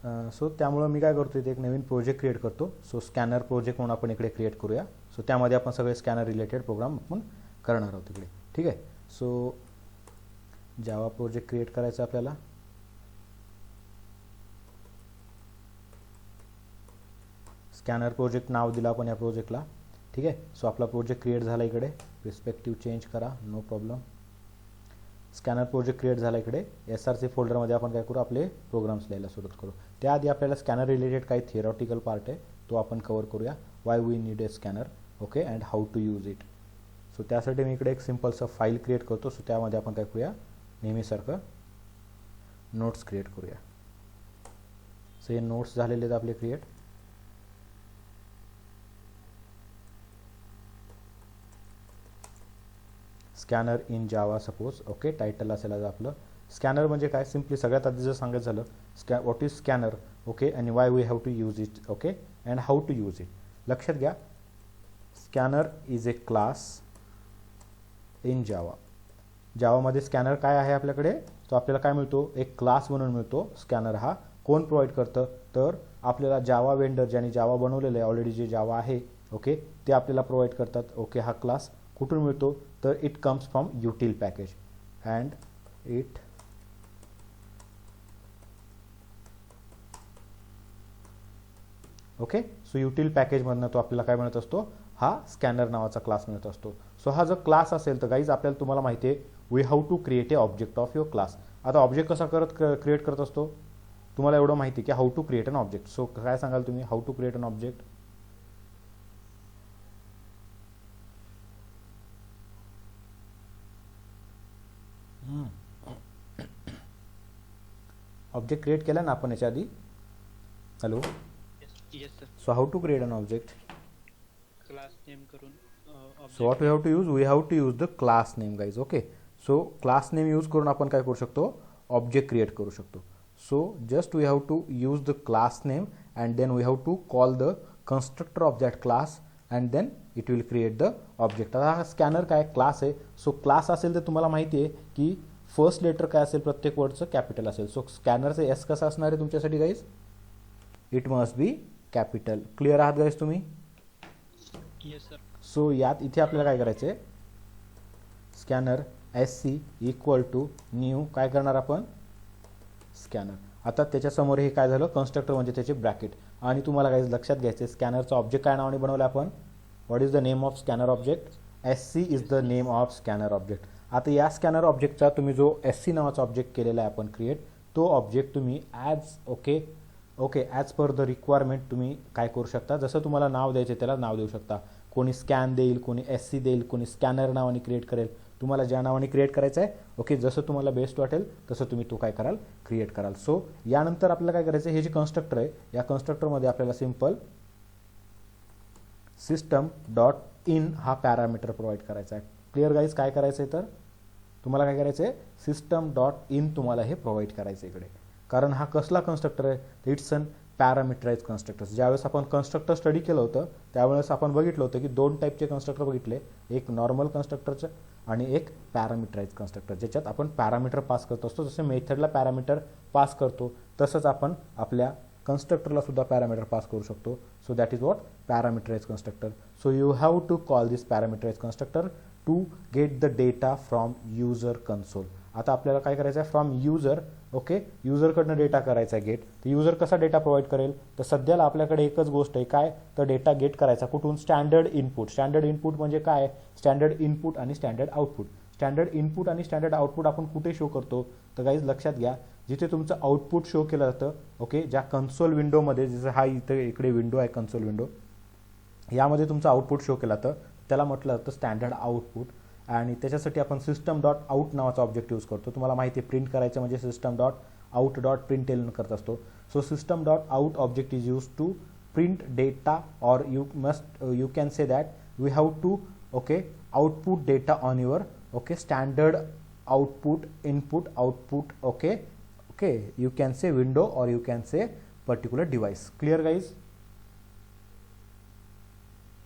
So त्यामुळं मी काय करतो, इथे एक नवीन प्रोजेक्ट क्रिएट करतो. सो स्कॅनर प्रोजेक्ट म्हणून आपण इकडे क्रिएट करूया. सो त्यामध्ये आपण सगळे स्कॅनर रिलेटेड प्रोग्राम आपण करणार आहोत इकडे. ठीक आहे. सो जावा प्रोजेक्ट क्रिएट करायचा आपल्याला. स्कॅनर प्रोजेक्ट नाव दिलं आपण या प्रोजेक्टला. ठीक आहे. सो आपला प्रोजेक्ट क्रिएट झाला इकडे. रिस्पेक्टिव्ह चेंज करा, no problem. Scanner project create झाला इकडे. SRC फोल्डरमध्ये आपण काय करू, आपले प्रोग्राम्स लिहायला सुरुवात करू. त्याआधी आपल्याला स्कॅनर रिलेटेड काही थिअरॉटिकल पार्ट आहे तो आपण कवर करूया. Why we need a scanner, okay, and how to use it. So त्यासाठी मी इकडे एक सिम्पलचं फाईल क्रिएट करतो. सो त्यामध्ये आपण काय करूया, नेहमीसारखं नोट्स क्रिएट करूया. सो हे नोट्स झालेले आहेत आपले create. Scanner in Java suppose, okay, title असेल आज आपलं. स्कॅनर म्हणजे काय, सिम्पली सगळ्यात आधी जर सांगायचं झालं, व्हॉट इज स्कॅनर, ओके, आणि why we have to use it, okay, and how to use it. लक्षात घ्या, scanner is a class in Java. जावामध्ये स्कॅनर काय आहे आपल्याकडे, तो आपल्याला काय मिळतो, एक क्लास म्हणून मिळतो. स्कॅनर हा कोण प्रोव्हाइड करतं, तर आपल्याला जावा वेंडर ज्यांनी जावा बनवलेलं आहे ऑलरेडी, जे जावा आहे, ओके, ते आपल्याला प्रोव्हाइड करतात. ओके, हा क्लास कुठून मिळतो, तर it comes from util package and it okay. So util पॅकेजमधनं तो आपल्याला काय मिळत असतो, हा स्कॅनर नावाचा क्लास मिळत असतो. सो हा जर क्लास असेल तर गाईज आपल्याला, तुम्हाला माहिती आहे, we have to create a object of your class. आता ऑब्जेक्ट कसा क्रिएट करत असतो, तुम्हाला एवढं माहिती आहे की how to create an object. So काय सांगाल तुम्ही, how to create an object. Object create केला ना आपण याच्या आधी. Hello, so how to create an object, class name करून. So what we have to use, we have to use the class name guys. Okay, so class name use करून आपण काय करू शकतो, ऑब्जेक्ट क्रिएट करू शकतो. So just we have to use the class name and then we have to call the constructor of that class and then it will create the object. आता हा scanner काय क्लास आहे. So class असेल तर तुम्हाला माहिती आहे की फर्स्ट लेटर काय असेल, प्रत्येक वर्डचं कॅपिटल असेल. सो स्कॅनरचं एस कसं असणार आहे तुमच्यासाठी guys, it must be capital. Clear आहात गाईज तुम्ही. Yes sir. सो यात इथे आपल्याला काय करायचं आहे, scanner SC equal to new काय करणार आपण, स्कॅनर. आता त्याच्यासमोर हे काय झालं, कन्स्ट्रक्टर म्हणजे त्याचे ब्रॅकेट. आणि तुम्हाला काही लक्षात घ्यायचं आहे, स्कॅनरचा ऑब्जेक्ट काय नावाने बनवलं आपण, what is the name of scanner object, SC is the name of scanner object. आता या स्कॅनर ऑब्जेक्टचा तुम्ही जो SC नावाचा ऑब्जेक्ट केलेला आहे आपण क्रिएट, तो ऑब्जेक्ट तुम्ही ॲज पर द रिक्वायरमेंट तुम्ही काय करू शकता, जसं तुम्हाला नाव द्यायचे त्याला नाव देऊ शकता. कोणी स्कॅन देईल, कोणी SC देईल, कोणी स्कॅनर नावाने क्रिएट करेल. तुम्हाला ज्या नावाने क्रिएट करायचं आहे, ओके, जसं तुम्हाला बेस्ट वाटेल तसं तुम्ही तो काय कराल, क्रिएट कराल. सो यानंतर आपल्याला काय करायचं, हे जे कन्स्ट्रक्टर आहे, या कन्स्ट्रक्टरमध्ये आपल्याला सिम्पल सिस्टम डॉट इन हा पॅरामीटर प्रोव्हाइड करायचा आहे. क्लिअर गाईज, काय करायचं आहे तर तुम्हाला काय करायचं आहे, सिस्टम डॉट इन तुम्हाला हे प्रोव्हाइड करायचं इकडे. कारण हा कसला कन्स्ट्रक्टर आहे, इट्स अन पॅरामीटराइज कन्स्ट्रक्टर्स. ज्यावेळेस आपण कन्स्ट्रक्टर स्टडी केलं होतं त्यावेळेस आपण बघितलं होतं की दोन टाईपचे कन्स्ट्रक्टर बघितले, एक नॉर्मल कन्स्ट्रक्टरचं आणि एक पॅरामीटराइज कन्स्ट्रक्टर, ज्याच्यात आपण पॅरामीटर पास करत असतो. जसे मेथडला पॅरामीटर पास करतो तसंच आपण आपल्या कन्स्ट्रक्टरला सुद्धा पॅरामीटर पास करू शकतो. So that is what parameterize constructor. So you have to call this parameterize constructor to get the data from user console. आता आपल्याला काय करायचं आहे, फ्रॉम युजर, ओके, युजरकडनं डेटा करायचा आहे गेट. तर युजर कसा डेटा प्रोव्हाइड करेल, तर सध्याला आपल्याकडे एकच गोष्ट आहे, काय तर डेटा गेट करायचा कुठून, स्टँडर्ड इनपुट. स्टँडर्ड इनपुट म्हणजे काय, स्टँडर्ड इनपुट आणि स्टँडर्ड आउटपुट. स्टँडर्ड इनपुट आणि स्टँडर्ड आउटपुट आपण कुठे शो करतो, तर गाईज लक्षात घ्या, जिथे तुमचं आउटपुट शो केलं जातं, ओके, ज्या कन्सोल विंडोमध्ये, जसं हा इकडे विंडो आहे कन्सोल विंडो, यामध्ये तुमचं आउटपुट शो केलं जातं, त्याला म्हटलं जातं स्टँडर्ड आउटपुट. आणि त्याच्यासाठी आपण सिस्टम डॉट आउट नावाचा ऑब्जेक्ट यूज करतो. तुम्हाला माहिती आहे, प्रिंट करायचं म्हणजे system dot out dot print L करत असतो. So system dot out object is use to print data, और you can say that we have to, okay, output data on your, okay, standard output input output, okay, you can say window or you can say particular device. Clear guys?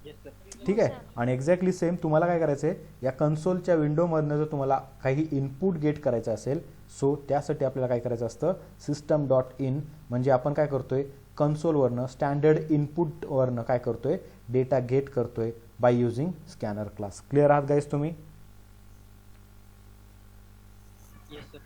Yes sir. ठीक आहे. आणि exactly same तुम्हाला काय करायचं आहे, या कन्सोलच्या विंडोमधनं जर तुम्हाला काही इनपुट गेट करायचं असेल, सो त्यासाठी आपल्याला काय करायचं असतं, सिस्टम डॉट इन म्हणजे आपण काय करतोय, कन्सोलवरनं स्टँडर्ड इनपुटवरनं काय करतोय, डेटा गेट करतोय by using scanner class. Clear आहात गाईज तुम्ही? Yes sir.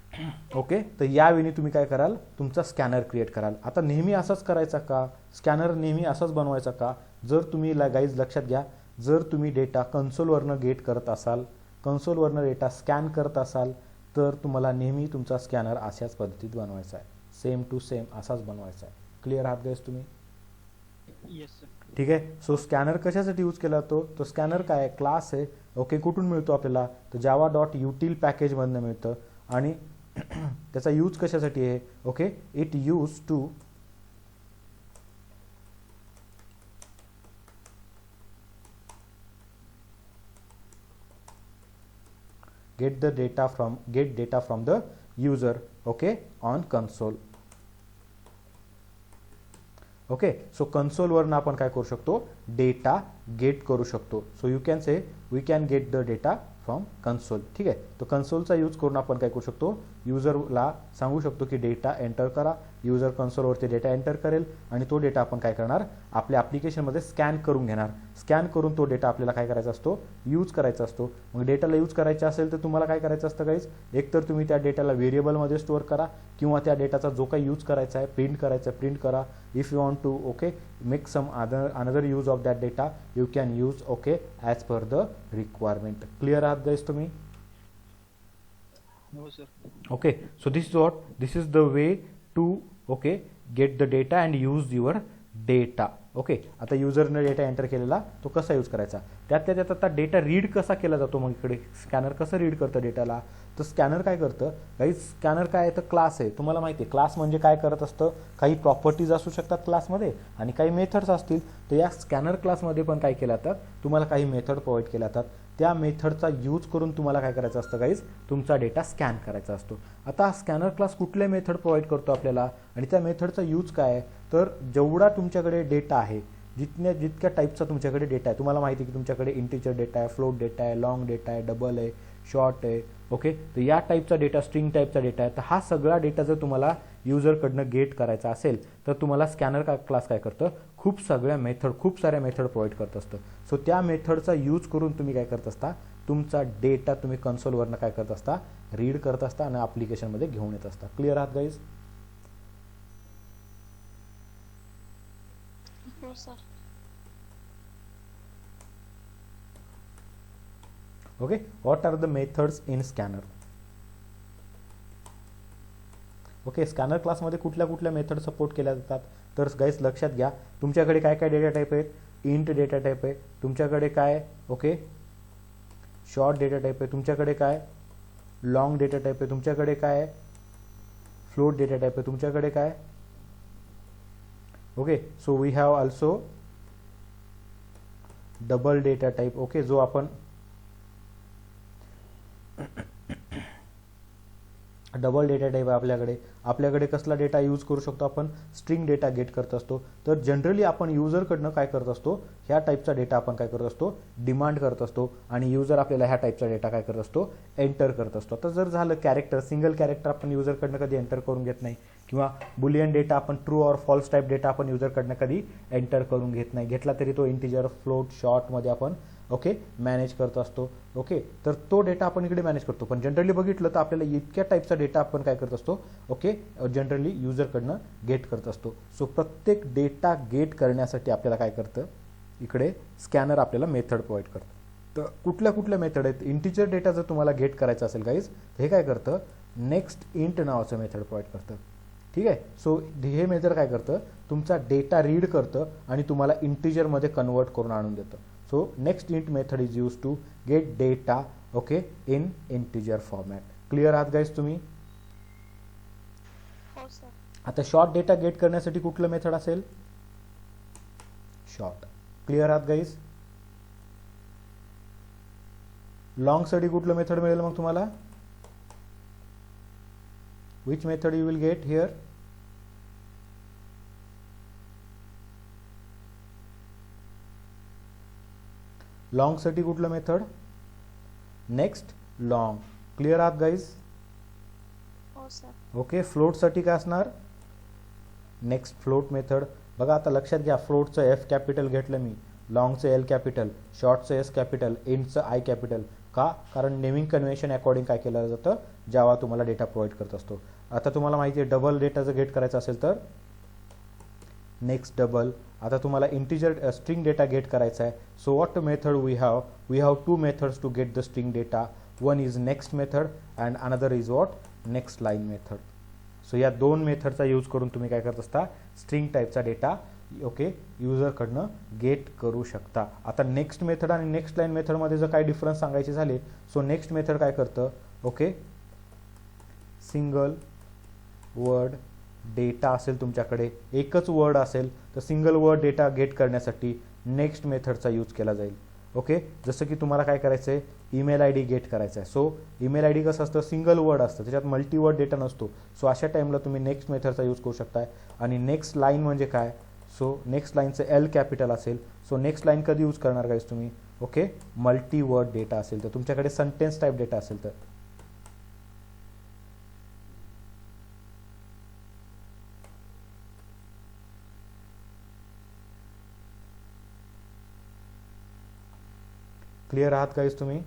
ओके. तर यावेळी तुम्ही काय कराल, तुमचा स्कॅनर क्रिएट कराल. आता नेहमी असंच करायचा का, स्कॅनर नेहमी असंच बनवायचा का? जर तुम्ही गाईज लक्षात घ्या, जर तुम्ही डेटा कन्सोलवरनं गेट करत असाल, कन्सोलवरनं डेटा स्कॅन करत असाल, तर तुम्हाला नेहमी तुमचा स्कॅनर अशाच पद्धतीत बनवायचा आहे, सेम टू सेम असाच बनवायचा आहे. क्लिअर आहात गाईज तुम्ही? Yes sir. ठीक आहे. सो स्कॅनर कशासाठी यूज केला जातो, तो स्कॅनर काय आहे, क्लास आहे. ओके. कुठून मिळतो आपल्याला, तर जावा डॉट युटिल पॅकेजमधनं मिळतं. आणि त्याचा यूज कशासाठी आहे, okay, it use to get data from the user, okay, on console. Okay. So कन्सोलवरनं आपण काय करू शकतो, डेटा गेट करू शकतो. So you can say we can get the data from console. ठीक आहे. तो कन्सोलचा यूज करून आपण काय करू शकतो, युजरला सांगू शकतो की डेटा एंटर करा. युजर कन्सोलवरती डेटा एंटर करेल आणि तो डेटा आपण काय करणार, आपल्या ॲप्लिकेशनमध्ये स्कॅन करून घेणार. स्कॅन करून तो डेटा आपल्याला काय करायचा असतो, यूज करायचा असतो. मग डेटाला यूज करायचा असेल तर तुम्हाला काय करायचं असतं गाईज, एकतर तुम्ही त्या डेटाला व्हेरिएबलमध्ये स्टोअर करा किंवा त्या डेटाचा जो काही यूज करायचा आहे, प्रिंट करायचा आहे, प्रिंट करा. If you want to okay make some another use of that data, you can use okay as per the requirement. Clear आहात गाईज तुम्ही? हो sir. Okay, so this is the way to okay get the data and use your data. Okay. आता युजरने data enter केलेला तो कसा use करायचा, त्यात आता डेटा रीड कसा केला जातो. मग इकडे स्कॅनर कसं रीड करतं डेटाला, तर स्कॅनर काय करतं काही, स्कॅनर काय आहे तर क्लास आहे. तुम्हाला माहिती आहे क्लास म्हणजे काय करत असतं, काही प्रॉपर्टीज असू शकतात क्लासमध्ये आणि काही मेथड्स असतील. तर या स्कॅनर क्लासमध्ये पण काय केलं जातात, तुम्हाला काही मेथड प्रोव्हाइड केल्या जातात. त्या मेथडचा यूज करून तुम्हाला काय करायचं असतं गाईज, तुमचा डेटा स्कॅन करायचा असतो. आता स्कॅनर क्लास कुठले मेथड प्रोव्हाइड करतो आपल्याला आणि त्या मेथडचा यूज काय आहे, तर जेवढा तुमच्याकडे डेटा आहे, जितक्या टाईपचा तुमच्याकडे डेटा आहे, तुम्हाला माहिती आहे की तुमच्याकडे इंटिजर डेटा आहे, फ्लोट डेटा आहे, लॉंग डेटा आहे, डबल आहे, शॉर्ट आहे. ओके. तर या टाईपचा डेटा, स्ट्रिंग टाईपचा डेटा आहे. तर हा सगळा डेटा जर तुम्हाला युजरकडनं गेट करायचा असेल तर तुम्हाला स्कॅनर क्लास काय करतं, खूप साऱ्या मेथड प्रोव्हाइड करत असतं. सो त्या मेथडचा यूज करून तुम्ही काय करत असता, तुमचा डेटा तुम्ही कन्सोलवरनं काय करत असता, रीड करत असता आणि ॲप्लिकेशनमध्ये घेऊन येत असता. क्लिअर आहात गाईज? हो sir. Okay. What are the methods in scanner. Okay. Scanner क्लासमध्ये कुठल्या मेथड सपोर्ट केल्या जातात, तर गाईज लक्षात घ्या, तुमच्याकडे काय काय डेटा टाईप आहेत, इंट डेटा टाईप आहे तुमच्याकडे, काय ओके शॉर्ट डेटा टाईप आहे तुमच्याकडे, काय लॉंग डेटा टाईप आहे तुमच्याकडे, काय फ्लोट डेटा टाईप आहे तुमच्याकडे, काय okay. So we have also double data type. Okay. जो आपण डबल डेटा टाईप आहे आपल्याकडे कसला डेटा यूज करू शकतो आपण, स्ट्रिंग डेटा गेट करत असतो. तर जनरली आपण युजरकडनं काय करत असतो, ह्या टाईपचा डेटा आपण काय करत असतो, डिमांड करत असतो आणि युजर आपल्याला ह्या टाईपचा डेटा काय करत असतो, एंटर करत असतो. आता जर झालं कॅरेक्टर, सिंगल कॅरेक्टर आपण युजरकडनं कधी एंटर करून घेत नाही, किंवा बुलियन डेटा आपण true or false type data आपण युजरकडनं कधी एंटर करून घेत नाही, घेतला तरी तो इंटिजर, फ्लोट, शॉर्टमध्ये आपण ओके मॅनेज करत असतो. ओके. तर तो डेटा आपण इकडे मॅनेज करतो. पण जनरली बघितलं तर आपल्याला इतक्या टाईपचा डेटा आपण काय करत असतो, ओके जनरली युजरकडनं गेट करत असतो. सो प्रत्येक डेटा गेट करण्यासाठी आपल्याला काय करतं, इकडे स्कॅनर आपल्याला मेथड प्रोव्हाइड करतं. तर कुठल्या मेथड आहेत, इंटिजर डेटा जर तुम्हाला गेट करायचा असेल गाईज, तर हे काय करतं, नेक्स्ट इंट नावाचं मेथड प्रोव्हाइड करतं. ठीक आहे. सो हे मेथड काय करतं, तुमचा डेटा रीड करतं आणि तुम्हाला इंटिजरमध्ये कन्वर्ट करून आणून देतं. So next int method is used to get data okay in integer format. Clear आहात गाईज तुम्ही? हो सर. आता शॉर्ट डेटा गेट करण्यासाठी कुठलं मेथड असेल, शॉर्ट. क्लिअर आहात गाईज? लॉंग साठी कुठलं मेथड मिळेल मग तुम्हाला, which method you will get here, लॉंगसाठी कुठलं मेथड, नेक्स्ट लॉंग. क्लिअर आहात गाईज? हो सर. ओके. फ्लोटसाठी काय असणार, नेक्स्ट फ्लोट मेथड. बघा आता लक्षात घ्या, फ्लोटचं एफ कॅपिटल घेतलं मी, लॉंगचं एल कॅपिटल, शॉर्टचं एस कॅपिटल, एंडचं आय कॅपिटल. का? कारण नेमिंग कन्व्हेन्शन अकॉर्डिंग काय केलं जातं, जावा तुम्हाला डेटा प्रोव्हाइड करत असतो. आता तुम्हाला माहिती आहे डबल डेटा जर गेट करायचा असेल तर नेक्स्ट डबल. आता तुम्हाला इंटिजर स्ट्रिंग डेटा गेट करायचा आहे. So what method we have two methods to get the string data. One is next method and another is what, next line method. So या दोन मेथडचा यूज करून तुम्ही काय करत असता, स्ट्रिंग टाईपचा डेटा ओके युजरकडनं गेट करू शकता. आता नेक्स्ट मेथड आणि नेक्स्ट लाईन मेथडमध्ये जर काय डिफरन्स सांगायचे झाले, सो नेक्स्ट मेथड काय करतं, ओके सिंगल वर्ड डेटा असेल तुमच्याकडे, एकच वर्ड असेल तर सिंगल वर्ड डेटा गेट करण्यासाठी नेक्स्ट मेथडचा यूज केला जाईल. ओके. जसं की तुम्हाला काय करायचं आहे, ईमेल आय डी गेट करायचा आहे. सो ईमेल आय डी कसं असतं, सिंगल वर्ड असतं, त्याच्यात मल्टीवर्ड डेटा नसतो. सो अशा टाईमला तुम्ही नेक्स्ट मेथडचा यूज करू शकताय. आणि नेक्स्ट लाईन म्हणजे काय, सो नेक्स्ट लाईनचं एल कॅपिटल असेल. सो नेक्स्ट लाईन कधी यूज करणार गाईज तुम्ही, ओके मल्टीवर्ड डेटा असेल तर, तुमच्याकडे सेंटेन्स टाईप डेटा असेल तर. क्लिअर आहात गाईज तुम्ही?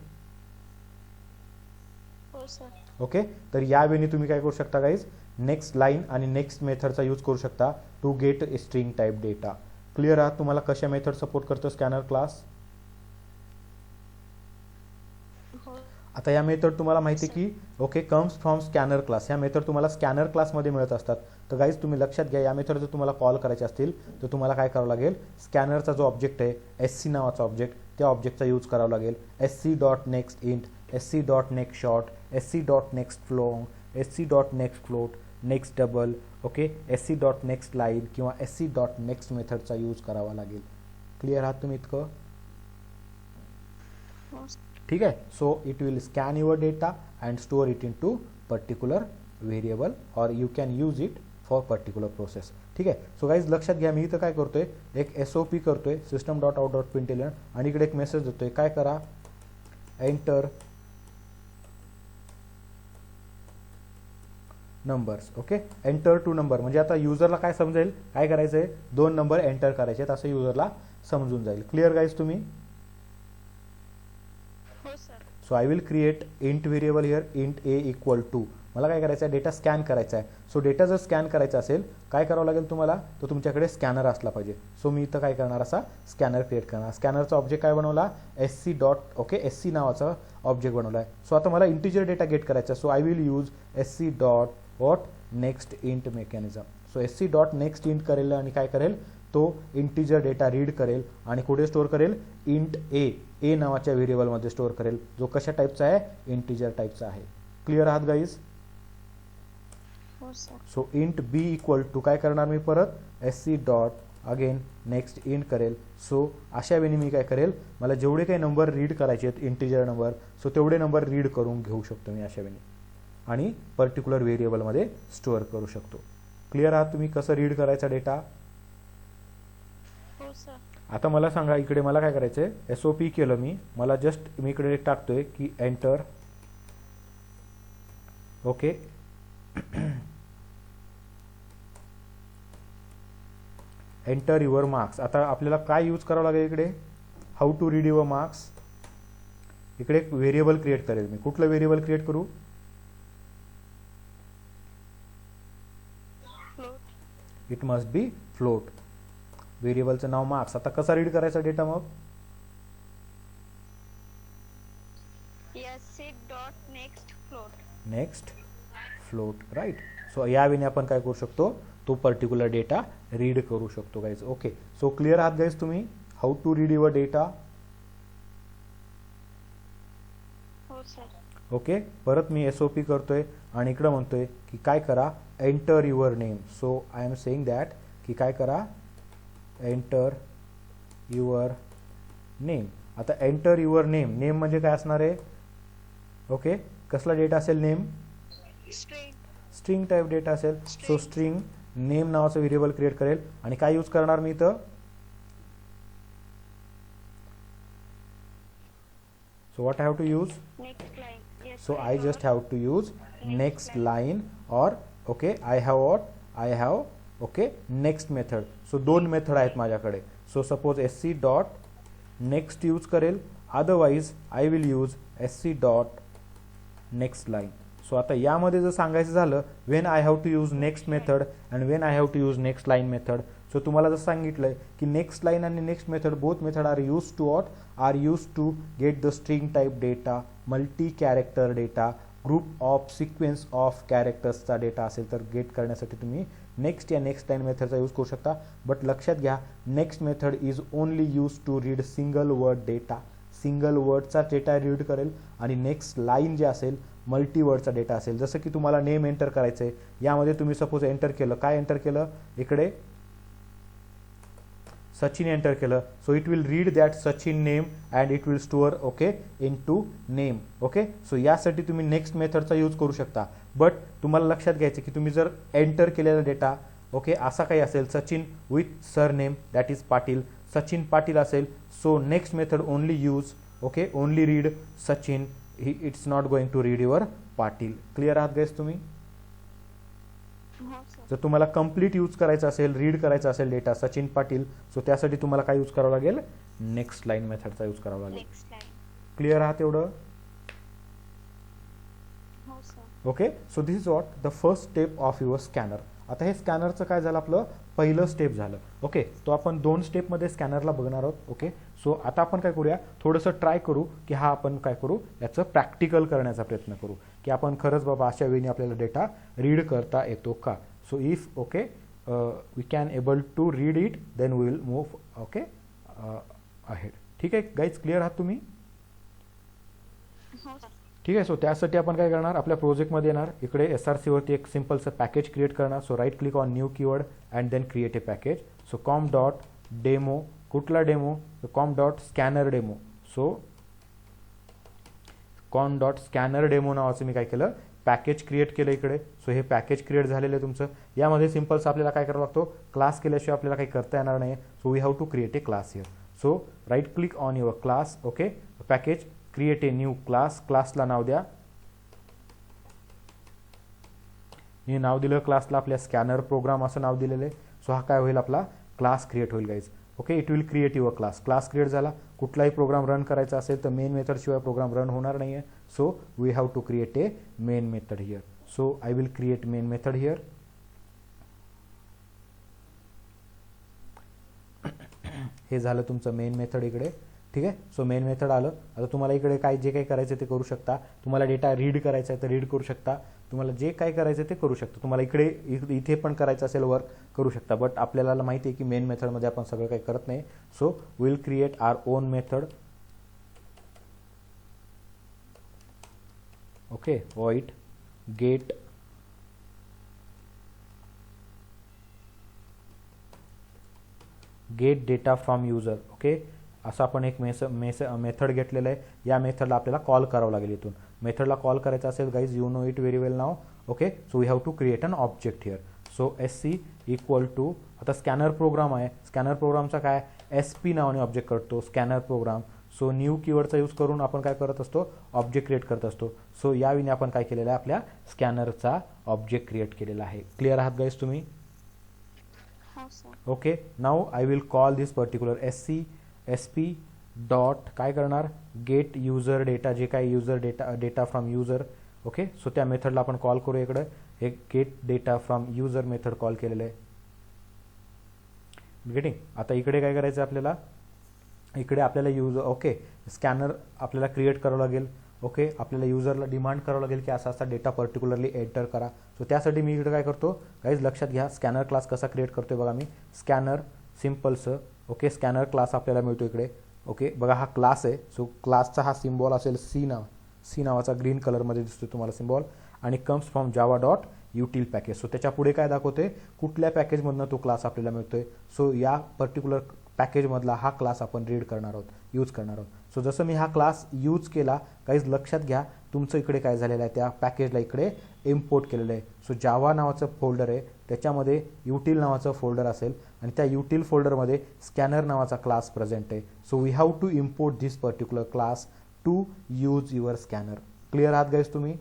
हो सर. ओके. तर यावेळी तुम्ही काय करू शकता गाईज, नेक्स्ट लाईन आणि नेक्स्ट मेथडचा यूज करू शकता to get string type data. Clear आहात? तुम्हाला कशा मेथड सपोर्ट करतो स्कॅनर क्लास? हो. आता या मेथड तुम्हाला माहिती आहे की okay comes from scanner class. ह्या मेथड तुम्हाला स्कॅनर क्लासमध्ये मिळत असतात. तर गाईज तुम्ही लक्षात घ्या, या मेथड जर तुम्हाला कॉल करायचे असतील तर तुम्हाला काय करावं लागेल, स्कॅनरचा जो ऑब्जेक्ट आहे एस सी नावाचा ऑब्जेक्ट, त्या ऑब्जेक्टचा यूज करावा लागेल. S C dot next int, S C dot next short, S C dot next long, S C dot next float, next double, okay S C dot next line किंवा S C dot next मेथडचा use करावा लागेल. Clear आहात तुम्ही इतकं? हो. ठीक आहे. So it will scan your data and store it in to particular variable or you can use it for particular process. ठीक आहे. सो गाईज लक्षात घ्या, मी इथं काय करतोय, एक एस ओ पी करतोय system dot out dot println आणि इकडे एक मेसेज देतोय, काय करा, enter numbers. Okay enter two number म्हणजे आता युजरला काय समजेल, काय करायचं आहे, 2 नंबर एंटर करायचे आहेत असं युजरला समजून जाईल. क्लिअर गाईज तुम्ही? हो sir. So I will create int variable here, int A equal to. मला काय करायचं आहे, डेटा स्कॅन करायचा आहे. सो डेटा जर स्कॅन करायचा असेल काय करावं लागेल तुम्हाला, तर तुमच्याकडे स्कॅनर असला पाहिजे. सो मी इथं काय करणार, असा स्कॅनर क्रिएट करणार. स्कॅनरचा ऑब्जेक्ट काय बनवला, S C dot okay S C नावाचा ऑब्जेक्ट बनवला आहे. सो आता मला इंटिजर डेटा गेट करायचा. So I will use S C dot what next int mechanism. So S C dot next int करेल आणि काय करेल, तो इंटिजर डेटा रीड करेल आणि कुठे स्टोअर करेल, इंट ए नावाच्या व्हेरिएबलमध्ये स्टोअर करेल, जो कशा टाईपचा आहे, इंटिजर टाईपचा आहे. क्लिअर आहात गाईज? हो sir. So int B equal to काय करणार मी परत, S C dot again next int करेल. सो अशा वेळी मी काय करेल, मला जेवढे काही नंबर रीड करायचे आहेत इंटिजर नंबर, सो तेवढे नंबर रीड करून घेऊ शकतो मी अशा वेळी आणि पर्टिक्युलर व्हेरिएबलमध्ये स्टोअर करू शकतो. क्लिअर आहात तुम्ही कसं रीड करायचा डेटा? हो सर. आता मला सांगा, इकडे मला काय करायचं आहे, एस ओ पी केलं मी, मला जस्ट मी इकडे टाकतोय की enter okay enter your marks. आता आपल्याला काय यूज करावं लागेल इकडे, how to read your marks. इकडे एक व्हेरिएबल क्रिएट करेल मी. कुठलं व्हेरिएबल क्रिएट करू, float. It must be float. व्हेरिएबलचं नाव मार्क्स. आता कसा रीड करायचा डेटा मग, S C dot next float. Next float right. So यावेळी आपण काय करू शकतो, तो पर्टिक्युलर डेटा रीड करू शकतो गाईज. ओके सो क्लिअर आहात गाईज तुम्ही, how to read your data? हो सर. ओके परत मी एस ओ पी करतोय आणि इकडं म्हणतोय की काय करा, enter your name. So I am saying that की काय करा, एंटर युअर नेम. आता एंटर युअर नेम, नेम म्हणजे काय असणार आहे, ओके कसला डेटा असेल, name string. String type data असेल. सो स्ट्रिंग नेम नावाचं व्हेरिएबल क्रिएट करेल आणि काय यूज करणार मी इथं, So what I have to use? Next line. Yes. So sir. I just have to use next line or okay I have what I have okay next method. So दोन method आहेत माझ्याकडे. So suppose sc dot next use करेल, otherwise I will use sc dot next line. So आता यामध्ये जर सांगायचं झालं when I have to use next method and when I have to use next line method. So तुम्हाला जर सांगितलंय की नेक्स्ट लाईन आणि next method both method are use to what are use to get the string type data, multi character data, group of sequence of कॅरेक्टर्सचा data असेल तर gate करण्यासाठी तुम्ही नेक्स्ट या नेक्स्ट लाईन मेथडचा यूज करू शकता. बट लक्षात घ्या next method is only use to read single word data. Single वर्डचा डेटा रीड करेल आणि नेक्स्ट लाईन जे असेल मल्टी वर्डचा डेटा असेल. जसं की तुम्हाला नेम एंटर करायचं आहे, यामध्ये तुम्ही सपोज एंटर केलं, काय एंटर केलं इकडे सचिन एंटर केलं. So it will read that Sachin name and it will store okay into name. Okay so यासाठी तुम्ही नेक्स्ट मेथडचा यूज करू शकता. बट तुम्हाला लक्षात घ्यायचं की तुम्ही जर एंटर केलेला डेटा ओके असा काही असेल Sachin with surname that is Patil, Sachin Patil असेल, so next method only use okay only read Sachin, it's not going to read your Patil. Clear आहात गाईस तुम्ही? हो सर. जर तुम्हाला कंप्लीट यूज करायचं असेल, रीड करायचा असेल डेटा सचिन पाटील, सो त्यासाठी तुम्हाला काय यूज करावं लागेल नेक्स्ट लाईन मेथडचा यूज करावा लागेल. Next line. क्लिअर आहात एवढं? हो sir. Okay so this is what the first step of your scanner. आता हे स्कॅनरचं काय झालं आपलं पहिलं स्टेप झालं. ओके तो आपण 2 स्टेपमध्ये स्कॅनरला बघणार आहोत. ओके सो आता आपण काय करूया थोडंसं ट्राय करू की हा आपण काय करू याचं प्रॅक्टिकल करण्याचा प्रयत्न करू की आपण खरंच बाबा अशा वेळी आपल्याला डेटा रीड करता येतो का. So if okay we can able to read it then we will move okay ahead. ठीक आहे गाईज क्लिअर आहात तुम्ही? हो सर. ठीक आहे. सो त्यासाठी आपण काय करणार आपल्या प्रोजेक्टमध्ये येणार, इकडे SRC वरती एक सिम्पलचं पॅकेज क्रिएट करणार. So right click on new keyword and then create a package. So com dot demo, कुठला demo, com dot scanner demo. So com dot scanner demo नावाचं मी काय केलं पॅकेज क्रिएट केलं इकडे. सो हे पॅकेज क्रिएट झालेलं आहे तुमचं. यामध्ये सिम्पलचं आपल्याला काय करावं लागतो क्लास केल्याशिवाय आपल्याला काही करता येणार नाही. So we have to create a class here. So right click on your class okay package create a new class. क्लासला नाव द्या. मी नाव दिलं क्लासला आपल्या स्कॅनर प्रोग्राम असं नाव दिलेलं आहे. सो हा काय होईल आपला क्लास क्रिएट होईल guys. Okay it will create your class. Class create झाला. कुठलाही प्रोग्राम रन करायचा असेल तर मेन मेथड शिवाय प्रोग्राम रन होणार नाही आहे. So we have to create a main method here. So I will create main method here. हे झालं तुमचं मेन मेथड इकडे. ठीक आहे. सो मेन मेथड आलं. आता तुम्हाला इकडे काय जे काही करायचं ते करू शकता. तुम्हाला डेटा रीड करायचा आहे तर रीड करू शकता. तुम्हाला जे काय करायचं ते करू शकता. तुम्हाला इथे पण करायचं असेल वर्क करू शकता. बट आपल्याला माहिती आहे की मेन मेथडमध्ये आपण सगळं काही करत नाही. So will create our own method. Okay void get get data from user. Okay असं आपण एक मेथड घेतलेलं आहे. या मेथडला आपल्याला कॉल करावं लागेल. इथून मेथडला कॉल करायचं असेल guys you know it very well now. Okay so we have to create an object here. So SC equal to आता स्कॅनर प्रोग्राम आहे. स्कॅनर प्रोग्रामचा काय SP नावाने ऑब्जेक्ट करतो स्कॅनर प्रोग्राम. सो न्यू कीवर्डचा यूज करून आपण काय करत असतो ऑब्जेक्ट क्रिएट करत असतो. सो याविने आपण काय केलेलं आहे आपल्या स्कॅनरचा ऑब्जेक्ट क्रिएट केलेला आहे. क्लिअर आहात गाईज तुम्ही? हो sir. Okay now I will call this particular SP dot काय करणार गेट युजर डेटा जे काय user data from user. Okay so त्या मेथडला आपण कॉल करू. इकडे हे gate data from user method call केलेलं आहे. गेटिंग. आता इकडे काय करायचं आपल्याला इकडे आपल्याला युजर ओके स्कॅनर आपल्याला क्रिएट करावं लागेल. ओके आपल्याला युजरला डिमांड करावं लागेल की असा असा डेटा पर्टिक्युलरली एंटर करा. सो त्यासाठी मी इकडे काय करतो काहीच लक्षात घ्या स्कॅनर क्लास कसा क्रिएट करतोय बघा मी. स्कॅनर सिम्पलचं ओके स्कॅनर क्लास आपल्याला मिळतो इकडे. ओके बघा हा क्लास आहे. सो क्लासचा हा सिम्बॉल असेल सी नावाचा ग्रीन कलरमध्ये दिसतो तुम्हाला सिम्बॉल आणि comes from Java dot util package. So त्याच्या पुढे काय दाखवते कुठल्या पॅकेजमधनं तो क्लास आपल्याला मिळतोय. सो या पर्टिक्युलर पॅकेजमधला हा क्लास आपण रीड करणार आहोत यूज करणार आहोत. सो जसं मी हा क्लास यूज केला काहीच लक्षात घ्या तुमचं इकडे काय झालेलं आहे त्या पॅकेजला इकडे इम्पोर्ट केलेलं आहे. सो जावा नावाचं फोल्डर आहे त्याच्यामध्ये युटिल नावाचं फोल्डर असेल आणि त्या युटिल फोल्डरमध्ये स्कॅनर नावाचा क्लास प्रेझेंट आहे. So we have to import this particular class to use your scanner. Clear आहात गाईज तुम्ही?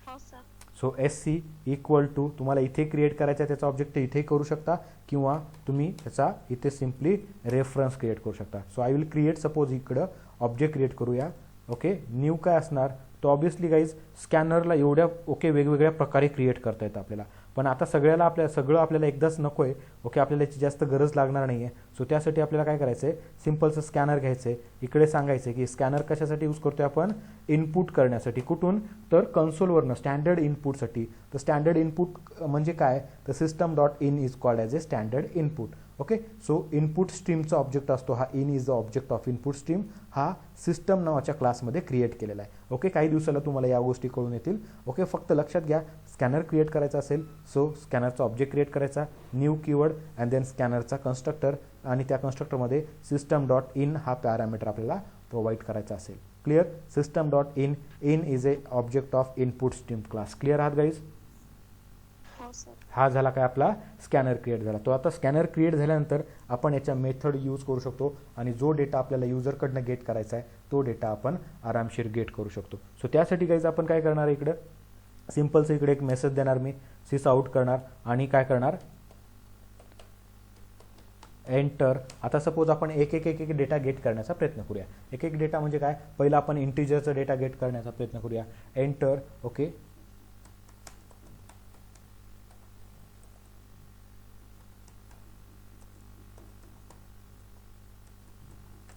हो sir. So SC equal to तुम्हाला इथे क्रिएट करायचा आहे त्याचा ऑब्जेक्ट इथे करू शकता किंवा तुम्ही त्याचा इथे सिम्पली रेफरन्स क्रिएट करू शकता. So I will create suppose इकडं ऑब्जेक्ट क्रिएट करूया. ओके, न्यू काय असणार, तो ऑब्विसली गाईज स्कॅनरला एवढ्या वेगवेगळ्या प्रकारे क्रिएट करता येतं आपल्याला. पण आता सगळं आपल्याला एकदाच नको आहे. ओके, आपल्याला याची जास्त गरज लागणार नाही आहे. सो त्यासाठी आपल्याला काय करायचं आहे, सिम्पलचं स्कॅनर घ्यायचं आहे. इकडे सांगायचं आहे की स्कॅनर कशासाठी यूज करतोय आपण, इनपुट करण्यासाठी. कुठून, तर कन्सोलवरनं स्टँडर्ड इनपुटसाठी. तर स्टँडर्ड इनपुट म्हणजे काय, तर system dot in is called as a standard input. Okay, so input स्ट्रीमचा ऑब्जेक्ट असतो हा, in is the object of input stream, हा सिस्टम नावाच्या क्लासमध्ये क्रिएट केलेला आहे. ओके, काही दिवसाला तुम्हाला या गोष्टी कळून येतील. ओके, फक्त लक्षात घ्या, स्कॅनर क्रिएट करायचा असेल सो स्कॅनरचा ऑब्जेक्ट क्रिएट करायचा, न्यू कीवर्ड अँड देन स्कॅनरचा कन्स्ट्रक्टर, आणि त्या कन्स्ट्रक्टरमध्ये सिस्टम डॉट इन हा पॅरामीटर आपल्याला प्रोव्हाइड करायचा असेल. Clear, system dot in is a object of input stream class. Clear आहात गाईज? हो सर. हा झाला काय आपला स्कॅनर क्रिएट झाला. तो आता स्कॅनर क्रिएट झाल्यानंतर आपण याच्या मेथड यूज करू शकतो आणि जो डेटा आपल्याला युजरकडनं गेट करायचा आहे तो डेटा आपण आरामशीर गेट करू शकतो. सो त्यासाठी गाईज आपण काय करणार, इकडं सिम्पलचं इकडे एक मेसेज देणार मी, सिस आउट करणार आणि काय करणार, एंटर. आता सपोज आपण एक डेटा गेट करण्याचा प्रयत्न करूया. एक डेटा म्हणजे काय, पहिला आपण इंटिजरचा डेटा गेट करण्याचा प्रयत्न करूया. Enter. Okay,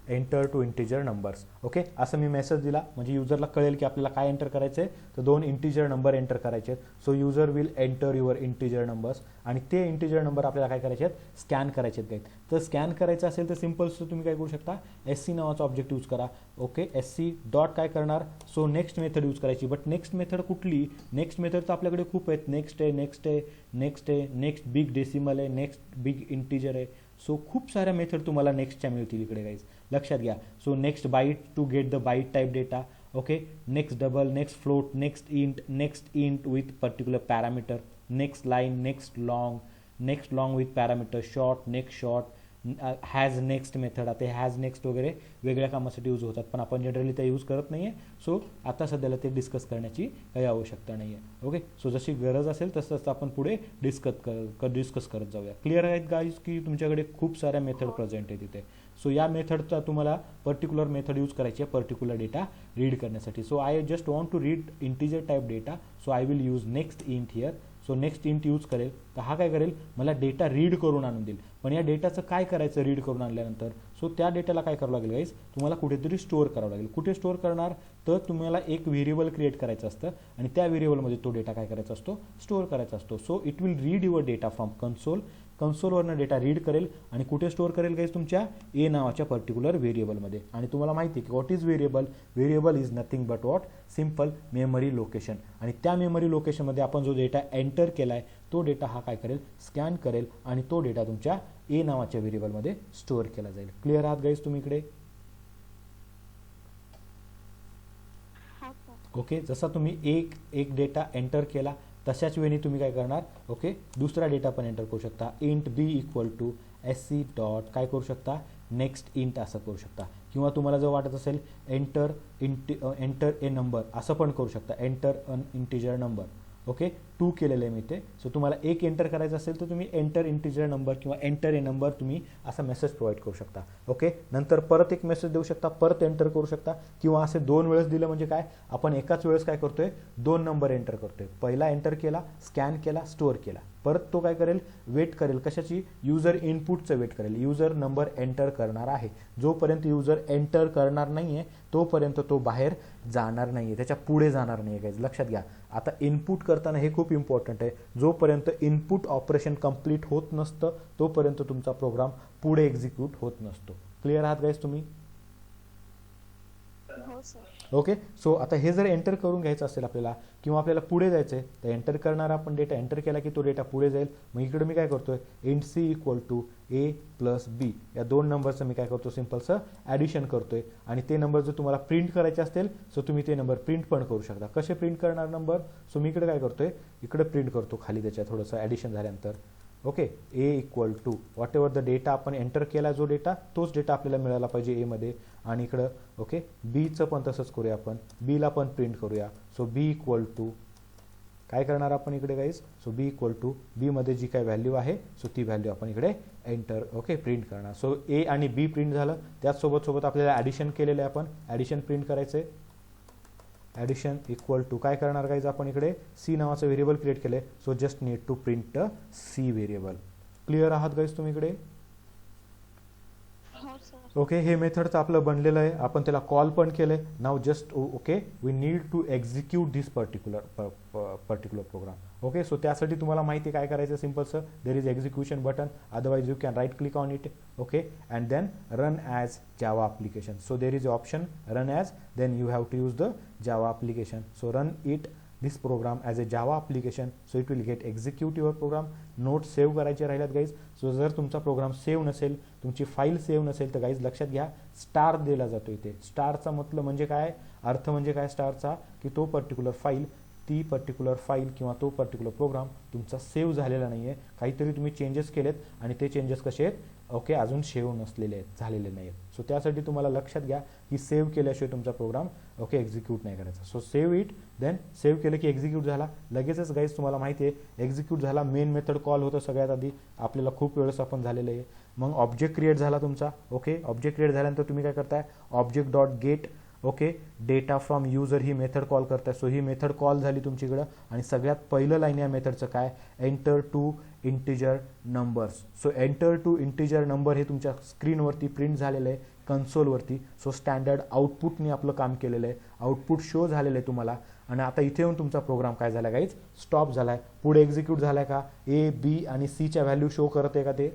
enter two integer numbers. Okay, असं मी मेसेज दिला म्हणजे युजरला कळेल की आपल्याला काय एंटर करायचं आहे, तर 2 इंटिजर नंबर एंटर करायचे आहेत. So user will enter your integer numbers आणि ते इंटिजर नंबर आपल्याला काय करायचे आहेत, स्कॅन करायचे आहेत. तर स्कॅन करायचं असेल तर सिम्पल तुम्ही काय करू शकता, SC नावाचा ऑब्जेक्ट यूज करा. ओके, SC डॉट काय करणार, सो नेक्स्ट मेथड यूज करायची. बट नेक्स्ट मेथड कुठली, नेक्स्ट मेथड तर आपल्याकडे खूप आहेत. नेक्स्ट आहे, नेक्स्ट बिग डेसिमल आहे, नेक्स्ट बिग इंटिजर आहे. सो खूप साऱ्या मेथड तुम्हाला नेक्स्टच्या मिळतील इकडे गाईज, लक्षात घ्या. So next byte to get the byte type data. Okay, next double, next float, next int with particular parameter, next line, next long with parameter, short, next short, has next method. आता has next वगैरे वेगळ्या कामासाठी use होतात पण आपण generally त्या use करत नाही आहे. सो आता सध्याला ते डिस्कस करण्याची काही आवश्यकता नाही आहे. ओके, सो जशी गरज असेल तसं आपण पुढे डिस्कस करत जाऊया. क्लिअर आहेत गाईज की तुमच्याकडे खूप साऱ्या मेथड प्रेझेंट आहे तिथे. सो या मेथडचा तुम्हाला पर्टिक्युलर मेथड यूज करायची आहे पर्टिक्युलर डेटा रीड करण्यासाठी. So I just want to read integer type data, so I will use next int here. So next int use करेल तर हा काय करेल, मला डेटा रीड करून आणून देईल. पण या डेटाचं काय करायचं रीड करून आणल्यानंतर, सो त्या डेटाला काय करावं लागेल गाईज, तुम्हाला कुठेतरी स्टोअर करावं लागेल. कुठे स्टोअर करणार, तर तुम्हाला एक व्हेरिएबल क्रिएट करायचं असतं आणि त्या व्हेरिएबलमध्ये तो डेटा काय करायचा असतो, स्टोअर करायचा असतो. So it will read your data from कन्सोलवरनं डेटा रीड करेल आणि कुठे स्टोअर करेल गाईज, तुमच्या ए नावाच्या पर्टिक्युलर व्हेरिएबलमध्ये. आणि तुम्हाला माहिती आहे की what is variable is nothing but what, simple memory location. आणि त्या मेमरी लोकेशनमध्ये आपण जो डेटा एंटर केला आहे तो डेटा हा काय करेल, स्कॅन करेल आणि तो डेटा तुमच्या ए नावाच्या व्हेरिएबलमध्ये स्टोअर केला जाईल. क्लिअर आहात गाईज तुम्ही इकडे? हो सर. ओके, जसा तुम्ही एक डेटा एंटर केला तशाच वेळी तुम्ही काय करणार, ओके, दुसरा डेटा पण एंटर करू शकता. Int B equal to SC dot काय करू शकता, नेक्स्ट इंट असं करू शकता. किंवा तुम्हाला जर वाटत असेल एंटर ए नंबर असं पण करू शकता, एंटर अन इंटिजर नंबर. ओके, 2 केलेलं आहे मी ते. सो तुम्हाला एक एंटर करायचं असेल तर तुम्ही एंटर इंटिजर नंबर किंवा एंटर ए नंबर तुम्ही असा मेसेज प्रोव्हाइड करू शकता. ओके, नंतर परत एक मेसेज देऊ शकता, परत एंटर करू शकता. किंवा असे 2 वेळेस दिलं म्हणजे काय, आपण एकाच वेळेस काय करतोय, 2 नंबर एंटर करतोय. पहिला एंटर केला, स्कॅन केला, स्टोअर केला, परत तो काय करेल, वेट करेल. कशाची, युजर इनपुटचं वेट करेल. युजर नंबर एंटर करणार आहे, जोपर्यंत युजर एंटर करणार नाही आहे तोपर्यंत तो बाहेर जाणार नाही आहे, त्याच्या पुढे जाणार नाही आहे गाईज, लक्षात घ्या. आता इनपुट करताना हे खूप इम्पॉर्टंट आहे, जोपर्यंत इनपुट ऑपरेशन कंप्लीट होत नसतं तोपर्यंत तुमचा प्रोग्राम पुढे एक्झिक्यूट होत नसतो. क्लिअर आहात गाईज तुम्ही? हो सर. ओके, सो आता हे जर एंटर करून घ्यायचं असेल आपल्याला किंवा आपल्याला पुढे जायचं आहे तर एंटर करणार आपण डेटा एंटर केला की तो डेटा पुढे जाईल. मग इकडे मी काय करतोय, int C equal to A plus B या 2 नंबरचं मी काय करतो, सिम्पलचं ॲडिशन करतोय. आणि ते नंबर जर तुम्हाला प्रिंट करायचे असतील सो तुम्ही ते नंबर प्रिंट पण करू शकता. कसे प्रिंट करणार नंबर, सो मी इकडे काय करतोय, इकडे प्रिंट करतो खाली त्याच्या थोडंसं ॲडिशन झाल्यानंतर. Okay A equal to whatever the data आपण एंटर केला जो डेटा तोच डेटा आपल्याला मिळाला पाहिजे एमध्ये. आणि इकडं ओके बीचं पण तसंच करूया आपण, बीला पण प्रिंट करूया. सो बी इक्वल टू काय करणार आपण इकडे guys, so B equal to बीमध्ये जी काय व्हॅल्यू आहे सो ती व्हॅल्यू आपण इकडे एंटर ओके प्रिंट करणार. सो ए आणि बी प्रिंट झालं. त्याचसोबत सोबत आपल्याला ॲडिशन केलेलं आहे, आपण ॲडिशन प्रिंट करायचं आहे. ॲडिशन इक्वल टू काय करणार गाईज आपण इकडे सी नावाचं व्हेरिएबल क्रिएट केले. So just need to print C variable. Clear आहात गाईज तुम्ही इकडे. हो सर. ओके हे मेथडचं आपलं बनलेलं आहे, आपण त्याला कॉल पण केलंय. Now just okay we need to execute this particular program. Okay so त्यासाठी तुम्हाला माहिती काय करायचं सिम्पलचं, there is execution button, otherwise you can right click on it okay and then run as Java application. So there is option run as, then you have to use the Java application. So run it this program as a Java application, so it will get execute your program. Note save करायचे राहिल्यात guys. So जर तुमचा program save नसेल, तुमची file save नसेल तर guys लक्षात घ्या स्टार दिला जातो इथे. स्टारचा मतलब म्हणजे काय, अर्थ म्हणजे काय स्टारचा, की तो पर्टिक्युलर फाईल, ती पर्टिक्युलर फाईल किंवा तो पर्टिक्युलर प्रोग्राम तुमचा सेव्ह झालेला नाही आहे, काहीतरी तुम्ही चेंजेस केलेत आणि ते चेंजेस कसे आहेत ओके अजून सेव्ह नसलेले आहेत, झालेले नाही आहेत. सो त्यासाठी तुम्हाला लक्षात घ्या की सेव्ह केल्याशिवाय तुमचा प्रोग्राम ओके एक्झिक्यूट नाही करायचा. So save it, then save केलं की एक्झिक्यूट झाला लगेचच गाईज. तुम्हाला माहिती आहे एक्झिक्यूट झाला, मेन मेथड कॉल होतं सगळ्यात आधी, आपल्याला खूप वेळेस आपण झालेलं आहे. मग ऑब्जेक्ट क्रिएट झाला तुमचा. ओके ऑब्जेक्ट क्रिएट झाल्यानंतर तुम्ही काय करताय, object dot get okay data from user ही मेथड कॉल करताय. सो ही मेथड कॉल झाली तुमच्याकडं. आणि सगळ्यात पहिलं लाईन या मेथडचं काय, enter two integer numbers. So enter two integer number हे तुमच्या स्क्रीनवरती प्रिंट झालेलं आहे कन्सोलवरती. सो स्टँडर्ड आउटपुटने आपलं काम केलेलं आहे, आउटपुट शो झालेलं आहे तुम्हाला. आणि आता इथे येऊन तुमचा प्रोग्राम काय झाला गाईज, स्टॉप झाला आहे. पुढे एक्झिक्यूट झाला आहे का, ए बी आणि सीच्या व्हॅल्यू शो करते का ते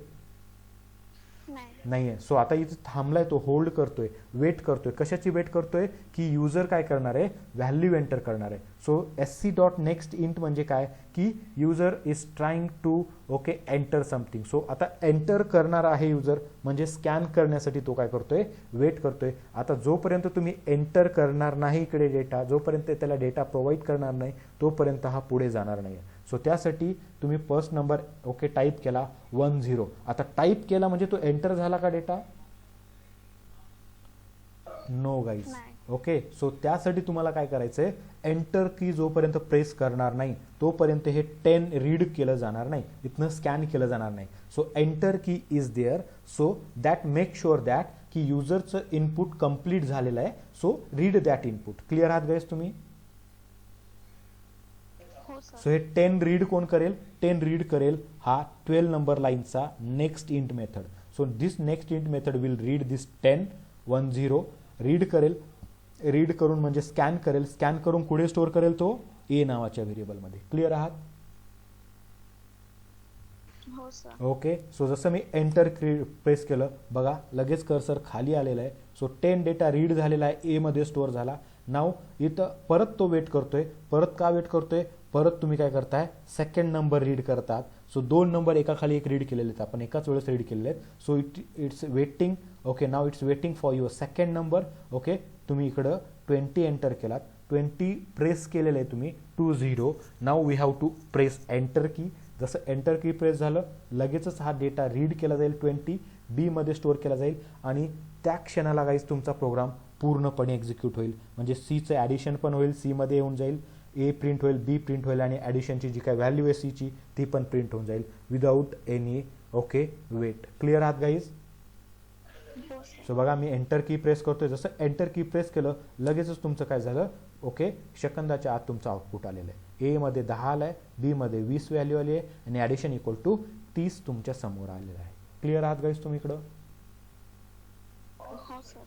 नाही आहे. सो आता इथे थांबलाय तो, होल्ड करतोय, वेट करतोय. कशाची वेट करतोय, की युजर काय करणार आहे, व्हॅल्यू एंटर करणार आहे. So SC dot next int म्हणजे काय, की user is trying to okay enter something. So आता एंटर करणार आहे युजर, म्हणजे स्कॅन करण्यासाठी तो काय करतोय, वेट करतोय. आता जोपर्यंत तुम्ही एंटर करणार नाही इकडे डेटा, जोपर्यंत त्याला डेटा प्रोव्हाइड करणार नाही तोपर्यंत हा पुढे जाणार नाही. सो त्यासाठी तुम्ही फर्स्ट नंबर ओके टाईप केला 10. आता टाईप केला म्हणजे तो एंटर झाला का data, no guys. Okay so त्यासाठी तुम्हाला काय करायचंय, एंटर की जोपर्यंत प्रेस करणार नाही तोपर्यंत हे 10 रीड केलं जाणार नाही, इथनं स्कॅन केलं जाणार नाही. So enter key is there, so that make sure that key युजरचं इनपुट कंप्लीट झालेलं आहे. So read that input. Clear आहात गाईज तुम्ही. सो हे 10 रीड कोण करेल, 10 रीड करेल हा 12 नंबर लाईनचा next int method. So this next int method will read this 10 read करेल, रीड करून म्हणजे स्कॅन करेल, स्कॅन करून पुढे स्टोअर करेल तो ए नावाच्या व्हेरिएबलमध्ये. क्लिअर आहात. हो सर. ओके सो जसं मी एंटर प्रेस केलं बघा लगेच कर्सर खाली आलेला आहे. सो 10 डेटा रीड झालेला आहे, ए मध्ये स्टोअर झाला. नाव इथं परत तो वेट करतोय. परत का वेट करतोय, परत तुम्ही काय करताय, सेकंड नंबर रीड करतात. सो 2 नंबर एका खाली एक रीड केलेले आहेत, आपण एकाच वेळेस रीड केलेले आहेत. So it's waiting okay, now it's waiting for your second number. Okay तुम्ही इकडं 20 एंटर केलात, 20 प्रेस केलेलं आहे तुम्ही 20. Now we have to press enter key. जसं एंटर की प्रेस झालं लगेचच हा डेटा रीड केला जाईल, 20 बी मध्ये स्टोअर केला जाईल आणि त्या क्षणाला गाईज तुमचा प्रोग्राम पूर्णपणे एक्झिक्यूट होईल. म्हणजे सीचं ॲडिशन पण होईल, सी मध्ये येऊन जाईल, ए प्रिंट होईल, बी प्रिंट होईल आणि ॲडिशनची जी काय व्हॅल्यू आहे सीची ती पण प्रिंट होऊन जाईल without any okay wait. Clear आहात गाईज. सो बघा मी एंटर की प्रेस करतोय, जसं एंटर की प्रेस केलं लगेचच तुमचं काय झालं ओके सेकंदाच्या आत तुमचं आउटपुट आलेलं आहे. ए मध्ये 10 आलं आहे, बी मध्ये 20 व्हॅल्यू आली आहे आणि ॲडिशन इक्वल टू 30 तुमच्या समोर आलेलं आहे. क्लिअर आहात गाईज तुम्ही इकडं.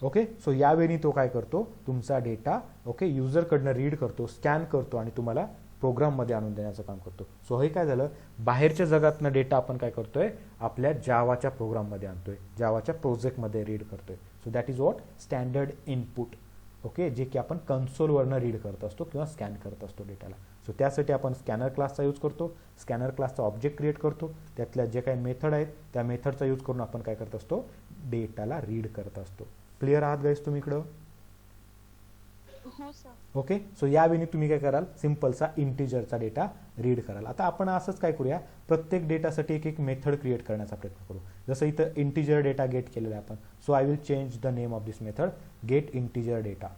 ओके सो यावेळी तो काय करतो, तुमचा डेटा ओके युजरकडनं रीड करतो, स्कॅन करतो आणि तुम्हाला प्रोग्राममध्ये आणून देण्याचं काम करतो. सो हे काय झालं, बाहेरच्या जगातनं डेटा आपण काय करतोय, आपल्या जावाच्या प्रोग्राममध्ये आणतोय, जावाच्या प्रोजेक्टमध्ये रीड करतोय. So that is what standard input. Okay जे की आपण कन्सोलवरनं रीड करत असतो किंवा स्कॅन करत असतो डेटाला. सो त्यासाठी आपण स्कॅनर क्लासचा यूज करतो, स्कॅनर क्लासचा ऑब्जेक्ट क्रिएट करतो, त्यातल्या जे काही मेथड आहेत त्या मेथडचा यूज करून आपण काय करत असतो, डेटाला रीड करत असतो. क्लिअर आहात गाईज तुम्ही इकडं. हो सर. ओके. सो यावेळी तुम्ही काय कराल, सिम्पलचा इंटिजरचा डेटा रीड कराल. आता आपण असंच काय करूया, प्रत्येक डेटासाठी एक एक मेथड क्रिएट करण्याचा प्रयत्न करू. जसं इथं इंटिजर डेटा गेट केलेला आहे आपण. So I will change the name of this method, get integer data.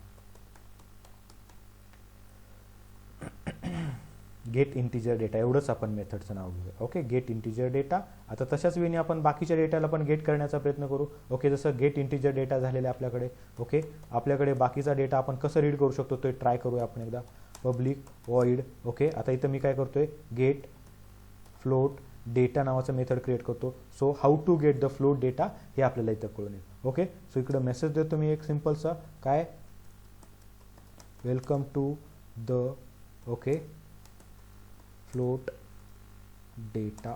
Get integer data एवढंच आपण मेथडचं नाव घेऊया. Okay, get integer data. आता तशाच वेळी आपण बाकीच्या डेटाला पण गेट करण्याचा प्रयत्न करू. ओके, जसं गेट इंटिजर डेटा झालेला आहे आपल्याकडे. ओके, आपल्याकडे बाकीचा डेटा आपण कसं रीड करू शकतो ते ट्राय करूया आपण एकदा. Public void. ओके, आता इथं मी काय करतोय, गेट फ्लोट डेटा नावाचं मेथड क्रिएट करतो. So how to get the float data हे आपल्याला इथं कळून येईल. ओके, सो इकडं मेसेज देतो मी एक सिम्पलचा, काय, welcome to the okay float data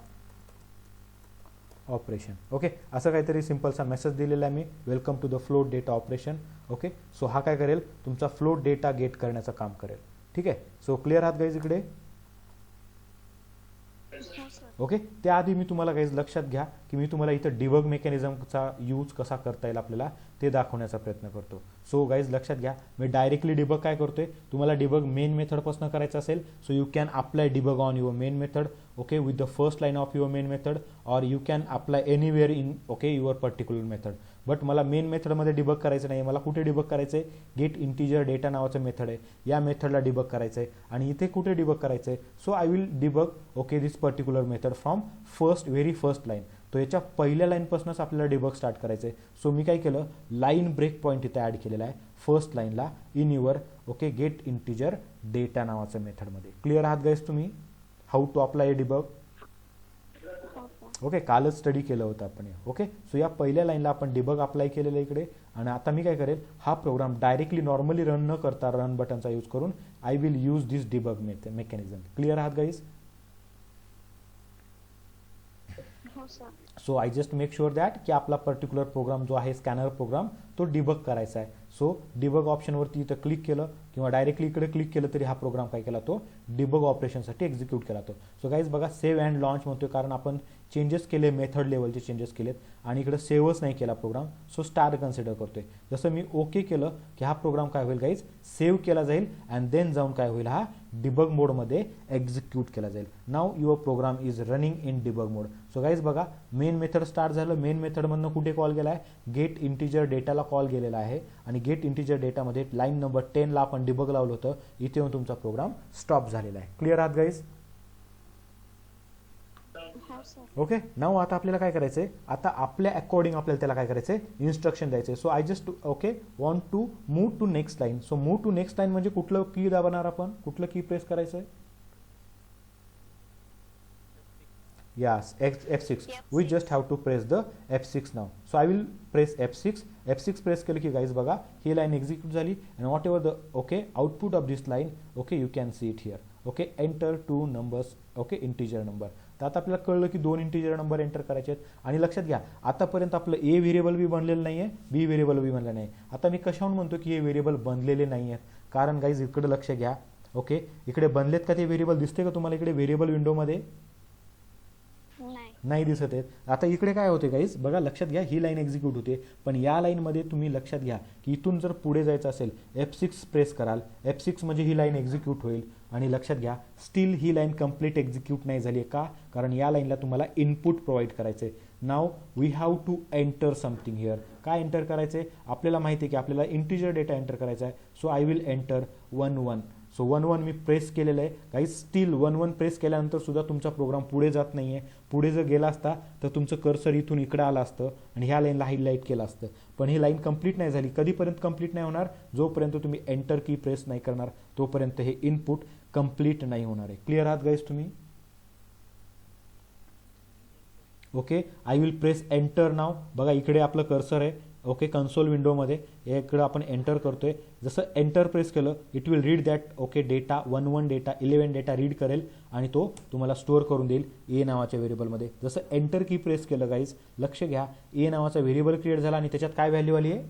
operation. Okay, असं काहीतरी सिम्पलचा मेसेज दिलेला आहे मी, welcome to the float data operation. Okay, so हा काय करेल, तुमचा फ्लोट डेटा गेट करण्याचं काम करेल. ठीक आहे. सो क्लिअर आहात गाईज इकडे. हो सर. ओके, त्याआधी मी तुम्हाला गाईज लक्षात घ्या की मी तुम्हाला इथं डिबग मेकॅनिझमचा यूज कसा करता येईल आपल्याला ते दाखवण्याचा प्रयत्न करतो. सो गाईज लक्षात घ्या, मी डायरेक्टली डिबग काय करतोय, तुम्हाला डिबग मेन मेथडपासून करायचं असेल so you can apply debug on your main method. Okay, with the first line of your main method, और you can apply anywhere in okay your particular method. But मला main मेथडमध्ये debug करायचं नाही. मला कुठे डिबग करायचं आहे, get integer data नावाचं मेथड आहे, या मेथडला डिबग करायचं आहे. आणि इथे कुठे डिबग करायचं आहे, so I will debug okay this particular method from very first line. तो याच्या पहिल्या लाईनपासूनच आपल्याला डिबग स्टार्ट करायचं आहे. सो मी काय केलं, लाईन ब्रेक पॉईंट इथे ॲड केलेला आहे फर्स्ट लाईनला in your okay get integer data नावाचं मेथडमध्ये. क्लिअर आहात गाईज तुम्ही, हाऊ टू अप्लाय डिबग. हो सर. ओके, कालच स्टडी केलं होतं आपण. ओके, सो या पहिल्या लाईनला आपण डिबग अप्लाय केलेलं आहे इकडे. आणि आता मी काय करेल, हा प्रोग्राम डायरेक्टली नॉर्मली रन न करता रन बटनचा यूज करून I will use this debug mechanism. Clear आहात गाईज. हो sir. So I just make sure that की आपला पर्टिक्युलर प्रोग्राम जो आहे स्कॅनर प्रोग्राम तो डिबग करायचा आहे. सो डिबग ऑप्शनवरती इथं क्लिक केलं किंवा डायरेक्टली इकडे क्लिक केलं तरी हा प्रोग्राम काय केला, तो डिबग ऑपरेशनसाठी एक्झिक्यूट केला तो. सो गाईज बघा, सेव्ह अँड लॉन्च म्हणतोय कारण आपण चेंजेस केले, मेथड लेवलचे चेंजेस केलेत आणि इकडे सेव्हच नाही केला प्रोग्राम. सो स्टार कन्सिडर करतोय. जसं मी ओके केलं की हा प्रोग्राम काय होईल गाईज, सेव्ह केला जाईल अँड देन जाऊन काय होईल, हा डिबग मोडमध्ये एक्झिक्यूट केला जाईल. Now your program is running in debug mode. So guys बघा, मेन मेथड स्टार्ट झालं. मेन मेथडमधनं कुठे कॉल गेला आहे, गेट इंटिजर डेटाला कॉल गेलेला आहे आणि गेट इंटिजर डेटामध्ये लाईन नंबर 10 ला आपण डिबग लावलं होतं. इथे येऊन तुमचा प्रोग्राम स्टॉप झालेला आहे. क्लिअर आहात गाईज. हो सर. ओके, नाव आता आपल्याला काय करायचंय, आता आपल्या अकॉर्डिंग आपल्याला त्याला काय करायचंय, इन्स्ट्रक्शन द्यायचे. So I just okay want to move to next line. So move to next line म्हणजे कुठलं की दाबणार आपण, कुठलं की प्रेस करायचंय. Yes, F6. We just have to press the F6 now. So I will press F6. F6 press केलं की guys बघा ही लाईन एक्झिक्यूट झाली and whatever the okay output of this line okay you can see it here. Okay, enter two numbers okay integer number. तर आता आपल्याला कळलं की दोन इंटिजर नंबर एंटर करायचे आहेत. आणि लक्षात घ्या, आतापर्यंत आपलं ए व्हेरिएबल बी बनलेलं नाही आहे, बी व्हेरिएबल बी बनलेलं नाही. आता मी कशाहून म्हणतो की हे व्हेरिएबल बनलेले नाही आहेत, कारण गाईज इकडे लक्ष घ्या. ओके, इकडे बनलेत का ते व्हेरिएबल, दिसते का तुम्हाला इकडे व्हेरिएबल विंडोमध्ये, नाही दिसत आहेत. आता इकडे काय होते गाईज बघा, लक्षात घ्या, ही लाईन एक्झिक्यूट होते पण या लाईनमध्ये तुम्ही लक्षात घ्या की इथून जर पुढे जायचं असेल F6 प्रेस कराल, F6 म्हणजे ही लाईन एक्झिक्यूट होईल. आणि लक्षात घ्या, स्टील ही लाईन कंप्लीट एक्झिक्यूट नाही झाली का, कारण या लाईनला तुम्हाला इनपुट प्रोव्हाइड करायचं आहे. Now we have to enter something here. काय एंटर करायचं आहे, आपल्याला माहिती आहे की आपल्याला इंटिजर डेटा एंटर करायचा आहे. So I will enter 11. So 11 me press केलेलं आहे काही. स्टील 11 प्रेस केल्यानंतर सुद्धा तुमचा प्रोग्राम पुढे जात नाही आहे. पुढे जर गेला असता तर तुमचं कर्सर इथून इकडे आलं असतं आणि ह्या लाईनला हायलाईट केलं असतं. पण ही लाईन कंप्लीट नाही झाली. कधीपर्यंत कंप्लीट नाही होणार, जोपर्यंत तुम्ही एंटर की प्रेस नाही करणार तोपर्यंत हे इनपुट कंप्लीट नाही होणार आहे. क्लिअर आहात गाईज तुम्ही. Okay, I will press enter now. बघा इकडे आपलं कर्सर आहे ओके कन्सोल विंडोमध्ये, इकडं आपण एंटर करतोय. जसं एंटर प्रेस केलं it will read that okay data 11 data 11 data read करेल आणि तो तुम्हाला स्टोअर करून देईल ए नावाच्या व्हेरिएबलमध्ये. जसं एंटर की प्रेस केलं गाईज, लक्ष घ्या, ए नावाचा व्हेरिएबल क्रिएट झाला आणि त्याच्यात काय व्हॅल्यू आली आहे,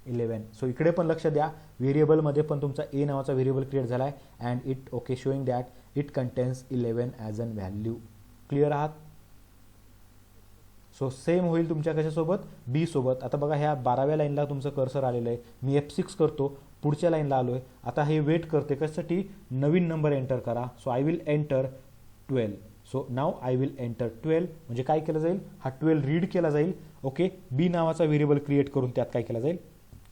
11. सो इकडे पण लक्ष द्या, व्हेरिएबलमध्ये पण तुमचा ए नावाचा व्हेरिएबल क्रिएट झाला आहे and it okay showing that it contains 11 as an value. Clear आहात. सो सेम होईल तुमच्या कशासोबत, बी सोबत. आता बघा ह्या 12व्या लाईनला तुमचं कर्सर आलेलं आहे, मी F6 करतो, पुढच्या लाईनला आलो आहे. आता हे वेट करते कशासाठी, नवीन नंबर एंटर करा. So I will enter 12. So now I will enter 12. म्हणजे काय केलं जाईल, हा 12 रीड केला जाईल. ओके, बी नावाचा व्हेरिएबल क्रिएट करून त्यात काय केलं जाईल,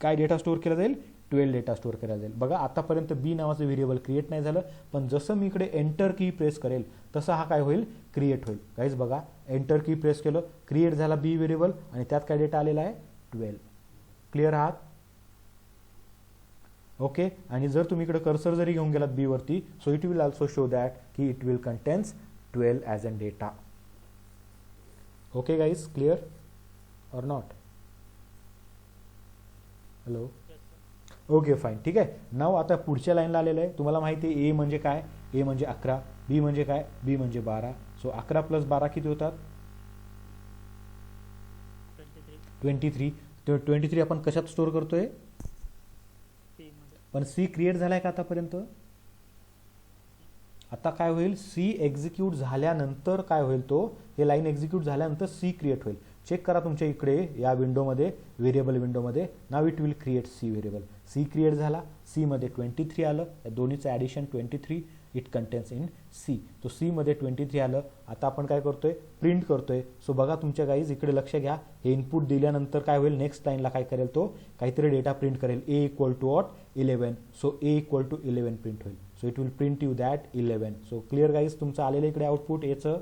काय डेटा स्टोअर केला जाईल, 12 डेटा स्टोअर केला जाईल. बघा आतापर्यंत बी नावाचं व्हेरिएबल क्रिएट नाही झालं, पण जसं मी इकडे एंटर की प्रेस करेल तसं हा काय होईल, क्रिएट होईल. गाईज बघा, एंटर की प्रेस केलं, क्रिएट झाला बी व्हेरिएबल आणि त्यात काय डेटा आलेला आहे, 12. क्लिअर आहात. ओके, आणि जर तुम्ही इकडे कर्सर जरी घेऊन गेलात बी वरती, so it will also show that की it will contains 12 as an data. Okay guys, clear और नॉट. हॅलो, ओके फाईन, ठीक आहे. नाव आता पुढच्या लाईनला आलेलं आहे. तुम्हाला माहिती आहे ए म्हणजे काय, ए म्हणजे 11, बी म्हणजे काय, बी म्हणजे 12. सो 11 + 12 किती होतात, 23. 23 आपण कशात स्टोअर करतोय, पण सी क्रिएट झालाय का आतापर्यंत. आता काय होईल, सी एक्झिक्यूट झाल्यानंतर काय होईल, तो हे लाईन एक्झिक्यूट झाल्यानंतर सी क्रिएट होईल. चेक करा तुमच्या इकडे या विंडोमध्ये, व्हेरिएबल विंडोमध्ये. Now it will create C variable. C create झाला, सी मध्ये 23 आलं, या दोन्हीचं addition 23, it contains in C. तो सी मध्ये 23 आलं. आता आपण काय करतोय, प्रिंट करतोय. सो बघा तुमच्या गाईज इकडे लक्ष घ्या, हे इनपुट दिल्यानंतर काय होईल, नेक्स्ट लाईनला काय करेल, तो काहीतरी डेटा प्रिंट करेल, A equal to what, 11. So A equal to 11 print होईल. So it will print you that 11. So clear guys, तुमचं आलेलं इकडे आउटपुट एचं.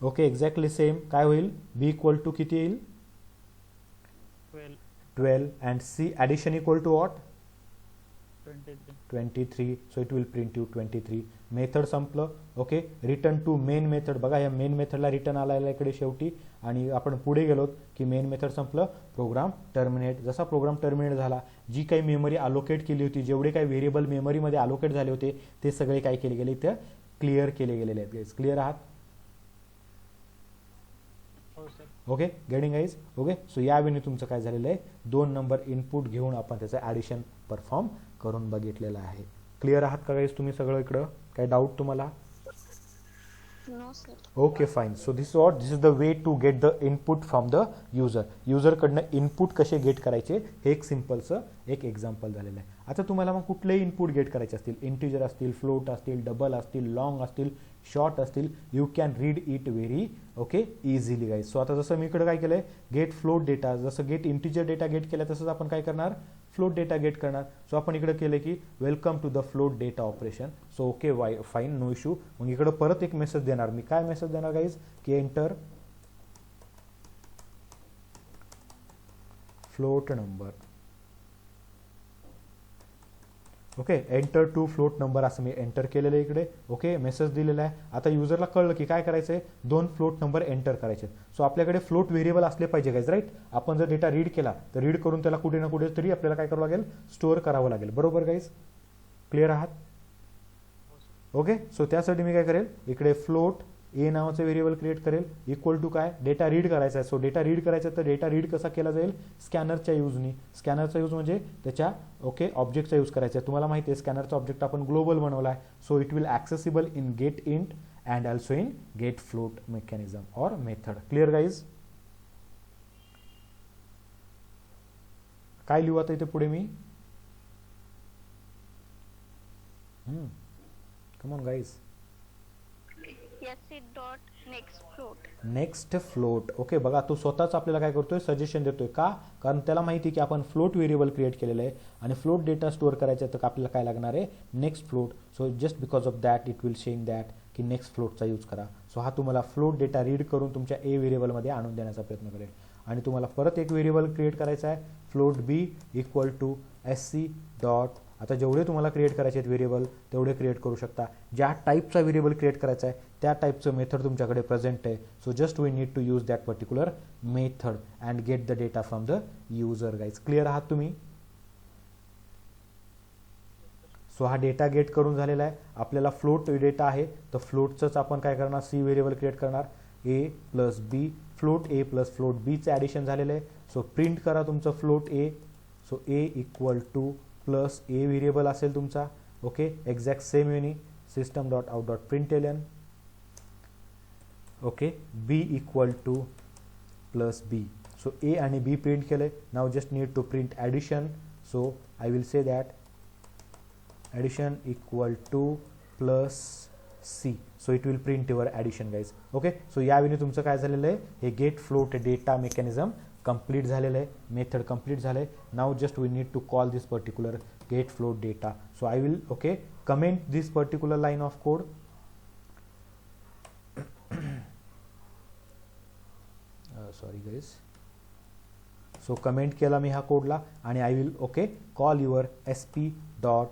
ओके, एक्झॅक्टली सेम काय होईल, बी इक्वल टू किती येईल, 12 and C addition equal to what, 23. So it will print you 23. Method संपलं. Okay, return to main method. बघा या मेन मेथडला रिटर्न आलेला इकडे शेवटी, आणि आपण पुढे गेलोत की मेन मेथड संपलं, प्रोग्राम टर्मिनेट. जसा प्रोग्राम टर्मिनेट झाला, जी काही मेमरी अलोकेट केली होती, जेवढे काही व्हेरिएबल मेमरीमध्ये अलोकेट झाले होते ते सगळे काय केले गेले, इथं क्लिअर केले गेलेले आहेत. गाईज क्लिअर आहात. Okay, getting guys. Okay, so यावेळी तुमचं काय झालेलं आहे, 2 नंबर इनपुट घेऊन आपण त्याचं ॲडिशन परफॉर्म करून बघितलेलं आहे. क्लिअर आहात का गाईज तुम्ही सगळं इकडं, काय डाऊट तुम्हाला. No, sir. Okay fine. So this is the way to get the input from the user. युजरकडनं इनपुट कसे गेट करायचे हे एक सिम्पलचं एक एक्झाम्पल झालेलं आहे. आता तुम्हाला मग कुठलेही इनपुट गेट करायचे असतील, इंटिजर असतील, फ्लोट असतील, डबल असतील, लॉंग असतील, शॉर्ट असतील, you can read it very okay easily guys. So आता जसं मी इकडे काय केलंय, गेट फ्लोट डेटा, जसं गेट इंटिजर डेटा गेट केला तसंच आपण काय करणार, फ्लोट डेटा गेट करणार. सो आपण इकडे केलं की welcome to the float data operation. So okay fine, no issue. मग इकडे परत एक मेसेज देणार मी. काय मेसेज देणार गाईज, की enter float number. Okay, enter two float number असं मी एंटर केलेलं आहे इकडे. ओके, मेसेज दिलेला आहे. आता युजरला कळलं की काय करायचं आहे, 2 फ्लोट नंबर एंटर करायचे. सो आपल्याकडे फ्लोट व्हेरिएबल असले पाहिजे गाईज, राईट. आपण जर डेटा रीड केला तर रीड करून त्याला कुठे ना कुठे तरी आपल्याला काय करावं लागेल, स्टोअर करावं लागेल. बरोबर गाईज, क्लिअर आहात. ओके, सो त्यासाठी मी काय करेल, इकडे फ्लोट ए नावाचं व्हेरिएबल क्रिएट करेल, इक्वल टू काय, डेटा रीड करायचा आहे. सो डेटा रीड करायचा तर डेटा रीड कसा केला जाईल, स्कॅनरच्या यूजनी. स्कॅनरचा यूज म्हणजे त्याच्या ओके ऑब्जेक्टचा यूज करायचा आहे. तुम्हाला माहिती आहे स्कॅनरचा ऑब्जेक्ट आपण ग्लोबल बनवला आहे. So it will accessible in get int and also in get float mechanism or method. Clear guys. काय लिहू आता इथे पुढे मी, come on guys. Yes, it dot next float. Next float. Okay, बघा तो स्वतःच आपल्याला काय करतोय, सजेशन देतोय. का, कारण त्याला माहिती आहे की आपण फ्लोट व्हेरिएबल क्रिएट केलेलं आहे आणि फ्लोट डेटा स्टोअर करायचा आहे, तर आपल्याला काय लागणार आहे, next float. So just because of that it will शेंग दॅट की नेक्स्ट फ्लोटचा यूज करा. सो हा तुम्हाला फ्लोट डेटा रीड करून तुमच्या ए व्हेरिएबलमध्ये आणून देण्याचा प्रयत्न करेल. आणि तुम्हाला परत एक व्हेरिएबल क्रिएट करायचा आहे, float B equal to SC dot. आता जेवढे तुम्हाला क्रिएट करायचे आहेत व्हेरिएबल तेवढे क्रिएट करू शकता. ज्या टाईपचा व्हेरिएबल क्रिएट करायचा आहे त्या टाईपचं मेथड तुमच्याकडे प्रेझेंट आहे. So just we need to use that particular method and get the data from the user. Guys clear आहात तुम्ही. सो हा डेटा गेट करून झालेला आहे. आपल्याला फ्लोट डेटा आहे तर फ्लोटचंच आपण काय करणार, सी व्हेरिएबल क्रिएट करणार, A plus B, float A plus float बीचं ॲडिशन झालेलं आहे. सो प्रिंट करा तुमचं float A. So A equal to plus A variable असेल तुमचा. ओके, एक्झॅक्ट सेम युनी system dot out dot print L N. Okay B equal to plus B. So A आणि B print केले. Now just need to print addition. So I will say that addition equal to plus C. So it will print your addition guys. Okay so यावेळी तुमचं काय झालेलं आहे, हे get float data mechanism complete झालेलं आहे, method complete झालं आहे. Now just we need to call this particular get float data. So I will okay comment this particular line of code. Sorry guys. So comment केला मी ह्या कोडला आणि I will okay call your S P dot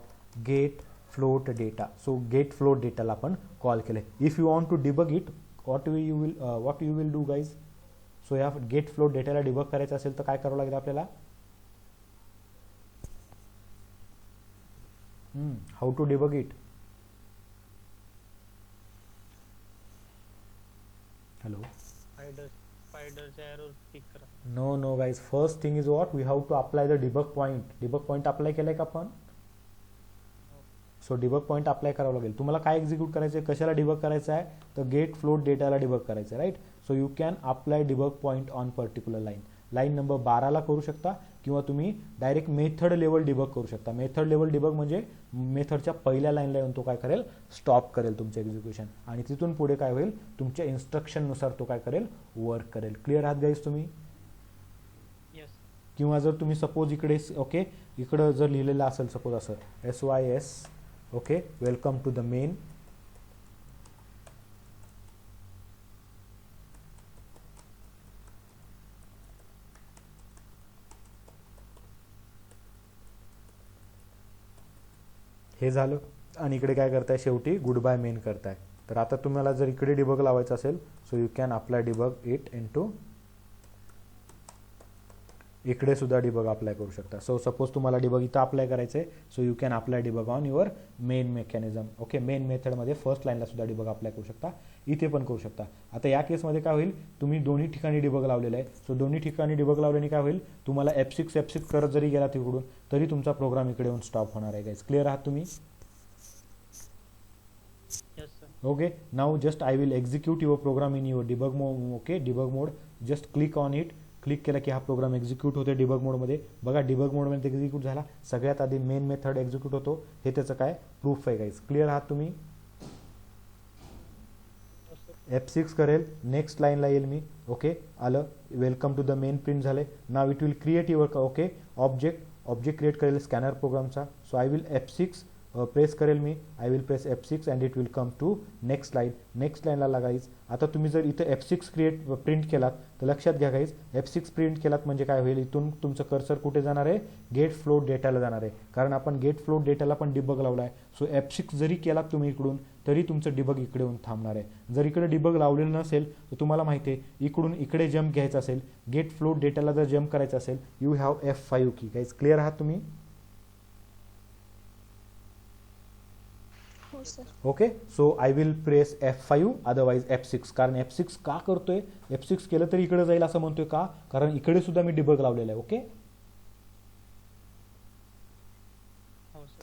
get float data. So get float डेटाला आपण call केले. If you want to debug it what you will do guys. So या get float डेटाला डिबग करायचं असेल तर काय करावं लागेल आपल्याला, how to debug it. Hello. स्पायडरचा एरो पिक करा. No guys, first thing is what we have to apply the debug point. Debug point apply केलाय का आपण. सो डिबग पॉईंट अप्लाय करावं लागेल. तुम्हाला काय एक्झिक्यूट करायचं आहे, कशाला डिबग करायचं आहे, तर गेट फ्लोट डेटाला डिबग करायचं आहे right. So you can apply debug point on particular line. Line number 12ला करू शकता किंवा तुम्ही डायरेक्ट मेथड लेवल डिबग करू शकता. मेथड लेवल डिबग म्हणजे मेथडच्या पहिल्या लाईनला येऊन तो काय करेल, स्टॉप करेल तुमचं एक्झिक्युशन आणि तिथून पुढे काय होईल, तुमच्या इन्स्ट्रक्शननुसार तो काय करेल, वर्क करेल. क्लिअर आहात गाईज तुम्ही. किंवा जर तुम्ही सपोज इकडे ओके इकडं जर लिहिलेलं असेल सपोज असं SYS okay welcome to the main. हे झालं आणि इकडे काय करताय, शेवटी गुड बाय मेन करताय. तर आता तुम्हाला जर इकडे डिबग लावायचं असेल so you can apply debug it into, इकडे सुद्धा डिबग अप्लाय करू शकता. सो सपोज तुम्हाला डिबग इथं अप्लाय करायचं आहे so you can apply debug on your main mechanism. Okay main मेथडमध्ये फर्स्ट लाईनला सुद्धा डिबग अप्लाय करू शकता, इथे पण करू शकता. आता या केसमध्ये काय होईल, तुम्ही दोन्ही ठिकाणी डिबग लावलेलं आहे. सो दोन्ही ठिकाणी डिबग लावल्याने काय होईल, तुम्हाला F6 करत जरी गेला तिकडून तरी तुमचा प्रोग्राम इकडे येऊन स्टॉप होणार आहे गाईज. क्लिअर आहात तुम्ही. Okay now just I will execute your program in your debug mode. Okay debug mode just click on it. Click केला की हा प्रोग्राम एक्झिक्यूट होते डिबग मोडमध्ये. बघा डिबग मोडमध्ये एक्झिक्यूट झाला. सगळ्यात आधी मेन मेथड एक्झिक्यूट होतो, हे त्याचं काय प्रूफ आहे गाईज. क्लिअर आहात तुम्ही. F6 करेल, नेक्स्ट लाईनला येईल मी. ओके आलं, welcome to the main print झाले. Now it will create your okay object create करेल स्कॅनर प्रोग्रामचा. So I will F6 press करेल मी. I will press F6 and it will come to next line. Next लाईनला लागायच. आता तुम्ही जर इथं F6 प्रिंट केलात तर लक्षात घ्या गाईज, F6 प्रिंट केलात म्हणजे काय होईल, इथून तुमचं कर्सर कुठे जाणार आहे, गेट फ्लोट डेटाला जाणार आहे. कारण आपण गेट फ्लोट डेटाला पण डिबग लावला आहे. सो F6 जरी केलात तुम्ही इकडून तरी तुमचं डिबग इकडे येऊन थांबणार आहे. जर इकडे डिबग लावलेलं नसेल तर तुम्हाला माहिती आहे इकडून इकडे जम्प घ्यायचा असेल, गेट फ्लोट डेटाला जर जम्प करायचं असेल यू हॅव F5 की. गाईज क्लिअर आहात तुम्ही. Okay so I will press F5 otherwise F6. कारण F6 का करतोय, F6 केलं तरी इकडे जाईल असं म्हणतोय का, कारण इकडे सुद्धा मी डिबग लावलेलं आहे. ओके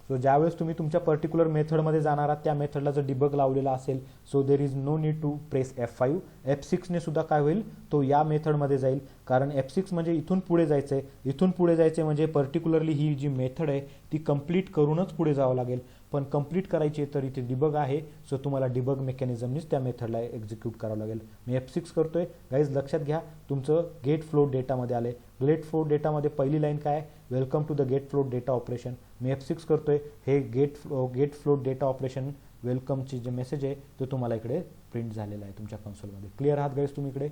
सो ज्यावेळेस तुम्ही तुमच्या पर्टिक्युलर मेथडमध्ये जाणार आहात त्या मेथडला जर डिबग लावलेला असेल so there is no need to press F5. F6 ने सुद्धा काय होईल, तो या मेथडमध्ये जाईल. कारण F6 म्हणजे इथून पुढे जायचं आहे. इथून पुढे जायचं म्हणजे पर्टिक्युलरली ही जी मेथड आहे ती कंप्लीट करूनच पुढे जावं लागेल. पण कंप्लीट करायची तर इथे डिबग आहे. सो तुम्हाला डिबग मेकॅनिझमनीच त्या मेथडला एक्झिक्यूट करावं लागेल. मी F6 करतोय गाईज. लक्षात घ्या तुमचं गेट फ्लोट डेटामध्ये आले. गेट फ्लोट डेटामध्ये पहिली लाईन काय, welcome to the get float data operation. मी F6 करतोय. हे गेट फ्लोट डेटा ऑपरेशन वेलकमची जे मेसेज आहे तो तुम्हाला इकडे प्रिंट झालेला आहे तुमच्या कन्सोलमध्ये. क्लिअर आहात गाईज तुम्ही इकडे.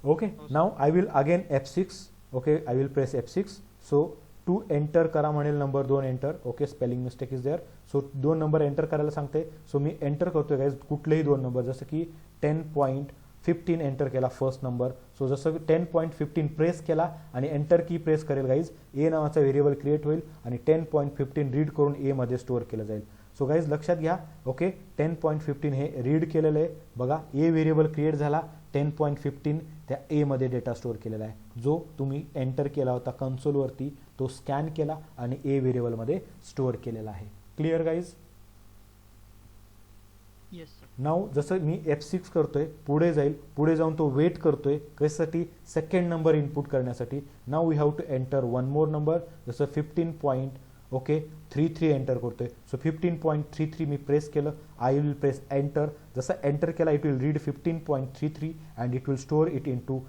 Okay now I will again F6. Okay I will press F6. So two enter करा म्हणेल, number 2 enter. Okay spelling mistake is there. So 2 number enter करायला सांगते. सो मी एंटर करतोय गाईज कुठलेही 2 नंबर, जसं की 10.15 एंटर केला फर्स्ट नंबर. सो जसं 10.15 प्रेस केला आणि एंटर की प्रेस करेल गाईज, ए नावाचा व्हेरिएबल क्रिएट होईल आणि 10.15 रीड करून ए मध्ये स्टोअर केलं जाईल. सो गाईज लक्षात घ्या. ओके 10.15 हे रीड केलेलं आहे. बघा ए व्हेरिएबल क्रिएट झाला, 10.15 त्या ए मध्ये डेटा स्टोअर केलेला आहे. जो तुम्ही एंटर केला होता कन्सोलवरती तो स्कॅन केला आणि ए व्हेरिएबलमध्ये स्टोअर केलेला आहे. Clear guys. Yes sir. Now जसं मी F6 करतोय, पुढे जाईल, पुढे जाऊन तो वेट करतोय कशासाठी, सेकंड नंबर इनपुट करण्यासाठी. Now we have to enter one more number, जसं 15.33 एंटर करतोय. सो 15.33 मी प्रेस केलं, आय विल प्रेस एंटर. जसं एंटर केला it will read 15.33 and it will store it in to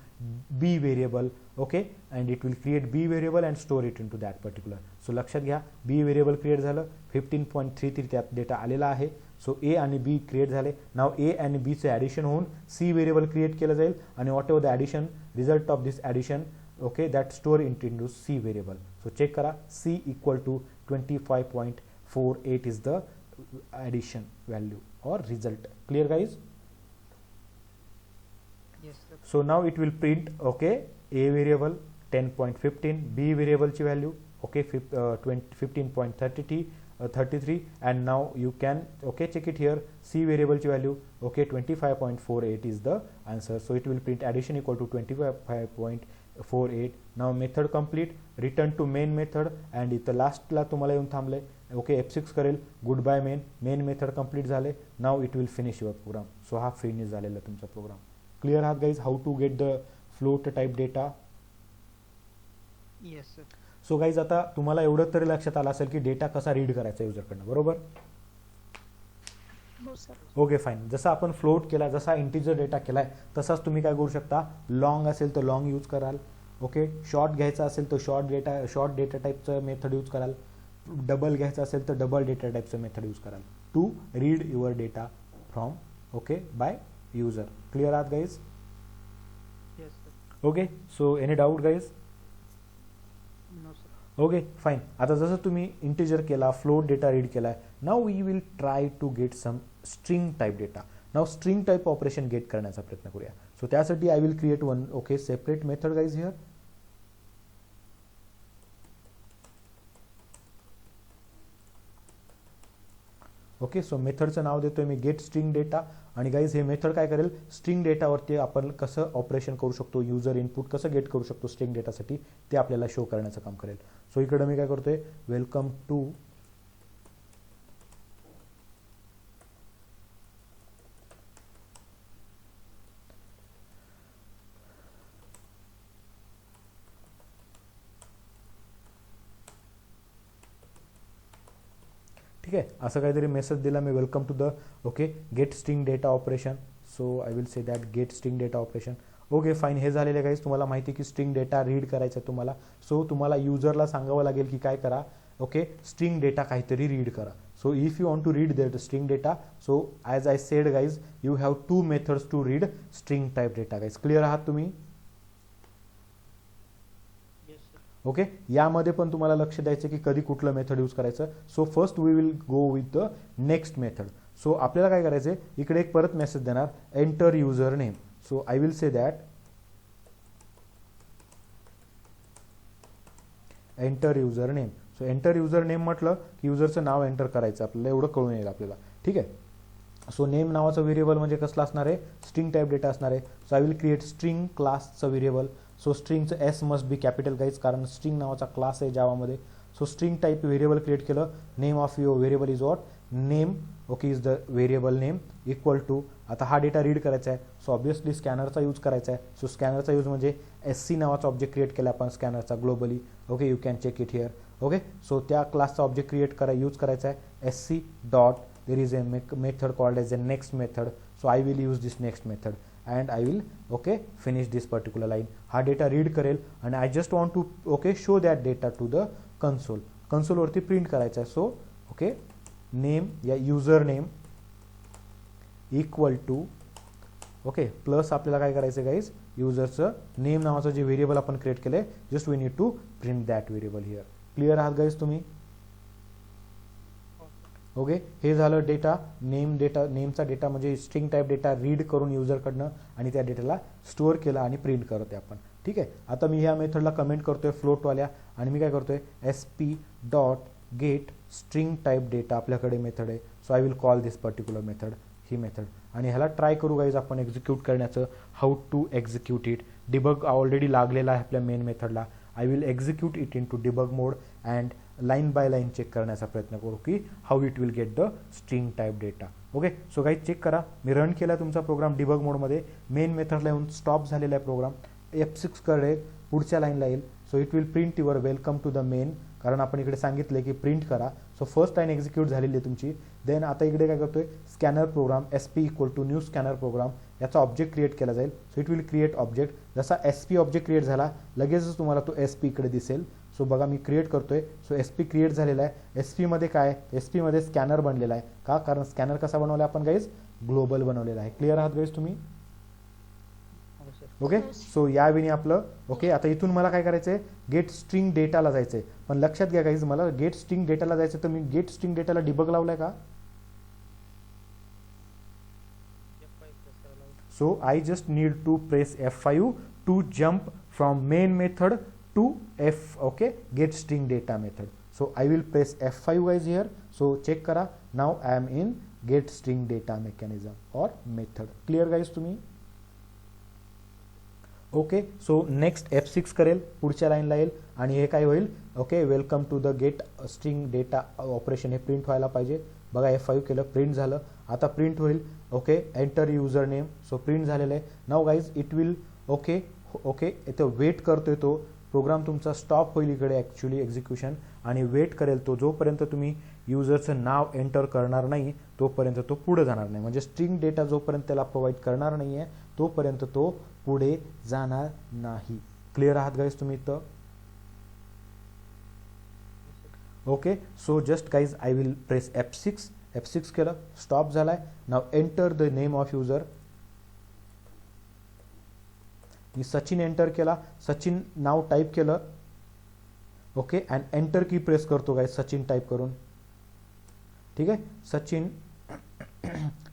B variable. Okay, and it will create B variable and store it in to that particular. So लक्षात घ्या, बी variable create झालं, 15.33 त्यात data आलेला आहे. So A आणि be create झाले. नाव ए आणि बी चे ॲडिशन होऊन सी व्हेरिएबल क्रिएट केलं जाईल आणि whatever the addition, result of this addition, okay, that store into C variable. So check करा, C equal to 25.48 is the addition value or result. Clear guys? Yes sir. So now it will print, okay, a variable 10.15, b variable ची value, okay, 15.33 and now you can, okay, check it here, c variable ची value, okay, 25.48 is the answer. So it will print addition equal to 25.48. Now method complete, return to main method and इथं लास्टला तुम्हाला येऊन थांबले. Okay, F6 करेल, good bye main method complete झाले. Now it will finish your program. So हा finish झालेला तुमचा प्रोग्राम. क्लिअर आहात guys how to get the float type data. Yes sir. So guys आता तुम्हाला एवढं तरी लक्षात आलं असेल की डेटा कसा रीड करायचा युजरकडनं, बरोबर? हो सर. Okay fine. जसा आपण फ्लोट केला, जसा इंटिजर डेटा केलाय, तसाच तुम्ही काय करू शकता, लॉंग असेल तर लॉंग यूज कराल. ओके, शॉर्ट घ्यायचा असेल तर शॉर्ट डेटा टाईपचं मेथड यूज कराल. डबल घ्यायचं असेल तर डबल डेटा टाईपचं मेथड यूज कराल to read your data from, okay, by user. Clear आहात guys? Yes sir. Okay, so any doubt guys? No sir. Okay fine. आता जसं तुम्ही इंटिजर केला, फ्लोट डेटा रीड केलाय, now we will try to get some string type data. Now string type operation get करण्याचा प्रयत्न करूया. So त्यासाठी I will create one, okay, separate method guys here. Okay, so मेथडचं नाव देतोय मी गेट स्ट्रिंग डेटा. आणि गाईज हे मेथड काय करेल, स्ट्रिंग डेटावरती आपण कसं ऑपरेशन करू शकतो, युजर इनपुट कसं गेट करू शकतो स्ट्रिंग डेटासाठी, ते आपल्याला शो करण्याचं काम करेल. सो इकडं मी काय करतोय, वेलकम टू ठीक आहे, असं काहीतरी मेसेज दिला मी, welcome to the, okay, get string data operation. So I will say that get string data operation. Okay fine. हे झालेलं गाईज, तुम्हाला माहिती आहे की स्ट्रिंग डेटा रीड करायचा आहे तुम्हाला. सो तुम्हाला युजरला सांगावं लागेल की काय करा, ओके, स्ट्रिंग डेटा काहीतरी रीड करा. So if you want to read that string data, so as I said guys, you have two methods to read string type data. Guys clear आहात तुम्ही? ओके, यामध्ये पण तुम्हाला लक्ष द्यायचं की कधी कुठलं मेथड यूज करायचं. So first we will go with the next method. So आपल्याला काय करायचं आहे, इकडे एक परत मेसेज देणार, enter user name. So I will say that enter user name. So enter user name म्हटलं की युजरचं नाव एंटर करायचं आपल्याला, एवढं कळून येईल आपल्याला. ठीक आहे. सो नेम नावाचं व्हेरिएबल म्हणजे कसलं असणार आहे, स्ट्रिंग टाईप डेटा असणार आहे. So I will create string क्लासचं व्हेरिएबल. सो स्ट्रिंगचं S must be capital guys, कारण स्ट्रिंग नावाचा क्लास आहे जावामध्ये. So string type variable create केलं. Name of your variable is what, name, okay, is the variable name equal to, आता हा data read करायचा आहे. सो ऑब्विसली स्कॅनरचा यूज करायचा आहे. सो स्कॅनरचा यूज म्हणजे SC नावाचा ऑब्जेक्ट क्रिएट केला आपण स्कॅनरचा globally. Okay, you can check it here. Okay, so त्या क्लासचा ऑब्जेक्ट क्रिएट यूज करायचा आहे. SC dot, there is a method called as a next method. So I will use this next method and I will, okay, finish this particular line. हा data read करेल आणि I just want to, okay, show that data to the console. console वरती print करायचा आहे. So okay, name या user name equal to, okay, plus आपल्याला काय करायचं गाईज, युजरचं नेम नावाचं जे व्हेरिएबल आपण क्रिएट केलंय, just we need to print that variable here. Clear आहात गाईज तुम्ही? ओके, हे झालं डेटा नेम. नेमचा डेटा म्हणजे स्ट्रिंग टाईप डेटा रीड करून युजरकडनं आणि त्या डेटाला स्टोअर केला आणि प्रिंट करतोय आपण. ठीक आहे. आता मी ह्या मेथडला कमेंट करतोय फ्लोटवाल्या आणि मी काय करतोय, SP dot get string type data आपल्याकडे मेथड आहे. So I will call this particular method, ही मेथड, आणि ह्याला ट्राय करू गाईज आपण एक्झिक्यूट करण्याचं. How to execute it, debug already लागलेला आहे आपल्या मेन मेथडला. I will execute it into debug mode and line by line check करण्याचा प्रयत्न करू की how it will get the string type data. Okay, so guys check करा, मी run केला तुमचा प्रोग्राम डिबग मोडमध्ये. मेन मेथडला येऊन स्टॉप झालेला आहे प्रोग्राम. F6 कडे पुढच्या लाईनला येईल. So it will print your welcome to the main, कारण आपण इकडे सांगितले की प्रिंट करा. सो फर्स्ट लाईन एक्झिक्यूट झालेली आहे तुमची. देन आता इकडे काय करतोय, scanner program SP equal to new scanner program, याचा ऑब्जेक्ट क्रिएट केला जाईल. So it will create object. जसा SP ऑब्जेक्ट क्रिएट झाला लगेचच तुम्हाला तो SP इकडे दिसेल. सो बघा मी क्रिएट करतोय. सो SP क्रिएट झालेला आहे. SP मध्ये काय, SP मध्ये स्कॅनर बनलेला आहे. का, कारण स्कॅनर कसा बनवला आपण गाईज, ग्लोबल बनवलेला आहे. क्लिअर आहात गाईज तुम्ही? हो सर. ओके, सो यावेळी आपलं ओके. आता इथून मला काय करायचं आहे, गेट स्ट्रिंग डेटाला जायचं आहे. पण लक्षात घ्या गाईज, मला गेट स्ट्रिंग डेटाला जायचं तर मी गेट स्ट्रिंग डेटाला डिबग लावलाय का? So I just need to press F5 to jump from main method to get string data method. So I will press F5 guys here. So check kara, now I am in get string data mechanism or method. Clear guys to me? Okay, so next F6 करेल, पुढच्या लाईनला येईल आणि हे काय होईल, okay welcome to the get string data operation हे print व्हायला पाहिजे. बघा F5 केलं, प्रिंट झालं. आता प्रिंट होईल, okay enter user name. So print झालेलं आहे. नाव गाईज इट विल ओके इथं वेट करतोय तो प्रोग्राम तुमचा स्टॉप होईल इकडे ॲक्च्युली एक्झिक्युशन आणि वेट करेल तो. जोपर्यंत तुम्ही युजरचं नाव एंटर करणार नाही तोपर्यंत तो पुढे जाणार नाही. म्हणजे स्ट्रिंग डेटा जोपर्यंत त्याला प्रोव्हाइड करणार नाही आहे तोपर्यंत तो पुढे जाणार नाही. क्लिअर आहात गाईज तुम्ही इथं? Okay, so just guys I will press F6 केलं, स्टॉप झालाय. Now enter the name of user. मी सचिन एंटर केला, सचिन नाव टाईप केलं. Okay, and enter key press करतो गाईज सचिन टाईप करून. ठीक आहे, सचिन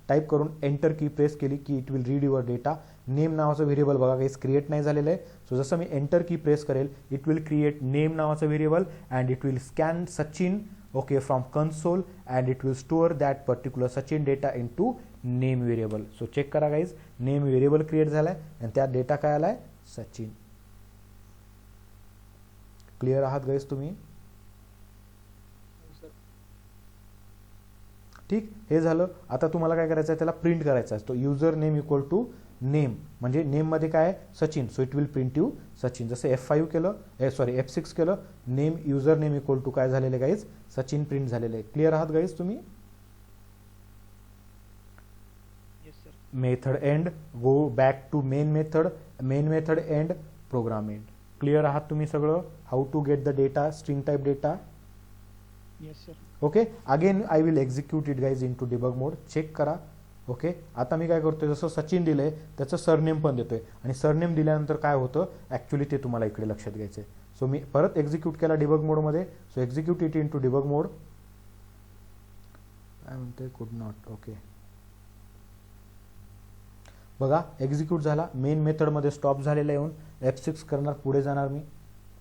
टाईप करून एंटर की प्रेस केली की it will read your data. Name नावाचं व्हेरिएबल बघा काहीच क्रिएट नाही झालेलं आहे. सो जसं मी एंटर की प्रेस करेल इट विल क्रिएट नेम नावाचं variable and it will scan Sachin okay from console and it will store that particular Sachin data into name variable. So check करा गाईज, नेम व्हेरिएबल क्रिएट झालाय आणि त्यात data काय आलाय, Sachin. Clear आहात guys तुम्ही? ठीक, हे झालं. आता तुम्हाला काय करायचं आहे, त्याला प्रिंट करायचा असतो. User name equal to name, म्हणजे नेम मध्ये काय आहे, Sachin. So it will print you Sachin. जसं F5 केलं, F6 केलं, name user name equal to काय झालेलं गाईज, सचिन प्रिंट झालेलं आहे. क्लिअर आहात गाईज तुम्ही? Method end, go back to main method end, program end. Clear आहात तुम्ही सगळं, how to get the data, string type data? Yes sir. Okay, again I will execute it guys into debug mode. Check करा. ओके, आता मी काय करतोय, जसं सचिन दिलंय त्याचं सरनेम पण देतोय आणि सरनेम दिल्यानंतर काय होतं ॲक्च्युली ते तुम्हाला इकडे लक्षात घ्यायचं आहे. सो मी परत एक्झिक्यूट केला डिबग मोडमध्ये. So execute it in to debug mode. काय म्हणते, कुड नॉट. ओके, बघा एक्झिक्यूट झाला. मेन मेथडमध्ये स्टॉप झालेला येऊन F6 करणार, पुढे जाणार मी.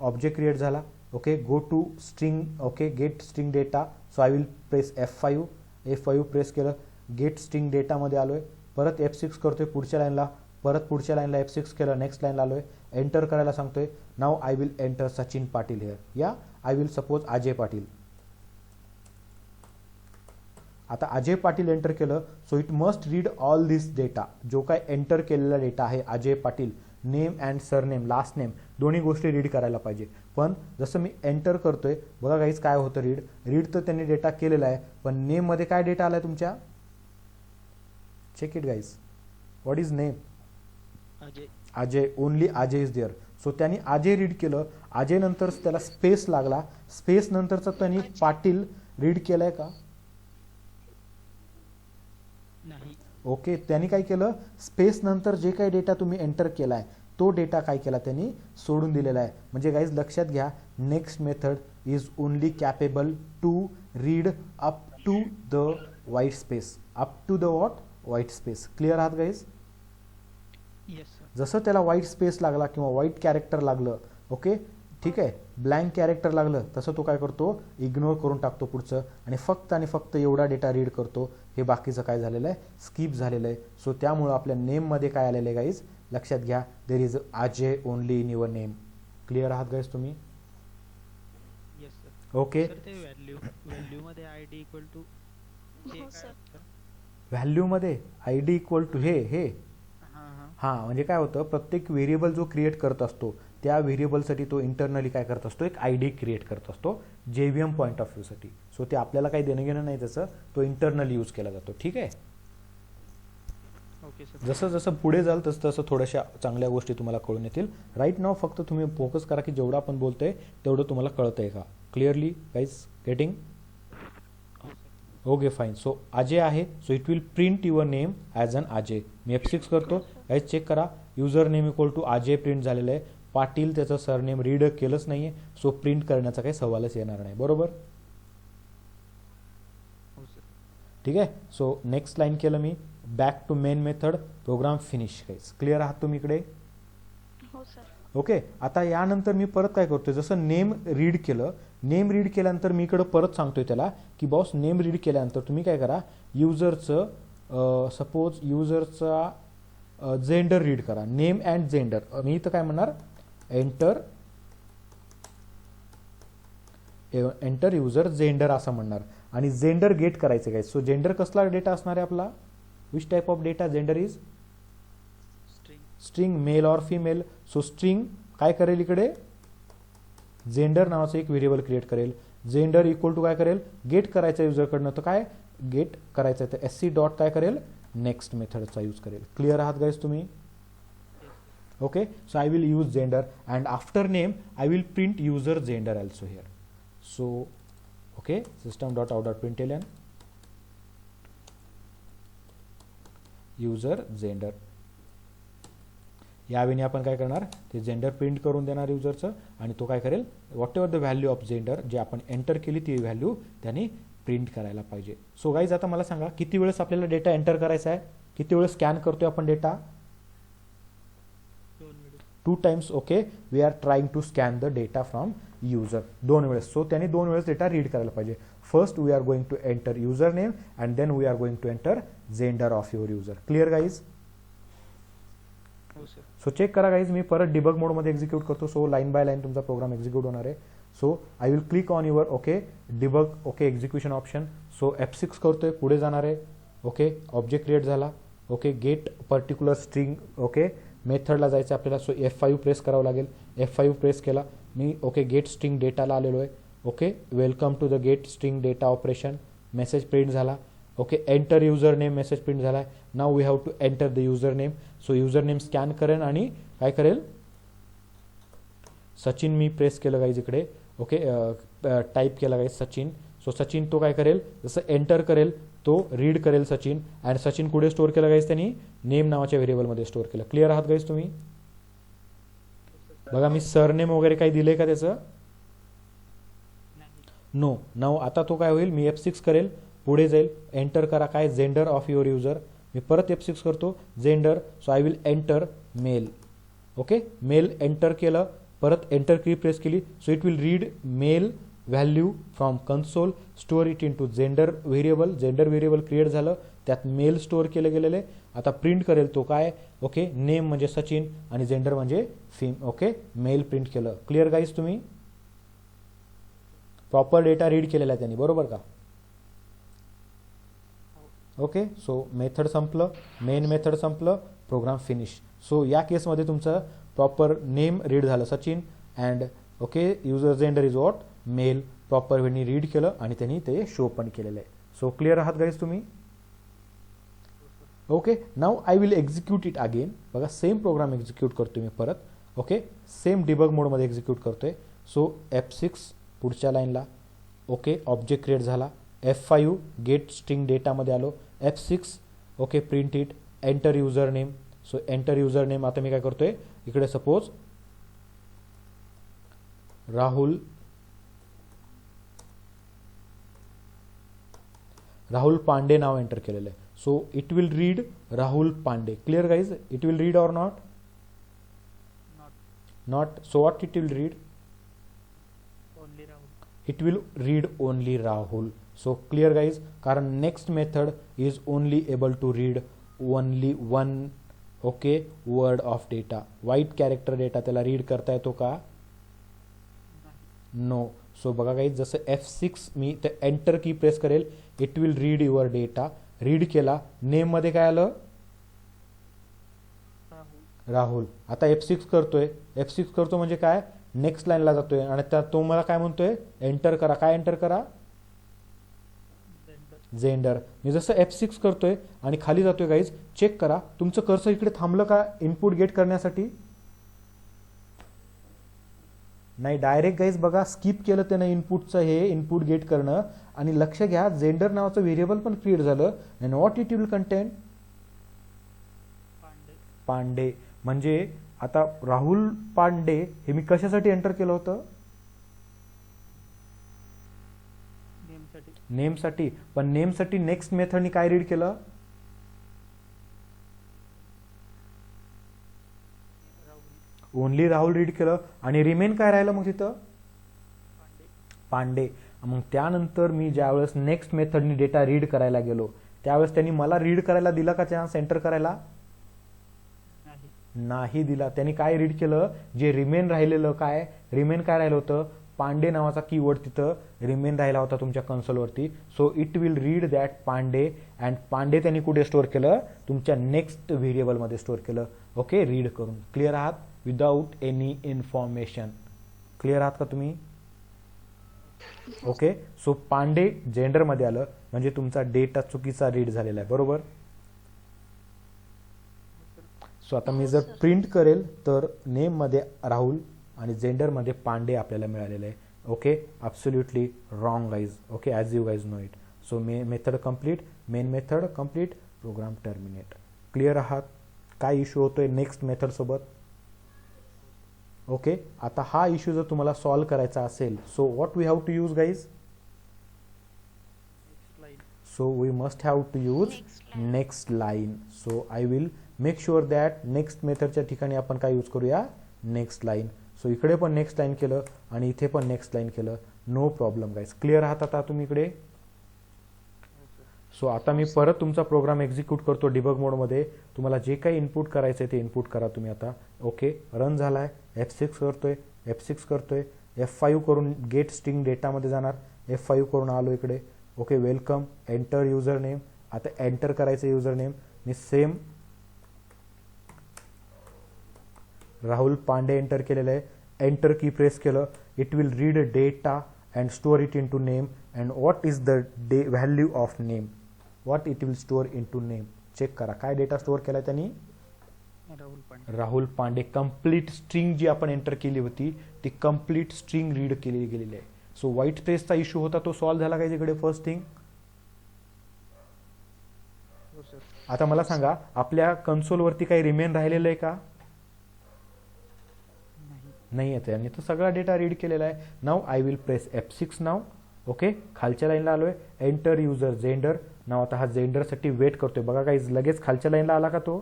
ऑब्जेक्ट क्रिएट झाला. Okay, go to string, okay get string data. So I will press F5 press केलं, गेट स्ट्रिंग डेटामध्ये आलोय. परत F6 करतोय पुढच्या लाईनला, परत पुढच्या लाईनला F6 केलं, नेक्स्ट लाईनला आलोय. एंटर करायला सांगतोय. Now I will enter Sachin Patil here, या I will suppose Ajay Patil. आता अजय पाटील एंटर केलं. So it must read all this data. जो काय एंटर केलेला डेटा आहे Ajay Patil, name and surname, last name, दोन्ही गोष्टी रीड करायला पाहिजे. पण जसं मी एंटर करतोय बघा गाईज काय होतं, रीड तर त्यांनी डेटा केलेला आहे, पण नेम मध्ये काय डेटा आलाय तुमच्या, check it guys. What is name? Ajay. Only Ajay is there. So त्यांनी अजय रीड केलं. अजय नंतर त्याला स्पेस लागला, स्पेस नंतरचा त्यांनी पाटील रीड केलाय का? नाही. ओके, त्यांनी काय केलं, स्पेस नंतर जे काही डेटा तुम्ही एंटर केलाय तो डेटा काय केला त्यांनी सोडून दिलेला आहे. म्हणजे गाईज लक्षात घ्या, next method is only capable to read up to the white space, up to the what, white space. Clear आहात गाईज? Yes sir. जसं त्याला व्हाईट स्पेस लागला किंवा व्हाईट कॅरेक्टर लागलं, ओके ठीक आहे, ब्लँक कॅरेक्टर लागलं, तसं तो काय करतो, इग्नोर करून टाकतो पुढचं आणि फक्त एवढा डेटा रीड करतो. हे बाकीचं काय झालेलं आहे, स्किप झालेलं आहे. सो त्यामुळं आपल्या नेममध्ये काय आलेलं आहे गाईज, लक्षात घ्या, there is Ajay only in your name. Clear आहात गाईज तुम्ही? Yes sir. ओके सर ते व्हॅल्यू मध्ये आयडी इक्वल टू हे हो काय सर. असतं? व्हॅल्यूमध्ये आय डी इक्वल टू हे हां हां हां म्हणजे काय होतं प्रत्येक व्हेरिएबल जो क्रिएट करत असतो त्या व्हेरिएबलसाठी तो इंटरनली काय करत असतो एक आय डी क्रिएट करत असतो JVM पॉईंट ऑफ व्ह्यूसाठी. सो ते आपल्याला काही देणं घेणं नाही त्याचं, तो इंटरनली यूज केला जातो. ठीक आहे. Okay sir. जसं जसं पुढे जाल तसं तसं थोड्याशा चांगल्या गोष्टी तुम्हाला कळून येतील. राईट नाव फक्त तुम्ही फोकस करा की जेवढं आपण बोलतोय तेवढं तुम्हाला कळतंय का. Clearly guys getting. Okay fine. So Ajay आहे, so it will print your name as an Ajay. मी F6 करतो. गाईज चेक करा, user name equal to Ajay print झालेलं आहे. पाटील त्याचं सरनेम रीड केलंच नाही आहे, सो प्रिंट करण्याचा काही सवालच येणार नाही. बरोबर. हो सर. ठीक आहे. सो नेक्स्ट लाईन केलं मी, back to main method, program finish. Guys clear आहात तुम्ही इकडे. हो सर. ओके. आता यानंतर मी परत काय करतोय, जसं नेम रीड केलं, नेम रीड केल्यानंतर मी इकडं परत सांगतोय त्याला की बॉस नेम रीड केल्यानंतर तुम्ही काय करा, युजरचं सपोज युजरचा जेंडर रीड करा. Name and gender. मी इथं काय म्हणणार, एंटर युजर जेंडर असं म्हणणार आणि जेंडर गेट करायचं काय. सो जेंडर कसला डेटा असणार आहे आपला, which type of data gender is string, male or female. So string काय करेल इकडे, जेंडर नावाचं एक व्हेरिएबल क्रिएट करेल. जेंडर इक्वल टू काय करेल, गेट करायचं युजरकडनं, तर काय गेट करायचं आहे तर SC डॉट काय करेल, नेक्स्ट मेथडचा यूज करेल. क्लिअर आहात गाईज तुम्ही. Okay. So I will use gender and after name I will print user gender also here. So okay, system dot out dot println user gender. यावेळी आपण काय करणार, ते जेंडर प्रिंट करून देणार युजरचं आणि तो काय करेल, what ever the value of gender जे आपण एंटर केली ती व्हॅल्यू त्याने प्रिंट करायला पाहिजे. सो गाईज आता मला सांगा किती वेळेस आपल्याला डेटा एंटर करायचा आहे, किती वेळेस स्कॅन करतोय आपण data, 2 times. Okay. We are trying to scan the data from user 2 वेळेस. सो त्याने 2 वेळेस डेटा रीड करायला पाहिजे. First we are going to enter user name and then we are going to enter gender of your user. Clear guys. हो sir. So check करा guys, मी परत debug मोडमध्ये एक्झिक्यूट करतो. सो लाईन बाय लाईन तुमचा program execute होणार आहे. So I will click on your okay debug okay execution option. So F6 करतोय, पुढे जाणार आहे. ओके. ऑब्जेक्ट क्रिएट झाला. Okay. Get particular string. Okay. मेथडला जायचं आपल्याला. सो F5 प्रेस करावं लागेल. F5 प्रेस केला मी. ओके. गेट स्ट्रिंग डेटाला आलेलो आहे. Okay. Welcome to the get string data operation. Message print झाला. Okay. Enter user name message print झाला आहे. Now we have to enter the user name. So user name scan करेन आणि काय करेल, सचिन मी प्रेस केलं गाईज इकडे. ओके. टाईप केला गाईज सचिन. सो सचिन तो काय करेल, जसं एंटर करेल तो रीड करेल सचिन अँड सचिन कुठे स्टोअर केला गाईज, त्यांनी नेम नावाच्या व्हेरिएबलमध्ये स्टोअर केलं. क्लिअर आहात गाईज तुम्ही. बघा मी सरनेम वगैरे काही दिलंय का त्याचं, नो. नाव आता तो काय होईल, मी F6 करेल, पुढे जाईल, एंटर करा काय, जेंडर ऑफ युअर युजर. मी परत F6 करतो, gender. So I will enter male. Okay. Male enter केलं, परत एंटर की प्रेस केली. So it will read male value from console, store it in to gender variable. Gender variable create झालं, त्यात mail store केलं गेलेलं आहे. आता print करेल तो काय, ओके. नेम म्हणजे सचिन आणि जेंडर म्हणजे ओके. मेल प्रिंट केलं. क्लिअर गाईज तुम्ही. प्रॉपर डेटा रीड केलेला आहे त्यांनी, बरोबर का. ओके. सो मेथड संपलं, मेन मेथड संपलं, प्रोग्राम फिनिश. सो या केसमध्ये तुमचं प्रॉपर नेम रीड झालं Sachin and okay user gender is what male. Proper वेळी रीड केलं आणि त्यांनी ते शो पण केलेलं आहे. सो क्लिअर आहात गाईज तुम्ही. Okay. Now I will execute it again. बघा सेम प्रोग्राम एक्झिक्यूट करतोय मी परत. ओके. सेम डिबग मोडमध्ये एक्झिक्यूट करतोय. सो F6 पुढच्या लाईनला. ओके. ऑब्जेक्ट क्रिएट झाला. F5 गेट स्ट्रिंग डेटामध्ये आलो. F6 okay print it. Enter user name. So enter user name. आता मी काय करतोय इकडे, सपोज राहुल पांडे नाव एंटर केलेलं आहे. So it will read Rahul Pandey. Clear guys. It will read or not, not. So what it will read, only Rahul. It will read only Rahul. So clear guys, कारण next method is only able to read only 1 okay word of data. White character data त्याला read करता येतो का, no. So बघा काही जसं F6 मी ते enter key press करेल, it will read your data. Read केला, नेममध्ये काय आलं? राहुल. राहुल. आता F6 करतोय, F6 करतो म्हणजे काय, नेक्स्ट लाईनला जातोय आणि त्या तो मला काय म्हणतोय, एंटर करा. काय एंटर करा? Gender. जेंडर. मी जसं F6 करतोय आणि खाली जातोय गाईज, चेक करा तुमचं कर्सर इकडे थांबलं का इनपुट गेट करण्यासाठी? नाही, डायरेक्ट गाईज बघा स्किप केलं त्यानं इनपुटचं हे इनपुट गेट करणं. आणि लक्ष घ्या, जेंडर नावाचं व्हेरिएबल पण क्रिएट झालं. And what it will contain? Pandey. Pandey. म्हणजे आता राहुल पांडे हे मी कशासाठी एंटर केलं होतं? नेमसाठी. नेमसाठी. पण नेमसाठी नेक्स्ट मेथडनी काय रीड केलं? राहुल. ओनली राहुल रीड केलं. आणि रिमेन काय राहिलं मग तिथं? पांडे. पांडे. मग त्यानंतर मी ज्यावेळेस नेक्स्ट मेथडनी डेटा रीड करायला गेलो, त्यावेळेस त्यांनी मला रीड करायला दिला का चान्स एंटर करायला? नाही. नाही दिला. त्यांनी काय रीड केलं, जे रिमेन राहिलेलं, काय रिमेन काय राहिलं होतं? पांडे नावाचा कीवर्ड तिथं रिमेन राहिला होता तुमच्या कन्सोलवरती. So it will read that Pandey. And Pandey त्यांनी कुठे स्टोअर केलं? तुमच्या नेक्स्ट व्हेरिएबलमध्ये स्टोअर केलं. ओके, रीड करून. क्लिअर आहात? Without any information. क्लिअर आहात का तुम्ही? ओके. सो पांडे जेंडरमध्ये आलं म्हणजे तुमचा डेटा चुकीचा रीड झालेला आहे, बरोबर? सो आता मी जर प्रिंट करेल तर नेममध्ये राहुल आणि जेंडरमध्ये पांडे आपल्याला मिळालेलं आहे. Okay, absolutely wrong guys. Okay, as you guys know it. So method complete, main method complete, program terminate. Clear आहात? काय इश्यू होतोय नेक्स्ट मेथडसोबत? ओके, आता हा इश्यू जर तुम्हाला सॉल्व्ह करायचा असेल, so what we have to use guys? Next line. So we must have to use next line. So I will make sure that next मेथडच्या ठिकाणी आपण काय यूज करूया? Next line. सो इकडे पण नेक्स्ट लाईन केलं आणि इथे पण नेक्स्ट लाईन केलं. No problem guys. क्लिअर आहात आता तुम्ही इकडे? हो सर. सो आता मी परत तुमचा प्रोग्राम एक्झिक्यूट करतो डिबग मोडमध्ये. तुम्हाला जे काही इनपुट करायचं आहे ते इनपुट करा तुम्ही आता. ओके, रन झालाय. F6 करतोय, F6 करतोय, F5 करून गेट स्ट्रिंग डेटामध्ये जाणार. F5 करून आलो इकडे. Okay, welcome. Enter user name. आता एंटर करायचं युजर नेम. मी सेम राहुल पांडे एंटर केलेलं आहे. एंटर की प्रेस केलं. It will read data and store it in to name. And what is the value of name? What it will store into name? Check करा काय data store केला त्यांनी? Rahul Pandey. Rahul Pandey. Complete string जी आपण enter केली होती ती कंप्लीट स्ट्रिंग रीड केली गेलेली आहे. सो व्हाईट स्पेसचा इश्यू होता तो सॉल्व्ह झाला का इकडे? First thing. हो सर. आता मला सांगा, आपल्या कन्सोलवरती काही रिमेन राहिलेलं आहे का? नाही. नाही येते आणि तो सगळा डेटा रीड केलेला आहे. Now I will press F6 now. Okay, खालच्या लाईनला आलोय. Enter user gender. नाव आता हा जेंडरसाठी वेट करतोय. बघा काही लगेच खालच्या लाईनला आला का तो?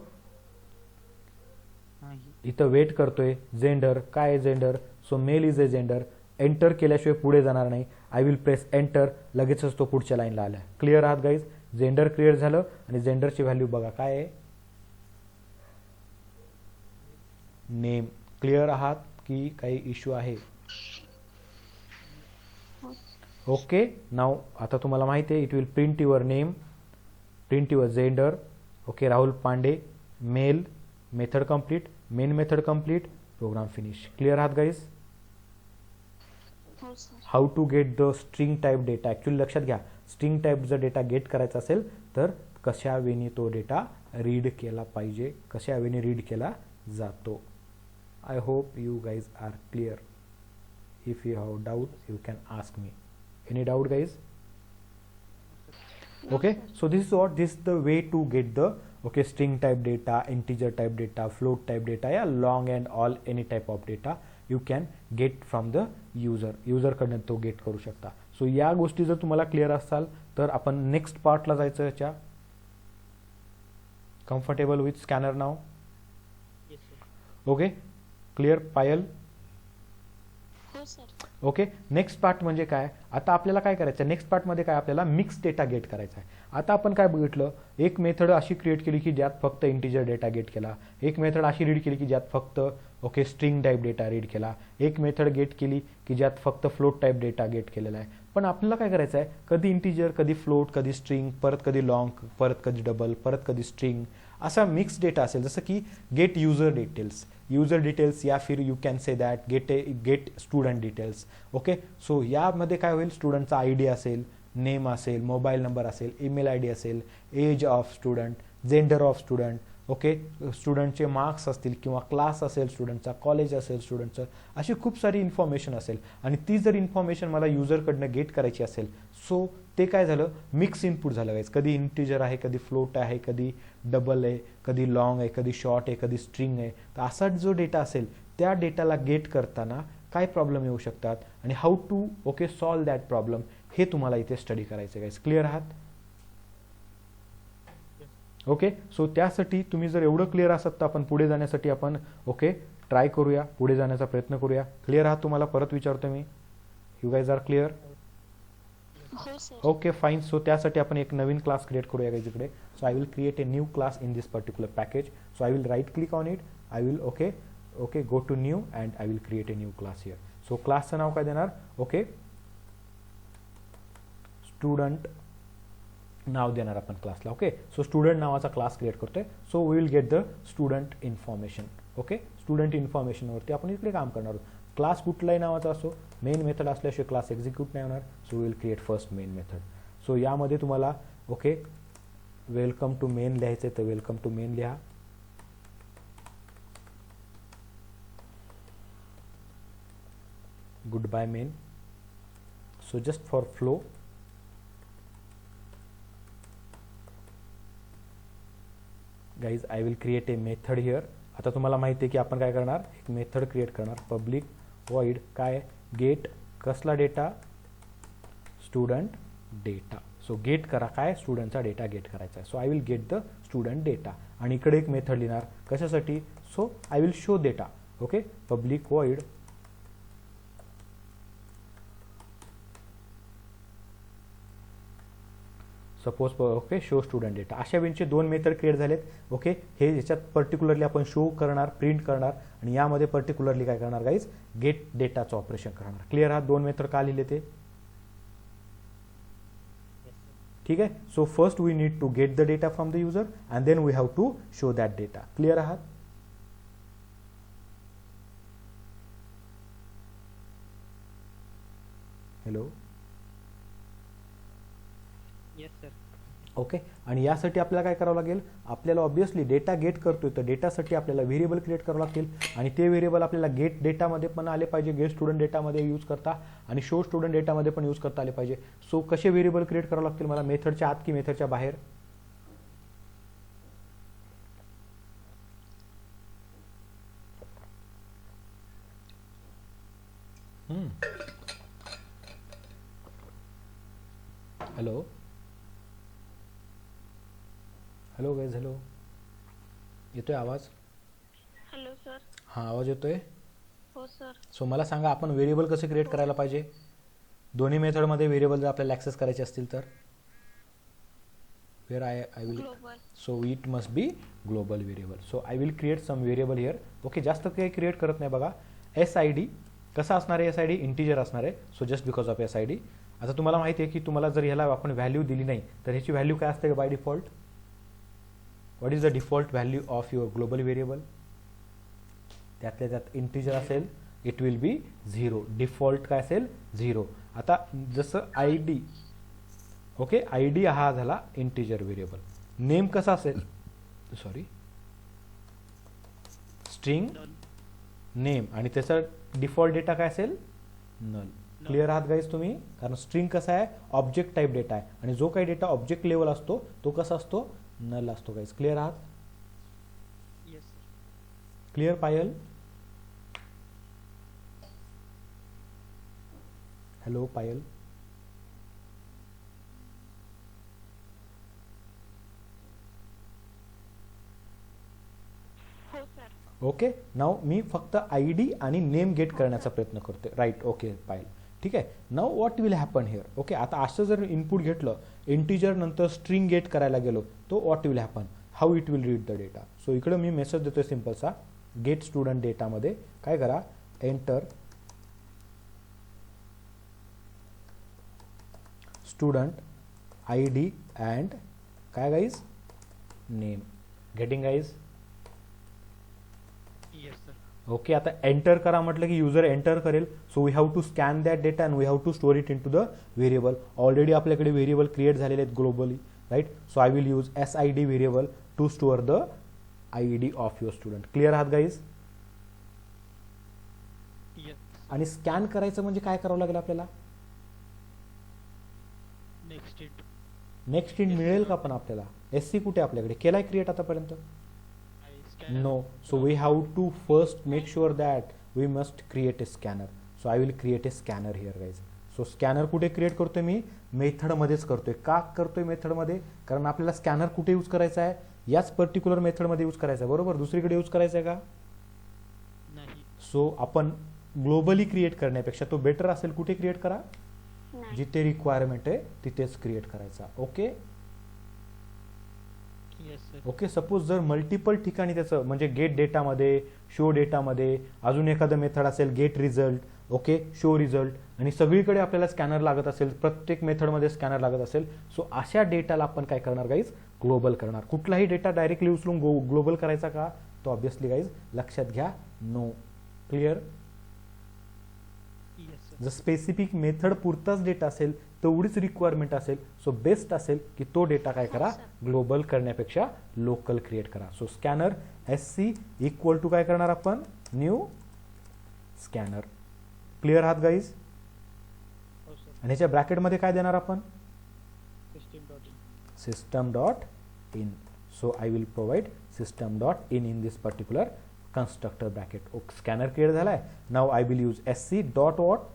नाही. इथं वेट करतोय. जेंडर काय आहे? Gender. So male is a gender. Enter केल्याशिवाय पुढे जाणार नाही. I will press enter. लगेचच तो पुढच्या लाईनला आला. क्लिअर आहात गाईज? जेंडर क्लिअर झालं आणि जेंडरची व्हॅल्यू बघा काय आहे? नेम. क्लिअर आहात की काही इश्यू आहे? ओके, नाव आता तुम्हाला माहिती आहे. It will print your name, print your gender. Okay, Rahul Pandey. Male. Method complete. Main method complete. Program finish. Clear आहात गाईज? हो sir. How to get the string type data. Actually लक्षात घ्या, स्ट्रिंग टाईप जर data get करायचा असेल तर कशा वेळी तो डेटा रीड केला पाहिजे, कशा वेळी रीड केला जातो. I hope you guys are clear. If you have doubt you can ask me. Any doubt guys? Okay, so this is what, this is the way to get the string type data, integer type data, float type data, yeah, long and all any type of data you can get from the user कडनं तो gate करू शकता. So या गोष्टी जर तुम्हाला clear असाल तर आपण नेक्स्ट पार्टला जायचं. याच्या comfortable with scanner now? Yes sir. Okay, clear Payal? हो सर. ओके, नेक्स्ट पार्ट म्हणजे काय, आता आपल्याला काय करायचं आहे, नेक्स्ट पार्टमध्ये काय आपल्याला मिक्स डेटा गेट करायचा आहे. आता आपण काय बघितलं, एक मेथड अशी क्रिएट केली की ज्यात फक्त इंटिजर डेटा गेट केला, एक मेथड अशी रीड केली की ज्यात फक्त okay string type data read केला, एक मेथड गेट केली की ज्यात फक्त फ्लोट टाईप डेटा गेट केलेला आहे. पण आपल्याला काय करायचं आहे, कधी इंटिजर, कधी फ्लोट, कधी स्ट्रिंग, परत कधी लॉंग, परत कधी डबल, परत कधी स्ट्रिंग, असा मिक्स डेटा असेल. जसं की गेट यूजर डिटेल्स या फिर you can say that get student details. Okay, so यामध्ये काय होईल, स्टुडंटचा आय डी असेल, नेम असेल, मोबाईल नंबर असेल, ईमेल आय डी असेल, age of student, gender of student, okay, स्टुडंटचे मार्क्स असतील किंवा क्लास असेल स्टुडंटचा, कॉलेज असेल स्टुडंटचं, अशी खूप सारी इन्फॉर्मेशन असेल. आणि ती जर इन्फॉर्मेशन मला युजरकडनं गेट करायची असेल, सो ते काय झालं, मिक्स इनपुट झालं गाईज. कधी इंटिजर आहे, कधी फ्लोट आहे, कधी डबल आहे, कधी लॉंग आहे, कधी शॉर्ट आहे, कधी स्ट्रिंग आहे. तर असा जो डेटा असेल त्या डेटाला गेट करताना काय प्रॉब्लेम येऊ शकतात आणि how to okay solve that problem, हे तुम्हाला इथे स्टडी करायचं आहे गाईज. क्लिअर आहात? ओके, सो त्यासाठी तुम्ही जर एवढं क्लिअर असाल तर आपण पुढे जाण्यासाठी आपण ओके ट्राय करूया, पुढे जाण्याचा प्रयत्न करूया. क्लिअर आहात? तुम्हाला परत विचारतो मी, यू गाईज आर क्लिअर? हो सर. Okay fine. सो त्यासाठी आपण एक नवीन क्लास क्रिएट करूया गाईज इकडे. So I will create a new class in this particular package. So I will right click on it, I will okay go to new and I will create a new class here. So क्लासचं नाव काय देणार, okay student नाव देणार आपण क्लासला. Okay, so student नावाचा class create करतोय. So we will get the student information. Okay, student इन्फॉर्मेशनवरती आपण इकडे काम करणार आहोत. क्लास कुठलाही नावाचा असो, मेन मेथड असल्याशिवाय क्लास एक्झिक्यूट नाही होणार. So we will create first main method. So यामध्ये तुम्हाला ओके वेलकम टू मेन लिहायचं आहे तर वेलकम टू मेन लिहा. Good bye main. So just for flow guys I will create a method here. आता तुम्हाला माहिती आहे की आपण काय करणार, एक मेथड क्रिएट करणार, पब्लिक वॉइड काय गेट कसला data, student data. So gate करा काय, स्टुडंटचा डेटा गेट करायचा आहे. So I will get the student data आणि इकडे एक मेथड लिहिणार कशासाठी, so I will show data. Okay, public void suppose okay show student data. अशा वेळचे दोन मेथड क्रिएट झालेत. ओके, हे ह्याच्यात पर्टिक्युलरली आपण शो करणार, प्रिंट करणार आणि यामध्ये पर्टिक्युलरली काय करणार गाईज, गेट डेटाचं ऑपरेशन करणार. क्लिअर आहात? दोन मेथड का लिहिले ते? ठीक आहे. So first we need to get the data from the user and then we have to show that data. Clear आहात? हॅलो. Yes sir. ओके, आणि यासाठी आपल्याला काय करावं लागेल, आपल्याला ऑब्विसली डेटा गेट करतोय तर डेटासाठी आपल्याला व्हेरिएबल क्रिएट करावं लागतील आणि ते व्हेरिएबल आपल्याला गेट डेटामध्ये पण आले पाहिजे, गेट स्टुडंट डेटामध्ये यूज करता आणि शो स्टुडंट डेटामध्ये पण यूज करता आले पाहिजे. सो कसे व्हेरिएबल क्रिएट करावं लागतील मला, मेथडच्या आत की मेथडच्या बाहेर? हॅलो हॅलो गाईज, हॅलो, येतोय आवाज? Hello sir. हां, आवाज येतोय? हो सर. सो मला सांगा आपण व्हेरिएबल कसे क्रिएट करायला पाहिजे, दोन्ही मेथडमध्ये व्हेरिएबल जर आपल्याला ॲक्सेस करायचे असतील तर? Where I will, global. So it must be global variable. So I will create some variable here. Okay, जास्त काही क्रिएट करत नाही बघा. एस आय डी कसा असणार आहे, एस आय डी इंटिजर असणार आहे. So just because of S I D. आता तुम्हाला माहिती आहे की तुम्हाला जर ह्याला आपण व्हॅल्यू दिली नाही तर ह्याची व्हॅल्यू काय असते by default? What is the default value of your global variable? त्यातल्या त्यात इंटिजर असेल, इट विल बी 0. डिफॉल्ट काय असेल? 0. आता जसं I D, okay, I D हा झाला इंटिजर व्हेरिएबल. नेम कसा असेल, सॉरी स्ट्रिंग नेम, आणि त्याचा डिफॉल्ट डेटा काय असेल? नल. क्लिअर आहात गाईज तुम्ही? कारण स्ट्रिंग कसा आहे, ऑब्जेक्ट टाईप डेटा आहे आणि जो काही डेटा ऑब्जेक्ट लेवल असतो तो कसा असतो? नल असतो गाईज. क्लिअर आहात? Yes sir. Clear Payal? Hello Payal. हो सर. ओके. नाव मी फक्त आय डी आणि नेम गेट करण्याचा प्रयत्न करतोय. राईट. ओके पाहिलं. ठीक आहे. Now what will happen here. Okay. आता असं जर इनपुट घेतलं इंटिजर नंतर स्ट्रिंग गेट करायला गेलो तो what will happen, how it will read the data. So इकडं मी मेसेज देतोय सिम्पलसा, गेट स्टुडंट डेटामध्ये काय करा, enter student I D and काय guys name. Getting guys. Yes sir. Okay. आता एंटर करा म्हटलं की युजर एंटर करेल. So we have to scan that data and we have to store it in to the variable. Already आपल्याकडे variable create झालेले आहेत globally. Right. So I will use SID variable to store the ID of your student. Clear आहात guys. Yes. आणि scan करायचं म्हणजे काय करावं लागेल आपल्याला, नेक्स्ट इंट. नेक्स्ट इंट मिळेल का पण आपल्याला. SC कुठे आपल्याकडे केलाय क्रिएट आतापर्यंत. No. So we have to first make sure that we must create a scanner. So I will create a scanner here guys. So scanner कुठे क्रिएट करतोय मी, मेथड मध्येच करतोय. का करतोय मेथड मध्ये, कारण आपल्याला स्कॅनर कुठे यूज करायचा आहे, याच पर्टिक्युलर मेथड मध्ये यूज करायचा आहे. बरोबर. दुसरीकडे यूज करायचा आहे का नाही. सो आपण ग्लोबली क्रिएट करण्यापेक्षा तो बेटर असेल कुठे क्रिएट करा, नाही. जिथे रिक्वायरमेंट आहे तिथेच क्रिएट करायचा. Okay. Yes sir. Okay. Suppose जर मल्टिपल ठिकाणी त्याचं म्हणजे गेट डेटामध्ये, शो डेटामध्ये अजून एखादं मेथड असेल, get result, okay, show result, आणि सगळीकडे आपल्याला स्कॅनर लागत असेल, प्रत्येक मेथडमध्ये स्कॅनर लागत असेल, सो अशा डेटाला आपण काय करणार गाईज, ग्लोबल करणार. कुठलाही डेटा डायरेक्टली उचलून ग्लोबल करायचा का, तो ऑब्व्हियसली गाईज लक्षात घ्या, नो. क्लिअर. Yes sir. जर स्पेसिफिक मेथड पुरताच डेटा असेल, तेवढीच रिक्वायरमेंट असेल, सो बेस्ट असेल की तो डेटा काय करा, ग्लोबल करण्यापेक्षा लोकल क्रिएट करा. So scanner SC equal to काय करणार आपण, न्यू स्कॅनर. क्लिअर आहात गाईज. हो सर. आणि ह्याच्या ब्रॅकेटमध्ये काय देणार आपण, system.in. system.in. So I will provide system.in in this particular constructor bracket. Okay, scanner create झालाय. Now I will use SC dot what,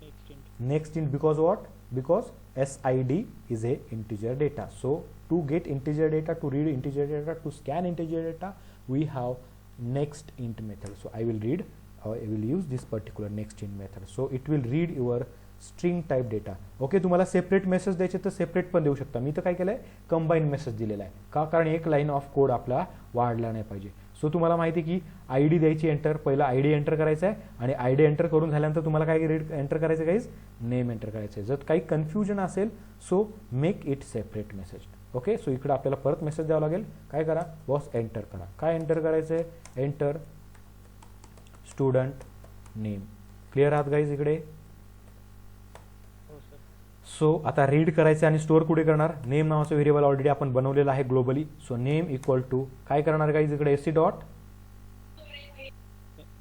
Next int. next int, because what, because SID is a integer data. So to get integer data, to read integer data, to scan integer data, we have next int method. So I will read, I will use this particular next int method. So it will read your string type data. Okay. तुम्हाला separate message द्यायचे तर separate पण देऊ शकता. मी तर काय केलंय, combine message दिलेला आहे. का, कारण एक लाईन ऑफ कोड आपला वाढला नाही पाहिजे. सो तुम्हाला माहिती की ID द्यायची एंटर, पहिला ID एंटर करायचा आहे, आणि ID एंटर करून झाल्यानंतर तुम्हाला काय एंटर करायचं गाईज, नेम एंटर करायचं आहे. जर काही कन्फ्युजन असेल so make it separate message. Okay. So इकडे आपल्याला परत मेसेज द्यावा लागेल. काय करा, बॉस एंटर करा. काय एंटर करायचं आहे, एंटर स्टुडंट नेम. क्लिअर आहात गाईज इकडे. हो सर. सो आता रीड करायचं आणि स्टोअर कुठे करणार, नेम नावाचं व्हेरिएबल ऑलरेडी आपण बनवलेलं आहे globally. So name equal to काय करणार गाईज इकडे, SC dot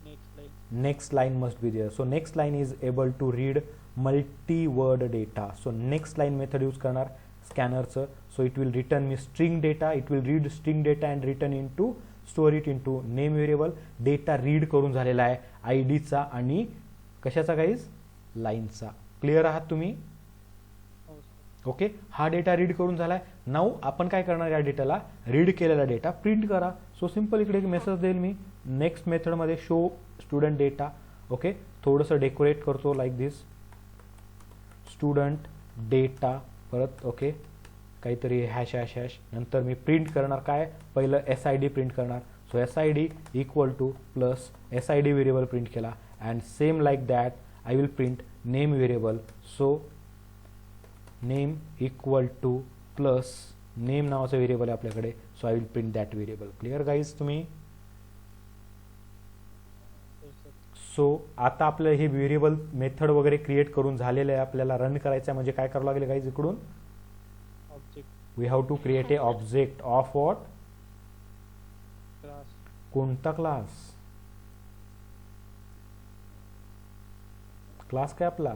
next line. next line must be there. So next line is able to read multi-word data. So next line method use करणार स्कॅनरचं. So it will return me string data, it will read string data and return into, store it into name variable. Data read करून झालेला आहे IDचा आणि कशाचा guys, लाईनचा. Clear आहात तुम्ही. हो सर. ओके. हा डेटा रीड करून झालाय. नाऊ आपण काय करणार, या डेटाला रीड केलेला डेटा प्रिंट करा. सो सिंपल इकडे एक मेसेज देईल मी, नेक्स्ट मेथडमध्ये शो स्टुडंट डेटा. ओके. थोडंसं डेकोरेट करतो लाईक दिस, स्टुडंट डेटा परत. ओके. काहीतरी हॅश हॅश हॅश, नंतर मी प्रिंट करणार काय, पहिलं SID प्रिंट करणार. So SID equal to plus SID variable print केला, and same like that I will print name variable. So name equal to plus name नावाचं व्हेरिएबल आहे आपल्याकडे. So I will print that variable. Clear guys तुम्ही. हो sir. So आता आपलं हे variable method वगैरे क्रिएट करून झालेलं आहे. आपल्याला रन करायचं आहे म्हणजे काय करावं लागेल गाईज, इकडून object. We have to create a object of what, class. कोणता क्लास, क्लास काय आपला,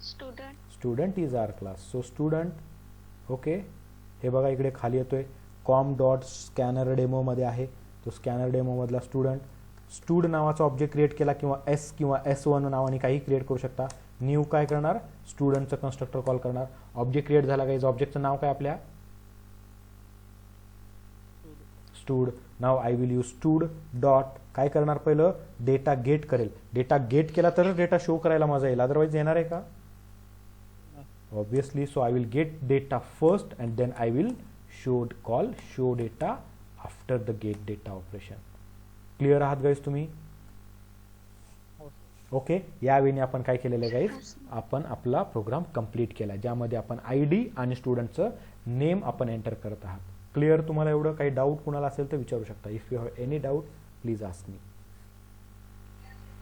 student. Student is are class. So student. Okay. हे बघा इकडे खाली येतोय, कॉम डॉट स्कॅनर डेमो मध्ये आहे तो. स्कॅनर डेमो मधला स्टुडंट, स्टूड नावाचा ऑब्जेक्ट क्रिएट केला, किंवा S किंवा S1 नावाने काही क्रिएट करू शकता. न्यू काय करणार, स्टुडंटचं कन्स्ट्रक्टर कॉल करणार. ऑब्जेक्ट क्रिएट झाला गाईज. ऑब्जेक्टचं नाव काय आपल्या, stood. Now I will use stood dot काय करणार, पहिलं डेटा गेट करेल. डेटा गेट केला तरच डेटा शो करायला मजा येईल, अदरवाईज येणार आहे का, obviously. So I will get data first and then I will call show data after the get data operation. Clear आहात गाईज तुम्ही, ओके. यावेळी आपण काय केलेलं आहे गाईज, आपण आपला प्रोग्राम कंप्लीट केला ज्यामध्ये आपण आयडी आणि स्टुडंटचं नेम आपण एंटर करत आहात. क्लिअर, तुम्हाला एवढं काही डाऊट कुणाला असेल तर विचारू शकता. If you have any doubt please ask me.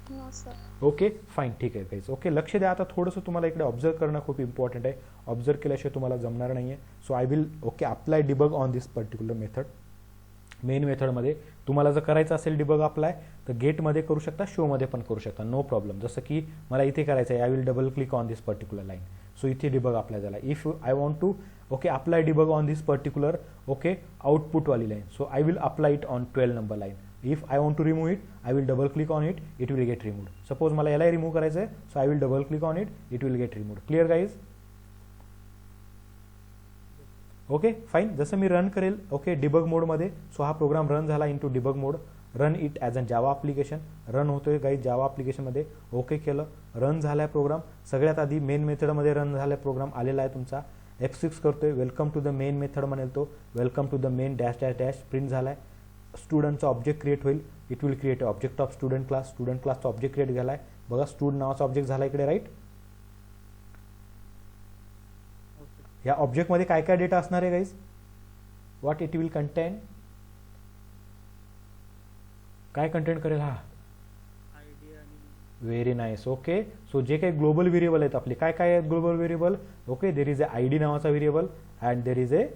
No sir. Okay fine, ठीक आहे गाईज. ओके, लक्ष द्या. आता थोडंसं तुम्हाला इकडे ऑब्झर्व करणं खूप इम्पॉर्टंट आहे. ऑब्झर्व केल्याशिवाय तुम्हाला जमणार नाही आहे. So I will apply debug on this particular method. Main मेथडमध्ये तुम्हाला जर करायचं असेल डिबग अप्लाय तर गेटमध्ये करू शकता, शोमध्ये पण करू शकता, नो प्रॉब्लेम. जसं की मला इथे करायचं आहे, I will double click on this particular line. So इथे डिबग अप्लाय झाला. If I want to apply debug on this particular output वाली line, so I will apply it on 12 number line. If I want to remove it, I will double click on it, it will get removed. Suppose मला याला remove करायचं आहे, so I will double click on it, it will get removed. Clear guys, okay fine. जसं मी run करेल debug मोडमध्ये, so हा program run झाला into debug mode. Run it as a Java application, run होतोय guys जावा ॲप्लिकेशनमध्ये. Okay केलं, run झाला आहे programme. सगळ्यात आधी मेन मेथडमध्ये रन झाला प्रोग्राम आलेला आहे तुमचा. F6 करतोय, welcome to the main method म्हणेल तो, welcome to the main dash dash dash print झाला आहे. स्टुडंटचा ऑब्जेक्ट क्रिएट होईल, it will create object of student class. Student क्लासचा ऑब्जेक्ट क्रिएट झाला आहे बघा, स्टुडंट नावाचा ऑब्जेक्ट झाला इकडे, राईट. या ऑब्जेक्टमध्ये काय काय डेटा असणार आहे guys, what it will content, काय कंटेंट करेल हा, आयडी आणि व्हेरी नाईस. ओके, सो जे काही ग्लोबल व्हेरिएबल आहेत आपले, काय काय आहेत global variable, there is a ID नावाचा variable and there is a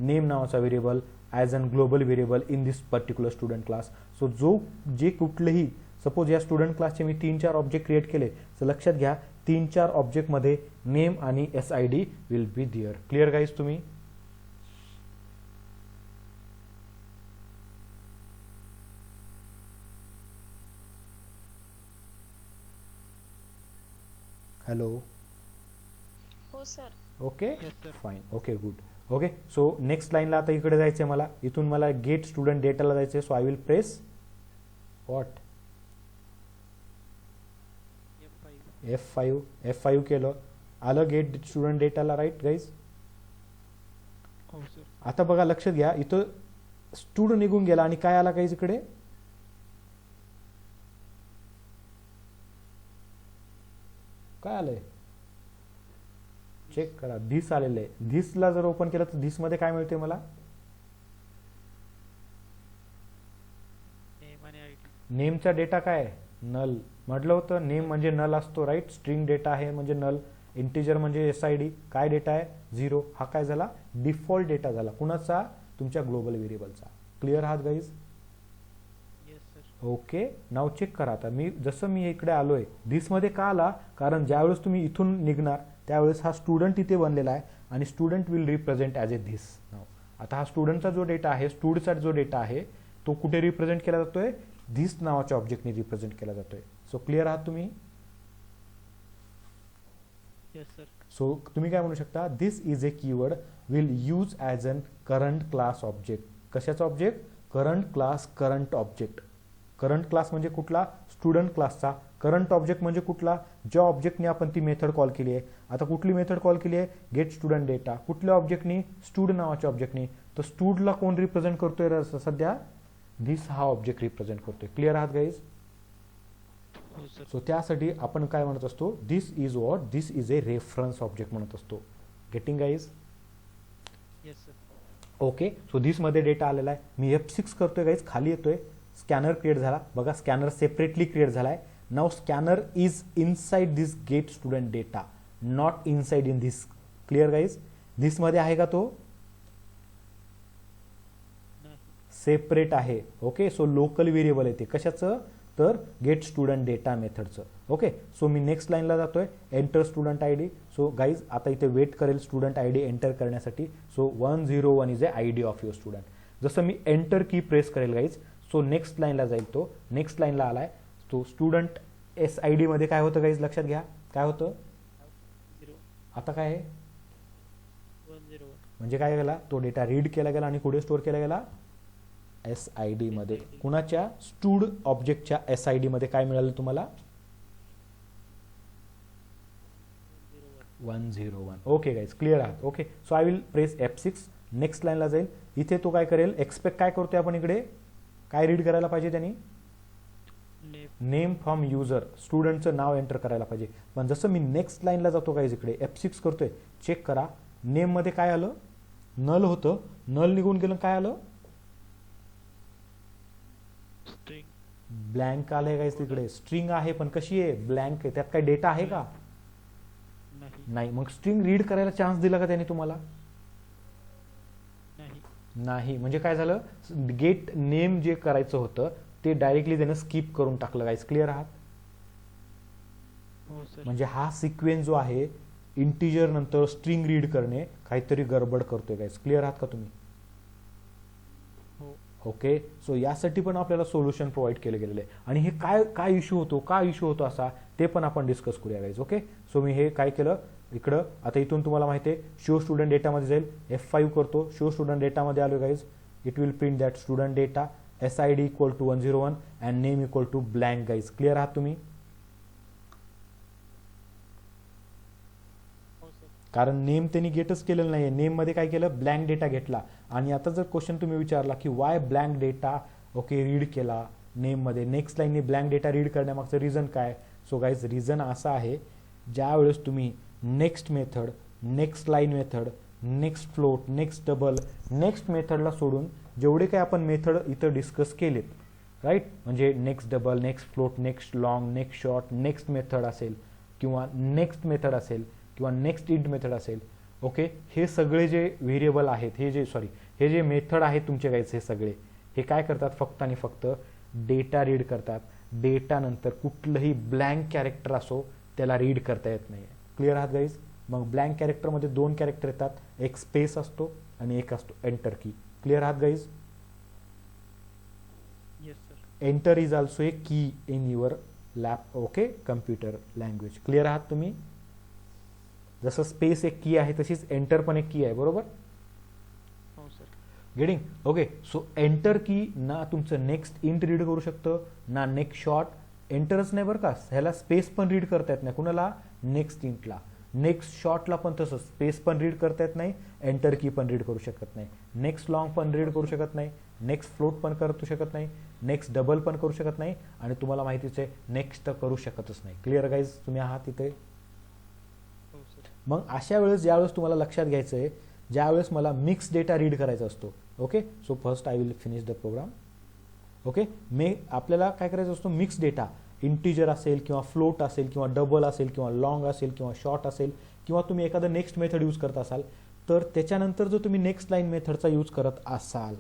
name नावाचा variable as an global variable in this particular student class. So जे कुठलेही, सपोज या स्टुडंट क्लासचे मी 3-4 ऑब्जेक्ट क्रिएट केले, तर लक्षात घ्या 3-4 ऑब्जेक्टमध्ये नेम आणि SID will be there. Clear guys तुम्ही, हॅलो, हो sir. Okay Yes, sir. Fine, okay good. Okay, so next लाईनला आता इकडे जायचं आहे मला, इथून मला गेट स्टुडंट डेटाला जायचं आहे. So I will press what, F5. F5 केलं, आलं गेट स्टुडंट डेटाला, राईट गाईज. हो सर. आता बघा लक्षात घ्या, इथं स्टुड निघून गेला आणि काय आला गाईज इकडे, काय आलंय चेक करा, धिस आलेलं आहे. धिसला जर ओपन केलं तर धिस मध्ये काय मिळते मला, नेम आणि आयडी. नेमचा डेटा काय, नल. म्हटलं होतं नेम म्हणजे नल असतो, राईट. स्ट्रिंग डेटा आहे म्हणजे नल, इंटिजर म्हणजे SID. काय डेटा आहे, 0. हा काय झाला, डिफॉल्ट डेटा झाला. कुणाचा, तुमच्या ग्लोबल व्हेरिएबलचा. क्लिअर आहात गाईज, येस सर. ओके. नाव चेक करा. आता जसं मी इकडे आलोय, धिस मध्ये का आला, कारण ज्यावेळेस तुम्ही इथून निघणार त्यावेळेस हा स्टुडंट इथे बनलेला आहे आणि student will represent as a this. नाव आता हा स्टुडंटचा जो डेटा आहे, स्टूडचा जो डेटा आहे तो कुठे रिप्रेझेंट केला जातोय, धिस नावाच्या ऑब्जेक्टने रिप्रेझेंट केला जातोय. सो क्लिअर आहात तुम्ही, येस सर. सो तुम्ही काय म्हणू शकता, this is a keyword will use as an current class object. कशाचा object, current class, current object. Current class म्हणजे कुठला, स्टुडंट क्लासचा. करंट ऑब्जेक्ट म्हणजे कुठला, ज्या ऑब्जेक्टने आपण ती मेथड कॉल केली आहे. आता कुठली मेथड कॉल केली आहे, गेट स्टुडंट डेटा. कुठल्या ऑब्जेक्टनी, स्टूड नावाच्या ऑब्जेक्टनी. तर स्टूडला कोण रिप्रेझेंट करतोय सध्या, धिस हा ऑब्जेक्ट रिप्रेझेंट करतोय. क्लिअर आहात गाईज, हो सर. सो त्यासाठी आपण काय म्हणत असतो, this is what, this is a reference object म्हणत असतो. Getting guys, yes sir. Okay. So this मध्ये डेटा आलेला आहे. मी F6 करतोय गाईज, खाली येतोय, स्कॅनर क्रिएट झाला बघा, स्कॅनर सेपरेटली क्रिएट झालाय. Now scanner is inside this get student data, not inside in this. Clear guys, this मध्ये आहे का तो, नाही. सेपरेट आहे. ओके, सो लोकल व्हेरिएबल आहे ते, कशाचं, तर गेट स्टुडंट डेटा मेथडचं. ओके, सो मी नेक्स्ट लाईनला जातोय, enter student ID. So guys आता इथे वेट करेल स्टुडंट आयडी एंटर करण्यासाठी. So 101 is a ID of your student. जसं मी एंटर की प्रेस करेल गाईज, सो नेक्स्ट लाईनला जाईल तो. नेक्स्ट लाईनला आलाय तो स्टुडंट SID मध्ये काय होतं गाईज, लक्षात घ्या काय होतं, 0 आता काय आहे 101 म्हणजे काय गेला, तो डेटा रीड केला गेला आणि कुठे स्टोअर केला गेला, SID मध्ये. कुणाच्या, स्टूड ऑब्जेक्टच्या SID मध्ये काय मिळालं तुम्हाला, 101. ओके गाईज, क्लिअर आहात. Okay, so I will press F6. Next लाईनला जाईल. इथे तो काय करेल, एक्सपेक्ट काय करतोय आपण इकडे, काय रीड करायला पाहिजे त्यांनी, नेम फ्रॉम युजर, स्टुडंटचं नाव एंटर करायला पाहिजे. पण जसं मी नेक्स्ट लाईनला जातो गाईज, इकडे F6 करतोय, चेक करा नेम मध्ये काय आलं, नल होतं, नल निघून गेलं, काय आलं, स्ट्रिंग ब्लँक आलंय गाईज तिकडे. स्ट्रिंग आहे पण कशी आहे, ब्लँक आहे, त्यात काय डेटा आहे का, नाही. मग स्ट्रिंग रीड करायला चान्स दिला का त्याने तुम्हाला, नाही. म्हणजे काय झालं, गेट नेम जे करायचं होतं ते डायरेक्टली त्यानं स्किप करून टाकलं गाईज. क्लिअर आहात. हो सर. म्हणजे हा सिक्वेन्स जो आहे, इंटिजर नंतर स्ट्रिंग रीड करणे, काहीतरी गडबड करतोय गाईज. क्लिअर आहात का तुम्ही, हो. ओके. सो यासाठी पण आपल्याला सोल्युशन प्रोव्हाइड केलं गेलेलं आहे. आणि हे काय इश्यू होतो, का इश्यू होतो असा, ते पण आपण डिस्कस करूया गाईज. ओके, सो मी हे काय केलं इकडं, आता इथून तुम्हाला माहिती आहे शो स्टुडंट डेटामध्ये जाईल, F5 करतो, शो स्टुडंट डेटामध्ये आलो guys. It will print that student data, SID equal to 101 and name equal to blank guys. Clear आहात तुम्ही, हो सर. कारण नेम त्यांनी गेटच केलेलं नाहीये, नेम मध्ये काय केलं, ब्लँक डेटा घेतला. आणि आता जर क्वेश्चन तुम्ही विचारला की why blank data okay read केला नेम मध्ये, नेक्स्ट लाईनने ब्लँक डेटा रीड करण्यामागचं रिझन काय. सो गाईज रिझन असा आहे, ज्या वेळेस तुम्ही next method, next line method, next float, next double, next मेथडला सोडून जेवढे काही आपण मेथड इथं डिस्कस केलेत, राईट, म्हणजे next double, next float, next long, next short, next method असेल किंवा नेक्स्ट मेथड असेल किंवा नेक्स्ट इंट मेथड असेल, ओके, हे सगळे जे व्हेरिएबल आहेत, हे जे मेथड आहेत तुमचे गाईज, हे सगळे हे काय करतात, फक्त आणि फक्त डेटा रीड करतात. डेटा नंतर कुठलंही ब्लँक कॅरेक्टर असो त्याला रीड करता येत नाही. क्लिअर आहात गाईज. मग ब्लँक कॅरेक्टरमध्ये 2 कॅरेक्टर येतात, एक स्पेस असतो आणि एक असतो एंटर की. क्लिअर आहात guys. Yes sir. Enter is also a key in your lap, okay, computer language. Clear आहात तुम्ही. जसं स्पेस एक की आहे तशीच एंटर पण एक की आहे, बरोबर. हो sir. Getting, okay. So enter की ना तुमचं नेक्स्ट इंट रीड करू शकतं, ना नेक्स्ट शॉर्ट. एंटरच नाही बरं का, ह्याला स्पेस पण रीड करता येत नाही. कुणाला, नेक्स्ट इंटला. नेक्स्ट शॉर्टला पण तसं स्पेस पण रीड करता येत नाही, एंटर की पण रीड करू शकत नाही. नेक्स्ट लॉंग पण रीड करू शकत नाही, नेक्स्ट फ्लोट पण करू शकत नाही, नेक्स्ट डबल पण करू शकत नाही, आणि तुम्हाला माहितीच आहे नेक्स्ट तर करू शकतच नाही. क्लिअर गाईज, तुम्ही आहात तिथे. हो सर. मग अशा वेळेस ज्यावेळेस तुम्हाला लक्षात घ्यायचं आहे, ज्यावेळेस मला मिक्स डेटा रीड करायचा असतो, okay. So first I will finish the program. Okay, आपल्याला काय करायचं असतो, मिक्स डेटा, इंटिजर असेल किंवा फ्लोट असेल किंवा डबल असेल किंवा लॉंग असेल किंवा शॉर्ट असेल किंवा तुम्ही एखादं नेक्स्ट मेथड यूज करत असाल, तर त्याच्यानंतर जो तुम्ही नेक्स्ट लाईन मेथडचा यूज करत असाल,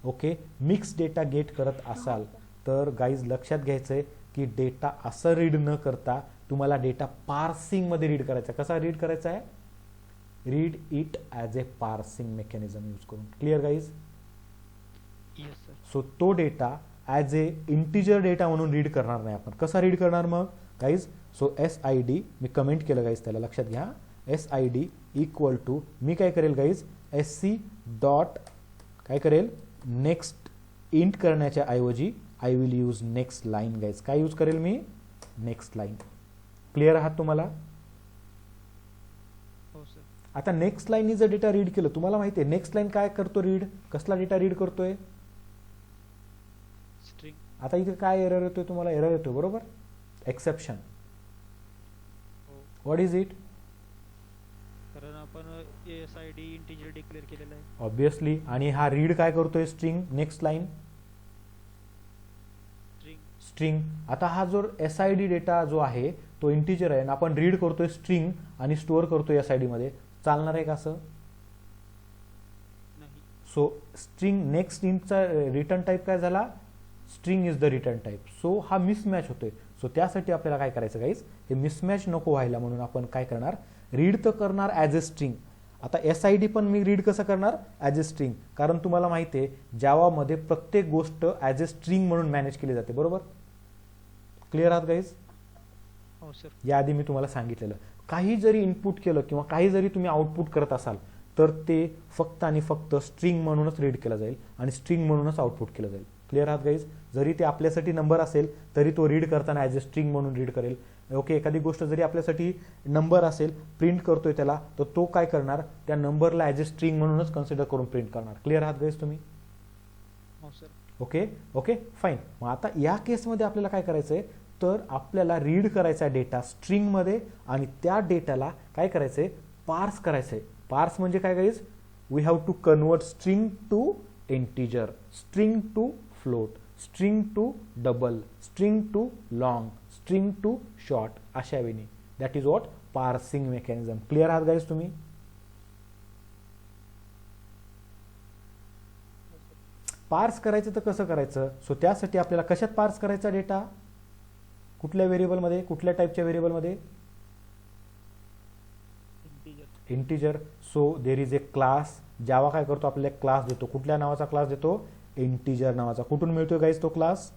ओके, मिक्स डेटा गेट करत असाल, तर गाईज लक्षात घ्यायचं आहे की डेटा असं रीड न करता तुम्हाला डेटा पार्सिंगमध्ये रीड करायचा. कसा रीड करायचा आहे, read it as a parsing mechanism use करून. Clear guys. Yes sir. So तो data as a integer data म्हणून रीड करणार नाही आपण. कसा रीड करणार मग गाईज. सो SID मी कमेंट केलं गाईज, त्याला लक्षात घ्या. SID इक्वल टू मी काय करेल गाईज, SC डॉट काय करेल, नेक्स्ट इंट करण्याच्या ऐवजी I will use next line guys. काय यूज करेल मी, नेक्स्ट लाईन. क्लिअर आहात तुम्हाला. हो सर. आता नेक्स्ट लाईननी जर डेटा रीड केलं, तुम्हाला माहिती आहे नेक्स्ट लाईन काय करतो, रीड कसला डेटा रीड करतोय. स्ट्रिंग. आता इथे काय एरर येतोय, तुम्हाला एरर येतोय, बरोबर, एक्सेप्शन. हो. व्हॉट इज इट, कारण आपण SID इंटिजर डिक्लेअर केलेला आहे. ऑब्विसली. आणि हा रीड काय करतोय, string. Next line string. String. आता हा जो SID डेटा जो आहे तो इंटिजर आहे आणि आपण रीड करतोय स्ट्रिंग आणि स्टोअर करतोय SID मध्ये, चालणार आहे का असं. नाही. सो स्ट्रिंग नेक्स्ट इंटचा रिटर्न टाईप काय झाला, string is the return type. So हा मिसमॅच होतोय. सो त्यासाठी आपल्याला काय करायचं गाईज, हे मिसमॅच नको व्हायला म्हणून आपण काय करणार, रीड तर करणार ॲज ए स्ट्रिंग. आता SID पण मी रीड कसं करणार, ॲज ए स्ट्रिंग. कारण तुम्हाला माहिती आहे जावामध्ये प्रत्येक गोष्ट ॲज ए स्ट्रिंग म्हणून मॅनेज केली जाते, बरोबर. क्लिअर आहात गाईज. हो सर. याआधी मी तुम्हाला सांगितलेलं. काही जरी इनपुट केलं किंवा काही जरी तुम्ही आउटपुट करत असाल तर ते फक्त आणि फक्त स्ट्रिंग म्हणूनच रीड केलं जाईल आणि स्ट्रिंग म्हणूनच आउटपुट केलं जाईल. क्लिअर आहात गाईज? जरी ते आपल्यासाठी नंबर असेल तरी तो रीड करताना ॲज अ स्ट्रिंग म्हणून रीड करेल. ओके, एखादी गोष्ट जरी आपल्यासाठी नंबर असेल, प्रिंट करतोय त्याला, तर तो काय करणार, त्या नंबरला ॲज अ स्ट्रिंग म्हणूनच कन्सिडर करून प्रिंट करणार. क्लिअर आहात गाईज तुम्ही? हो सर. Okay okay fine. मग आता या केसमध्ये आपल्याला काय करायचं आहे, तर आपल्याला रीड करायचा डेटा स्ट्रिंगमध्ये आणि त्या डेटाला काय करायचं आहे, पार्स करायचं आहे. पार्स म्हणजे काय guys? We have to convert string to integer, string to float, string to double, string to long, string to short, अशा वेळी. That is what parsing mechanism. Clear आहात गाईज तुम्ही? पार्स करायचं तर कसं करायचं? सो त्यासाठी आपल्याला कशात पार्स करायचा डेटा? कुठल्या व्हेरिएबलमध्ये, कुठल्या टाईपच्या व्हेरिएबलमध्ये? Integer. So there is a class. Java काय करतो, आपल्याला एक क्लास देतो. कुठल्या नावाचा क्लास देतो? इंटिजर नावाचा. कुठून मिळतोय गाईज तो क्लास?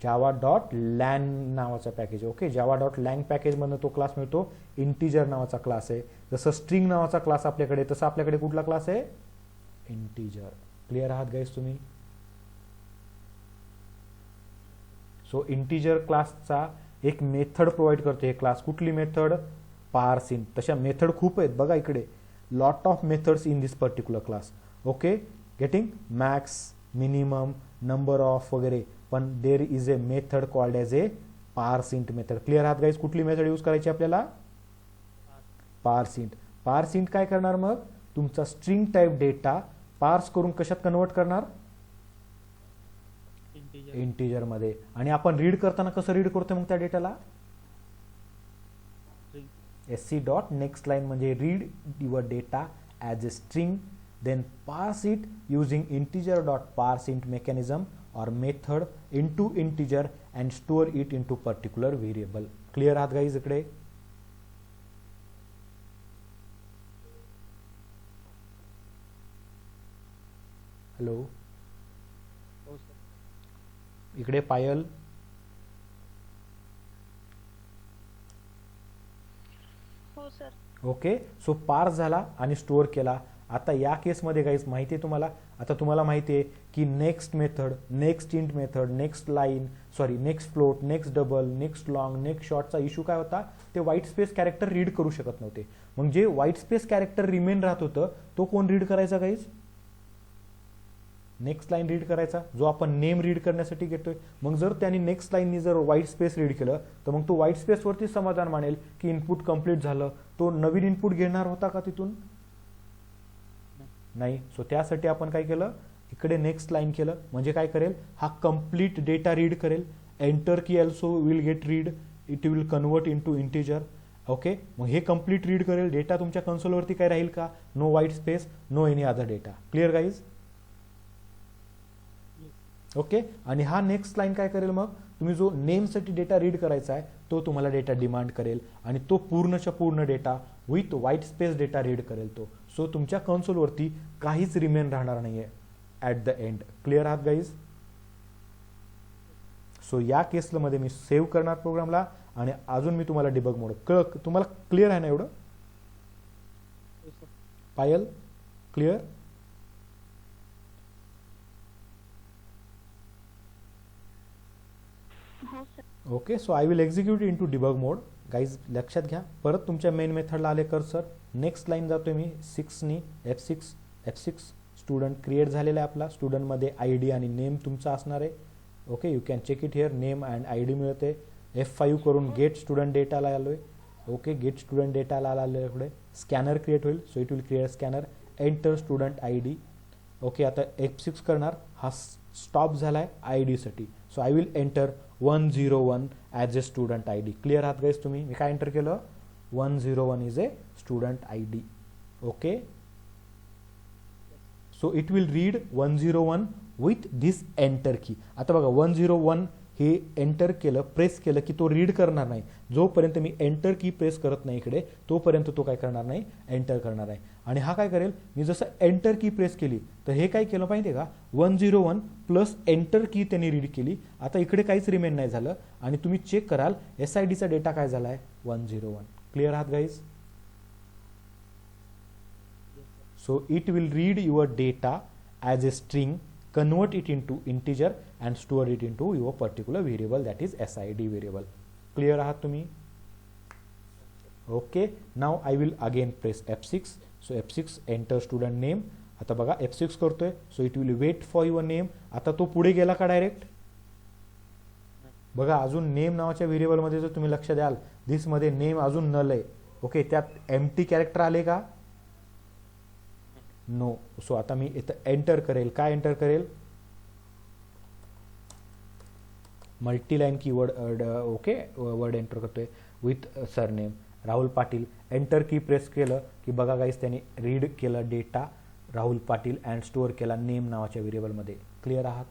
जावा डॉट लॅन नावाचा package. Okay, Java dot lang पॅकेजमधून तो क्लास मिळतो. इंटिजर नावाचा क्लास आहे. जसं स्ट्रिंग नावाचा क्लास आपल्याकडे, तसं आपल्याकडे कुठला क्लास आहे? इंटिजर. क्लिअर आहात गाईज तुम्ही? सो इंटिजर क्लासचा एक मेथड प्रोव्हाइड करतो हे क्लास. कुठली मेथड? पार्सिंग. तशा मेथड खूप आहेत बघा इकडे. Lot of methods in this particular class. Okay, getting max, minimum, number of वगैरे. पण देर is a method called as a parseInt method. Clear आहात गाईज? कुठली मेथड यूज करायची आपल्याला? पार्सिंट. पार्सिंट काय करणार मग? तुमचा स्ट्रिंग टाईप डेटा पार्स करून कशात कन्वर्ट करणार? इंटिजर मध्ये. आणि आपण रीड करताना कसं रीड करतो मग त्या डेटाला? sc डॉट नेक्स्ट लाईन म्हणजे read your data as a string, then parse it using integer dot parse int mechanism or method into integer and store it into particular variable. Clear आहात guys इकडे? Hello, इकडे पायल. हो sir. Okay, so पार्स झाला आणि store केला. आता या केसमध्ये गाईज माहिती आहे तुम्हाला, आता तुम्हाला माहिती आहे की next method, next int method, next line, sorry next float, next double, next long, next शॉर्टचा इश्यू काय होता? ते व्हाईट स्पेस कॅरेक्टर रीड करू शकत नव्हते. मग जे व्हाईट स्पेस कॅरेक्टर रिमेन राहत होतं तो कोण रीड करायचा गाईज? नेक्स्ट लाईन रीड करायचा, जो आपण नेम रीड करण्यासाठी घेतोय. मग जर त्यांनी नेक्स्ट लाईननी जर व्हाईट स्पेस रीड केलं तर मग तो व्हाईट स्पेसवरती समाधान मानेल की इनपुट कंप्लीट झालं. तो नवीन इनपुट घेणार होता का तिथून? नाही. सो त्यासाठी आपण काय केलं, इकडे नेक्स्ट लाईन केलं. म्हणजे काय करेल, हा कंप्लीट डेटा रीड करेल. एंटर की also will get rid, it will convert into integer. Okay, मग हे कंप्लीट रीड करेल. डेटा तुमच्या कन्सोलवरती काय राहील का? No white space, no any other data. Clear guys? Okay, आणि हा नेक्स्ट लाईन काय करेल, मग तुम्ही जो नेमसाठी डेटा रीड करायचा आहे तो तुम्हाला डेटा डिमांड करेल आणि तो पूर्णच्या पूर्ण data with white space data read करेल तो. सो तुमच्या कन्सोलवरती काहीच रिमेन राहणार नाहीये ॲट द एंड. क्लिअर आहात गाईज? सो या केसमध्ये मी सेव्ह करणार प्रोग्रामला आणि अजून मी तुम्हाला डिबग मोड तुम्हाला क्लिअर आहे ना एवढं? पायल, क्लिअर? हो sir. Okay, so I will execute into debug mode. Guys लक्षात घ्या, परत तुमच्या मेन मेथडला आले कर्सर. नेक्स्ट लाईन जातोय मी 6नी. F6 स्टुडंट क्रिएट झालेला आहे आपला. स्टुडंटमध्ये आय डी आणि नेम तुमचा असणार आहे. Okay, you can check it here. Name and I D मिळते. F5 करून गेट स्टुडंट डेटाला आलोय. ओके, गेट स्टुडंट डेटाला आलोय. पुढे स्कॅनर क्रिएट होईल. So it will create scanner. Enter student I D. Okay, आता F6 करणार. हा स्टॉप झालाय आय डीसाठी. So I will enter 101 as a student I D. Clear आहात गाईज तुम्ही? मी काय एंटर केलं? 101 is A student I D. Okay, so it will read 101 with this enter की. आता बघा 101 हे एंटर केलं, प्रेस केलं की तो रीड करणार नाही. जोपर्यंत मी एंटर की प्रेस करत नाही इकडे, तोपर्यंत तो काय करणार नाही, एंटर करणार नाही. आणि हा काय करेल, मी जसं एंटर की प्रेस केली तर हे काय केलं माहिती आहे का, 101 प्लस एंटर की त्यांनी रीड केली. आता इकडे काहीच रिमेन नाही झालं आणि तुम्ही चेक कराल SIDचा डेटा काय झाला आहे, 101. क्लिअर आहात guys? So it will read your data as a string, convert it into integer and store it into your particular variable, that is SID variable. Clear आहात तुम्ही? Okay, now I will again press F6. So F6 enter student name. आता बघा F6 करतोय, so it will wait for your name. आता तो पुढे गेला का डायरेक्ट? बघा अजून नेम नावाच्या व्हेरिएबल मध्ये जर तुम्ही लक्ष द्याल, दिस मध्ये नेम अजून नल आहे. ओके, त्यात एम्प्टी कॅरेक्टर आले का? नो. सो आता मी इथं एंटर करेल, काय एंटर करेल, मल्टीलाईन कीवर्ड. ओके, वर्ड एंटर करतोय with surname Rahul Patil. Enter key press केलं की बघा गाईस त्याने रीड केलं data Rahul Patil and store केला नेम नावाच्या व्हेरिएबलमध्ये. क्लिअर आहात?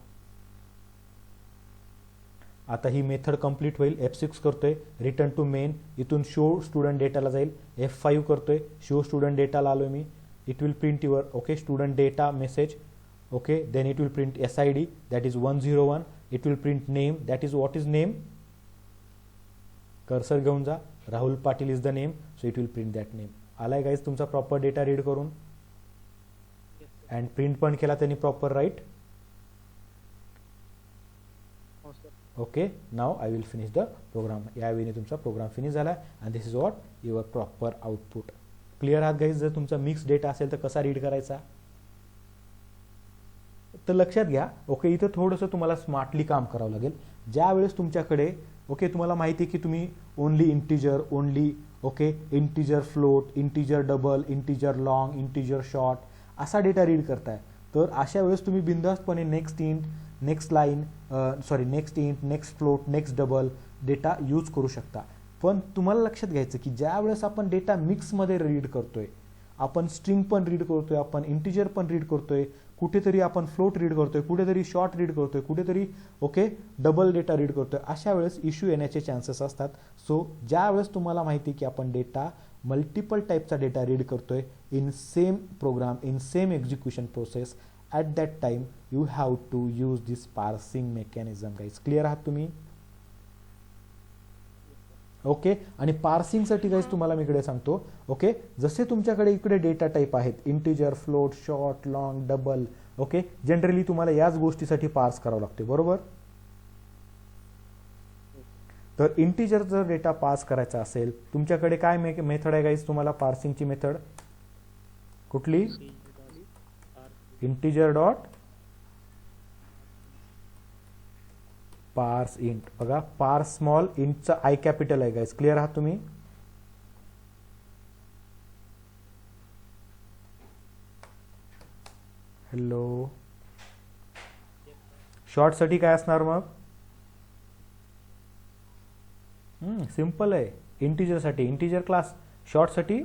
आता ही मेथड कंप्लीट होईल. F6 करतोय, रिटर्न टू मेन, इथून शो स्टुडंट डेटाला जाईल. F5 करतोय, शो स्टुडंट डेटाला आलोय मी. It will print your student data message. Okay, then it will print SID, that is 101. It will print name, that is what is name, cursor घेऊन जा, Rahul Patil is the name, so it will print that name. आलाय guys तुमचा proper data read करून and print पण केला त्यांनी proper, right? Okay, now I will finish the program. यावेळी तुमचा प्रोग्राम फिनिश झाला and this is what your proper output. Clear आहात गाईज? जर तुमचा मिक्स डेटा असेल तर कसा रीड करायचा, तर लक्षात घ्या. ओके, इथं थोडंसं तुम्हाला स्मार्टली काम करावं लागेल. ज्या वेळेस तुमच्याकडे ओके तुम्हाला माहिती आहे की तुम्ही only integer, only okay integer float, integer double, integer long, integer short असा डेटा रीड करताय, तर अशा वेळेस तुम्ही बिंदास्तपणे next int, next line, next int, next float, next double data use करू शकता. पण तुम्हाला लक्षात घ्यायचं की ज्या वेळेस आपण डेटा मिक्समध्ये रीड करतोय, आपण स्ट्रिंग पण रीड करतोय, आपण इंटिजर पण रीड करतोय, कुठेतरी आपण फ्लोट रीड करतोय, कुठेतरी शॉर्ट रीड करतोय, कुठेतरी ओके डबल डेटा रीड करतोय, अशा वेळेस इश्यू येण्याचे चान्सेस असतात. सो ज्या वेळेस तुम्हाला माहिती की आपण डेटा मल्टिपल टाईपचा डेटा रीड करतोय in same program, in same execution process, at that time you have to use this parsing mechanism. Guys clear आहात तुम्ही? ओके, आणि पार्सिंगसाठी गाईज तुम्हाला मी इकडे सांगतो. ओके, जसे तुमच्याकडे इकडे डेटा टाईप आहेत integer, float, short, long, double. Okay, generally तुम्हाला याच गोष्टीसाठी पार्स करावं लागते, बरोबर? तर इंटिजर जर डेटा पास करायचा असेल, तुमच्याकडे काय मेथड आहे गाईज तुम्हाला पार्सिंगची मेथड? कुठली? Integer dot parse int. बघा, पार्स स्मॉल इंटचा आय कॅपिटल आहे गाईज. क्लिअर आहात तुम्ही? हॅलो, शॉर्ट साठी काय असणार मग? सिंपल आहे. इंटिजर साठी इंटिजर क्लास, शॉर्ट साठी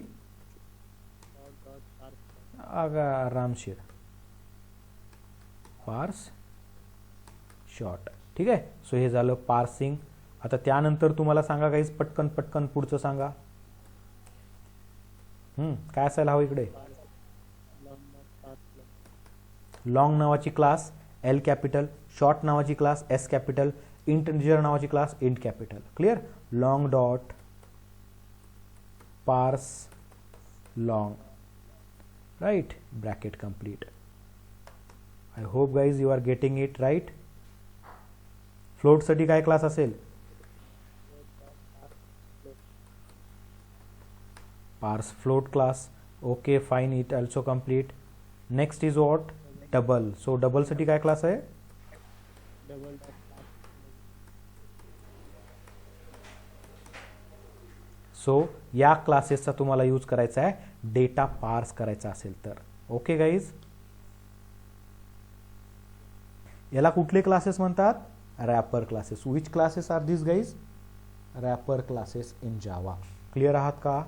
आरामशीर पार्स शॉर्ट. ठीक आहे, सो हे झालं पार्सिंग. आता त्यानंतर तुम्हाला सांगा गाईज, पटकन पटकन पुढचं सांगा. काय असायला हवं इकडे? लॉंग नावाची क्लास एल कॅपिटल, शॉर्ट नावाची क्लास एस कॅपिटल, इंटिजर नावाची class int capital. Clear? Long dot parse long, right, bracket complete. I hope guys you are getting it right. Float साठी काय क्लास असेल? Parse float class. Okay fine, it also complete. Next is what? Double. So double साठी काय class आहे? So या क्लासेसचा तुम्हाला use करायचा आहे डेटा पार्स करायचा असेल तर. ओके गाईज, याला कुठले क्लासेस म्हणतात? Wrapper classes. Which classes are this guys? Wrapper classes in Java. Clear आहात का?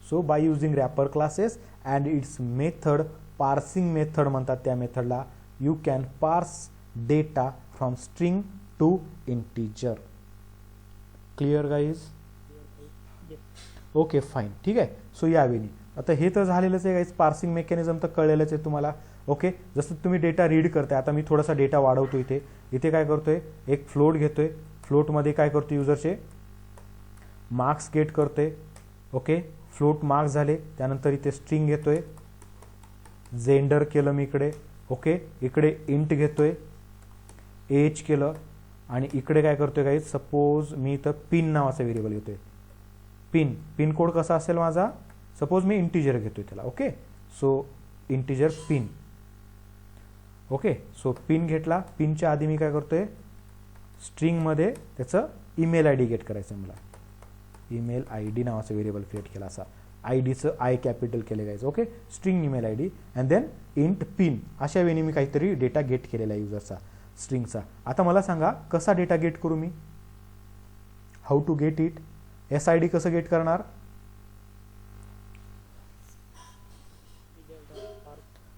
So by using wrapper classes and its method, parsing method म्हणतात त्या मेथडला, you can parse data from string to integer. Clear guys? Okay fine, ठीक आहे. So यावेळी आता हे तर झालेलंच आहे गाईज, पार्सिंग मेकॅनिझम तर कळलेलंच आहे तुम्हाला. ओके, जसं तुम्ही डेटा रीड करताय, आता मी थोडासा डेटा वाढवतो इथे. इथे काय करतोय, एक फ्लोट घेतोय, फ्लोटमध्ये काय करतो युजरचे मार्क्स गेट करतोय. ओके, फ्लोट मार्क्स झाले, त्यानंतर इथे स्ट्रिंग घेतोय, जेंडर केलं मी इकडे. ओके, इकडे इंट घेतोय, एज केलं, आणि इकडे काय करतोय गाईज, सपोज मी इथं पिन नावाचा व्हेरिएबल घेतोय. पिन कोड कसा असेल माझा, सपोज मी इंटिजर घेतोय त्याला. Okay, so integer pin. Okay, so pin घेतला. पिनच्या आधी मी काय करतोय, स्ट्रिंगमध्ये त्याचं ईमेल आय डी गेट करायचं मला. ईमेल आय डी नावाचं व्हेरिएबल क्रिएट केला, असा आय डीचं आय कॅपिटल केले गायचं. Okay, string email I D and then int pin. अशा वेळी मी काहीतरी डेटा गेट केलेला आहे युजरचा, स्ट्रिंगचा. आता मला सांगा कसा डेटा गेट करू मी, how to get it. S I D कसं गेट करणार,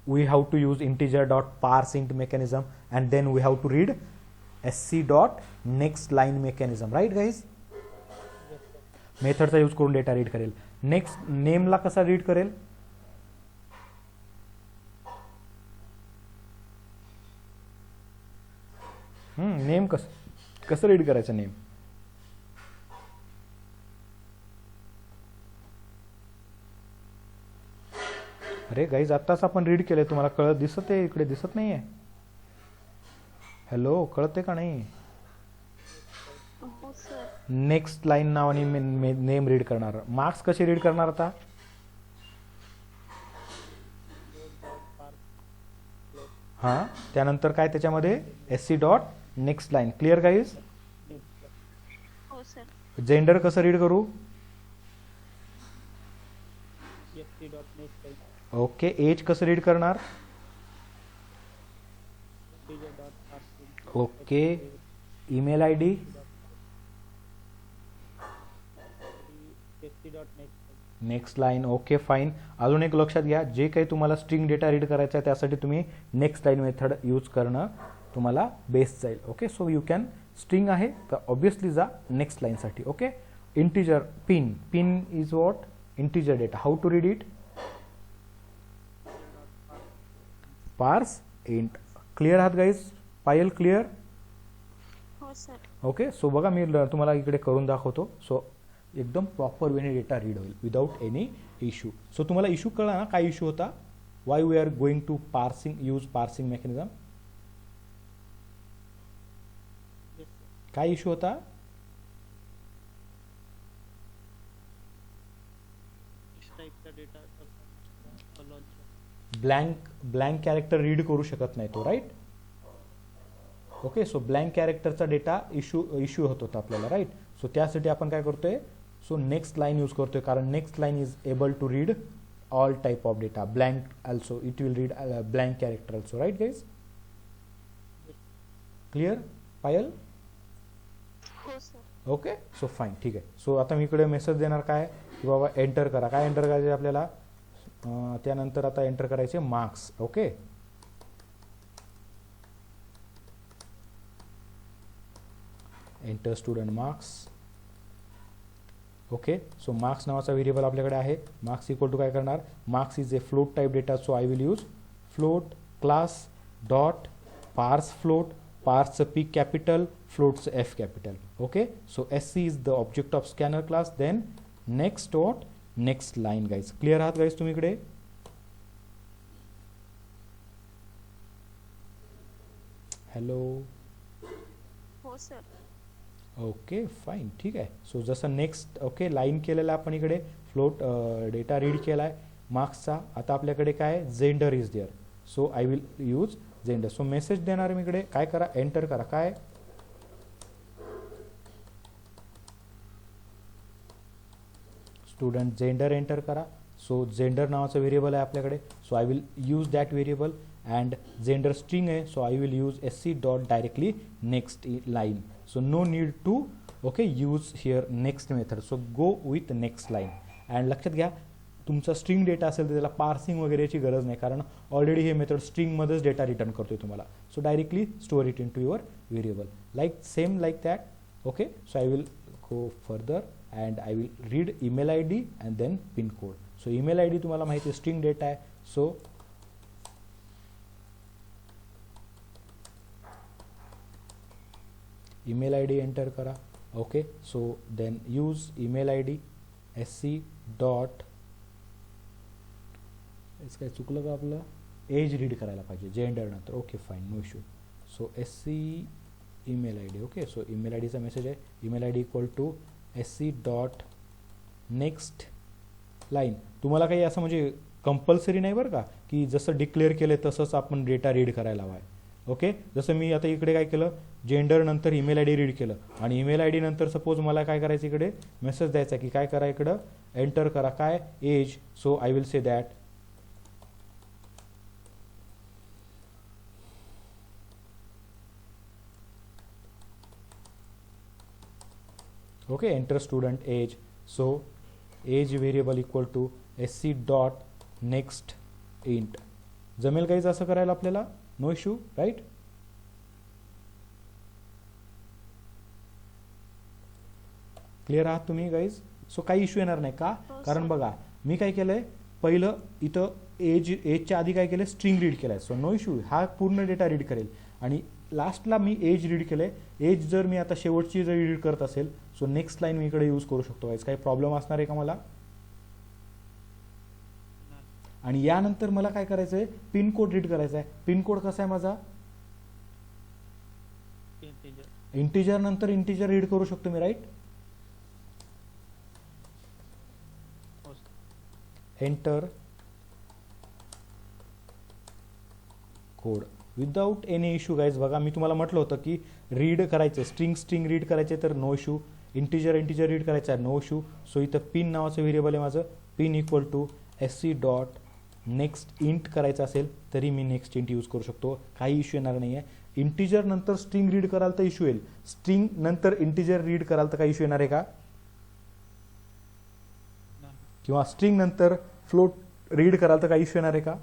we have to use integer.parseInt mechanism and then we have to read sc.nextLine mechanism, right guys? मेथडचा यूज करून डेटा रीड करेल. नेक्स्ट नेमला कसा रीड करेल, नेम कसं रीड करायचं नेम. अरे गाईज आत्ताच आपण रीड केलंय, तुम्हाला कळत दिसत आहे, इकडे दिसत नाहीये. हॅलो, कळते का नाही. हो सर. नेक्स्ट लाईन नावाने नेम रीड करणार. मार्क्स कसे रीड करणार आता, हा त्यानंतर काय त्याच्यामध्ये sc dot next line. Clear guys? हो सर. जेंडर कसं रीड करू, ओके. एज कसं रीड करणार, okay. Email I D, next line. Okay fine. अजून एक लक्षात घ्या, जे काही तुम्हाला स्ट्रिंग डेटा रीड करायचा आहे त्यासाठी तुम्ही नेक्स्ट लाईन मेथड यूज करणं तुम्हाला बेस्ट जाईल. Okay, so you can, string आहे तर ऑब्विसली जा नेक्स्ट लाईनसाठी. Okay, integer pin is what, integer data. How to read it, parse int. Clear आहात गाईज, पायल क्लिअर? हो सर. ओके, सो बघा मी तुम्हाला इकडे करून दाखवतो. सो एकदम प्रॉपर वेने डेटा रीड होईल विदाउट एनी इश्यू. सो तुम्हाला इश्यू कळला ना, काय इश्यू होता, why we are going to use parsing mechanism. काय इश्यू होता, ब्लँक कॅरेक्टर रीड करू शकत नाही तो, राईट. ओके, सो ब्लँक कॅरेक्टरचा डेटा इश्यू होत होता आपल्याला, राईट. सो त्यासाठी आपण काय करतोय, सो नेक्स्ट लाईन यूज करतोय, कारण next line is able to read all type of data. Blank also, it will read blank character also, right guys? Clear Payal? हो सर. ओके, सो फाईन, ठीक आहे. So आता मी इकडे मेसेज देणार काय, की बाबा एंटर करा. काय एंटर करायचे आपल्याला, त्यानंतर आता एंटर करायचे marks. Okay, enter student marks. Okay, so marks नावाचा व्हेरिएबल आपल्याकडे आहे. मार्क्स इक्वल टू काय करणार, marks is a float type data, so I will use float class dot parse float. पार्सचं पी कॅपिटल, फ्लोटचं F capital. Okay, so SC is the object of scanner class. Then next dot next line. Guys clear आहात guys तुम्ही इकडे? Hello. हो sir. Okay fine, ठीक आहे. So जसं next, okay, line केलेला आपण इकडे फ्लोट डेटा रीड केला आहे मार्क्सचा. आता आपल्याकडे काय, gender is there, so I will use gender. So message देणार मी इकडे, काय करा, एंटर करा. काय, स्टुडंट जेंडर एंटर करा. सो जेंडर नावाचं व्हेरिएबल आहे आपल्याकडे, so I will use that variable. And gender string आहे, so I will use SC dot directly next line. So no need to, okay, use here next method. So go with next line. And लक्षात घ्या, तुमचा string data असेल तर त्याला parsing वगैरेची गरज नाही, कारण ऑलरेडी हे मेथड स्ट्रिंगमध्येच डेटा रिटर्न करतोय तुम्हाला. So directly store it in to your variable like same like that. Okay, so I will go further and I will read email I D and then pin code. So email I D तुम्हाला माहिती आहे string data आहे. So email I D enter करा. Okay, so then use email I D SC dot, काय चुकलं का आपलं, age read करायला पाहिजे जेंडर नंतर. Okay fine, no issue. So SC email I D. Okay, so email I डीचा मेसेज आहे email I D equal to SC dot next line. तुम्हाला काही असं म्हणजे कंपल्सरी नाही बरं का, की जसं डिक्लेअर केलं तसंच आपण डेटा रीड करायला हवा आहे. ओके, जसं मी आता इकडे काय केलं, जेंडर नंतर ईमेल आय डी रीड केलं आणि ईमेल आय डी नंतर सपोज मला काय करायचं, इकडे मेसेज द्यायचा की काय करा, इकडं एंटर करा काय age. So I will say that okay, enter student age. So age variable equal to SC dot next int. जमेल काहीच असं करायला आपल्याला, नो इश्यू राईट. क्लिअर आहात तुम्ही गाईज. सो काही इश्यू येणार नाही का, कारण बघा मी काय केलंय, पहिलं इथं एजच्या आधी काय केलं, स्ट्रिंग रीड केलाय. सो नो इश्यू, हा पूर्ण डेटा रीड करेल आणि लास्टला मी एज रीड केलंय. एज जर मी आता शेवटची जर रीड करत असेल, सो नेक्स्ट लाईन मी इकडे यूज करू शकतो. गाईज काही प्रॉब्लेम असणार आहे का मला. आणि यानंतर मला काय करायचंय, पिन कोड रीड करायचा आहे. पिन कोड कसा आहे माझा, इंटिजर नंतर इंटिजर रीड करू शकतो मी, right. Enter code without any issue. Guys बघा मी तुम्हाला म्हटलं होतं की रीड करायचं, स्ट्रिंग रीड करायचे तर नो इश्यू, इंटिजर रीड करायचं आहे नो इश्यू. सो इथं पिन नावाचं व्हेरिएबल आहे माझं, pin equal to SC dot next int करायचं असेल तरी मी नेक्स्ट इंट यूज करू शकतो, काही इश्यू येणार नाही आहे. इंटिजर नंतर स्ट्रिंग रीड कराल तर इश्यू येईल, स्ट्रिंग नंतर इंटिजर रीड कराल तर काही इश्यू येणार आहे का, किंवा स्ट्रिंग नंतर फ्लोट रीड कराल तर काही इश्यू येणार आहे का.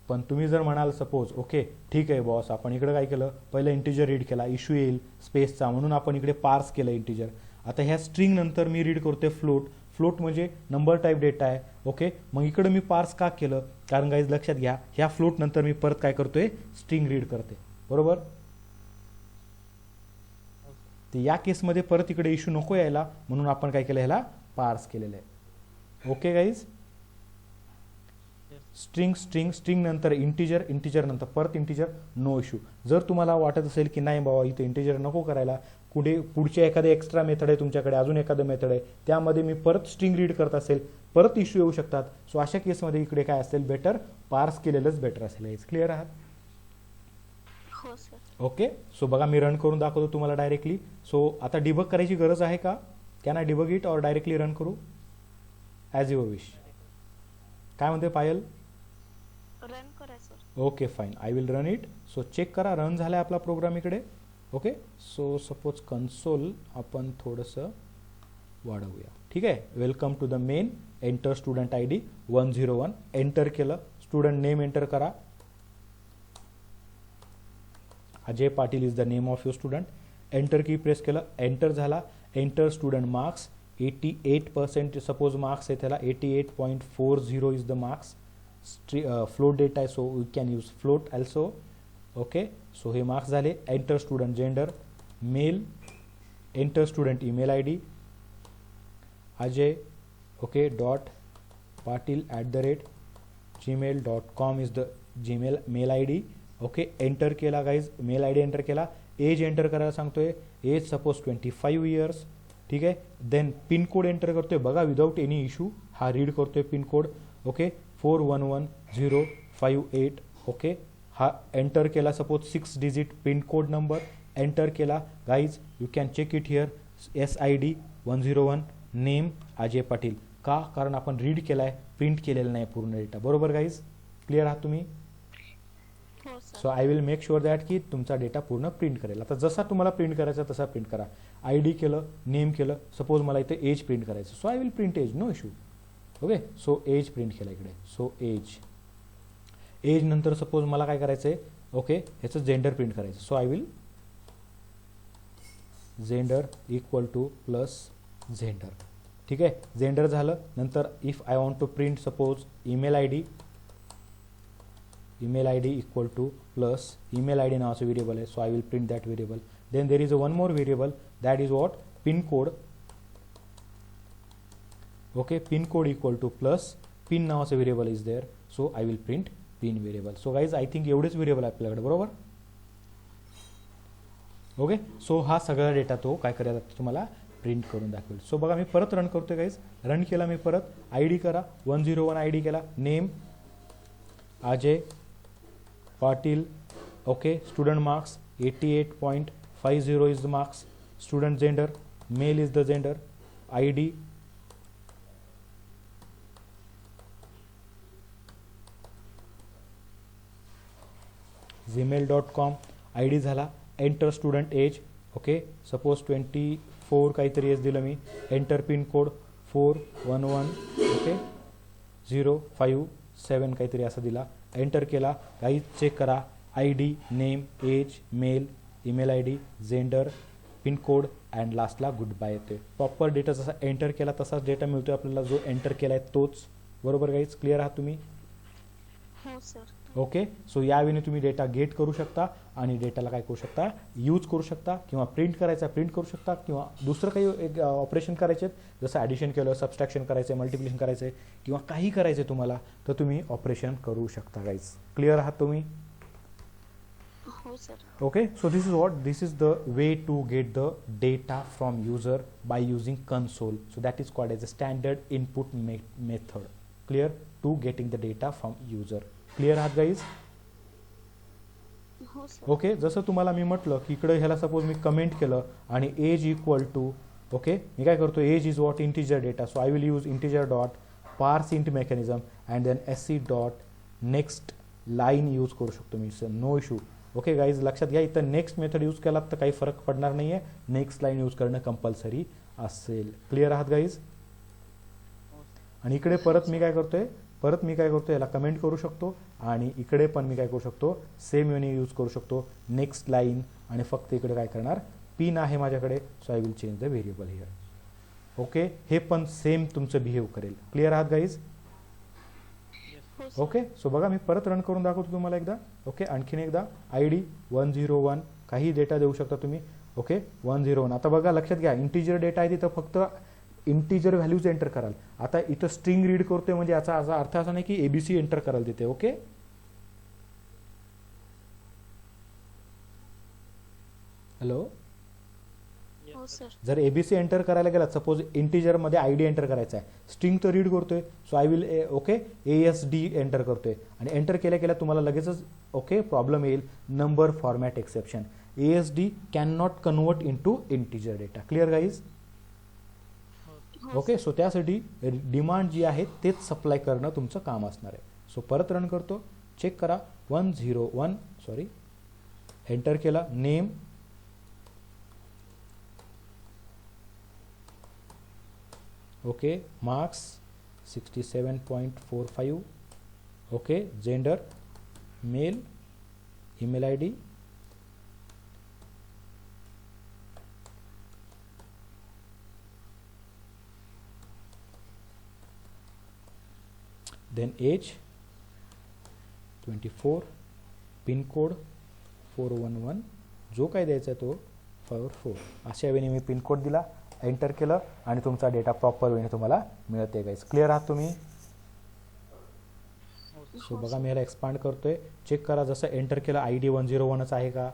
पण तुम्ही जर म्हणाल सपोज ओके ठीक आहे बॉस, आपण इकडे काय केलं, पहिलं इंटिजर रीड केला, इश्यू येईल स्पेसचा म्हणून आपण इकडे पार्स केलं इंटिजर. आता ह्या स्ट्रिंग नंतर मी रीड करतोय फ्लोट म्हणजे नंबर टाईप डेटा आहे. ओके, मग इकडे मी पार्स का केलं, कारण गाईज लक्षात घ्या ह्या फ्लोट नंतर मी परत काय करतोय, स्ट्रिंग रीड करते, बरोबर. तर या केसमध्ये परत इकडे इश्यू नको यायला म्हणून आपण काय केलं, ह्याला पार्स केलेलं आहे. ओके गाईज, स्ट्रिंग नंतर इंटिजर नंतर परत इंटिजर, नो इश्यू. जर तुम्हाला वाटत असेल की नाही बाबा इथे इंटिजर नको करायला, पुढचे एखादे एक्स्ट्रा मेथड आहे तुमच्याकडे, अजून एखादं मेथड आहे त्यामध्ये मी परत स्ट्रिंग रीड करत असेल, परत इश्यू येऊ शकतात. सो अशा केसमध्ये इकडे काय असेल, बेटर पार्स केलेलंच बेटर असेल. क्लिअर आहात. हो सर. ओके, सो बघा मी रन करून दाखवतो तुम्हाला डायरेक्टली. सो आता डिबग करायची गरज आहे का, can I debug it or directly run करू, ॲज युअर विश. काय म्हणते पायल, रन करा sir. Okay fine, I will run it. So check करा रन झाला आपला प्रोग्राम इकडे. ओके, सो सपोज कन्सोल आपण थोडंसं वाढवूया, ठीक आहे. Welcome to the main, enter student ID 101, enter केलं, स्टुडंट नेम एंटर करा, Ajay Patil is the name of your student. Enter key press केलं, एंटर झाला. Enter student marks 88%, suppose marks आहे त्याला 88.40 is the marks. Float data आहे, so we can use float also. Okay, so हे marks झाले. Enter student gender male, enter student email ID Ajay okay dot Patil @gmail.com is the Gmail mail ID. Okay, enter केला guys, mail ID enter केला. Age enter करायला सांगतोय, age suppose 25 years, ठीक आहे. Then pin code enter करतोय, बघा without any issue हा read करतोय पिन कोड. ओके, 411058. ओके, हा एंटर केला, suppose 6 digit pin code number enter केला. Guys you can check it here, SID 101, name Ajay Patil. का, कारण आपण रीड केलाय, प्रिंट केलेलं नाही पूर्ण डेटा, बरोबर गाईज. क्लिअर आहात तुम्ही. हो sir. So I will make sure that की तुमचा डेटा पूर्ण प्रिंट करेल. आता जसा तुम्हाला प्रिंट करायचा तसा प्रिंट करा. आय डी केलं, नेम केलं, सपोज मला इथे एज प्रिंट करायचं, so I will print age, no issue. Okay, so age print केला इकडे. सो एज नंतर सपोज मला काय करायचं आहे, ओके, ह्याचं जेंडर प्रिंट करायचं. So I will gender equal to plus gender. ठीक आहे, जेंडर झालं. नंतर if I want to print suppose email I D equal to plus email I D नावाचं व्हेरिएबल आहे. So I will print that variable. Then there is one more variable that is what, pin code. Okay, pin code equal to plus pin नावाचं variable is there. So I will print pin variable. So guys I think एवढेच variable आहे आपल्याकडे, बरोबर. Okay, so हा सगळा data तो काय करायला तुम्हाला प्रिंट करून दाखवेल. सो बघा मी परत रन करतोय गाईज. रन केला मी परत. आय डी करा, 101 आय डी केला. Name Ajay Patil. Okay, student marks 88.50 is the marks. Student gender male is the gender. I D gmail.com. I D झाला. Enter student age. Okay, suppose 24 काहीतरी age दिलं मी. Enter pin code 411, okay, 057 काहीतरी असा दिला. Enter केला. काही चेक करा. I D, name, age, male, email I D, gender, pin code and लास्टला गुड बाय येते. प्रॉपर डेटा जसा एंटर केला तसाच डेटा मिळतोय आपल्याला, जो एंटर केला आहे तोच. बरोबर गाईज, क्लिअर आहात तुम्ही. हो सर. ओके, सो यावेळी तुम्ही डेटा गेट करू शकता आणि डेटाला काय करू शकता, यूज करू शकता, किंवा प्रिंट करायचा प्रिंट करू शकता, किंवा दुसरं काही एक ऑपरेशन करायचे जसं ॲडिशन केलं, सबस्ट्रॅक्शन करायचं आहे, मल्टिप्लिकेशन करायचं आहे, किंवा काही करायचं आहे तुम्हाला, तर तुम्ही ऑपरेशन करू शकता गाईज. क्लिअर आहात तुम्ही. हो sir. Okay, so this is the way to get the data from user by using console. So that is called as a standard input method. Clear, to getting the data from user. Clear आहात guys? हो sir. Okay, जसं तुम्हाला मी म्हटलं की इकडे ह्याला suppose मी comment केलं आणि एज इक्वल टू, ओके, मी काय करतो, age is what integer data. So I will use integer dot parse int mechanism and then SC dot next line use करू शकतो मी. No issue. ओके गाईज, लक्षात घ्या, इथं नेक्स्ट मेथड यूज केलात तर काही फरक पडणार नाही आहे. नेक्स्ट लाईन यूज करणं कंपल्सरी असेल. क्लिअर आहात गाईज. आणि इकडे परत मी काय करतोय, याला कमेंट करू शकतो आणि इकडे पण मी काय करू शकतो, सेम युनी यूज करू शकतो, नेक्स्ट लाईन. आणि फक्त इकडे काय करणार, पिन आहे माझ्याकडे. So I will change the variable here. Okay, हे पण सेम तुमचं बिहेव करेल. क्लिअर आहात गाईज. हो सर. ओके, सो बघा मी परत रन करून दाखवतो तुम्हाला एकदा. ओके, आणखीन एकदा. आय डी 101, काही डेटा देऊ शकता तुम्ही. ओके, 101. आता बघा लक्षात घ्या, इंटिजर डेटा आहे तिथं फक्त इंटिजर व्हॅल्यूज एंटर कराल. आता इथं स्ट्रिंग रीड करतोय म्हणजे याचा अर्थ असा नाही की एबीसी एंटर कराल तिथे. Okay, hello. हो सर. जर एबीसी एंटर करायला गेला, सपोज इंटिजरमध्ये आय डी एंटर करायचा आहे, स्ट्रिंग तर रीड करतोय. So I will okay ASD enter करतोय आणि एंटर केल्या केल्या तुम्हाला लगेचच ओके प्रॉब्लेम येईल, number format exception. ASD can not convert into integer data. Clear guys. Okay, so त्यासाठी डिमांड जी आहे तेच सप्लाय करणं तुमचं काम असणार आहे. सो परत रन करतो, चेक करा. 101, सॉरी, एंटर केला. Name, okay, marks 67.45, okay, gender male, email I D, then age 24, pin code 411, जो काय द्यायचा आहे तो 44. अशा वेळी मी पिन कोड दिला, एंटर केलं आणि तुमचा डेटा प्रॉपर वेळेने तुम्हाला मिळते गाईज. क्लिअर आहात तुम्ही. सो बघा मी याला एक्सपांड करतोय, चेक करा. जसं एंटर केलं, आय डी 101च आहे का,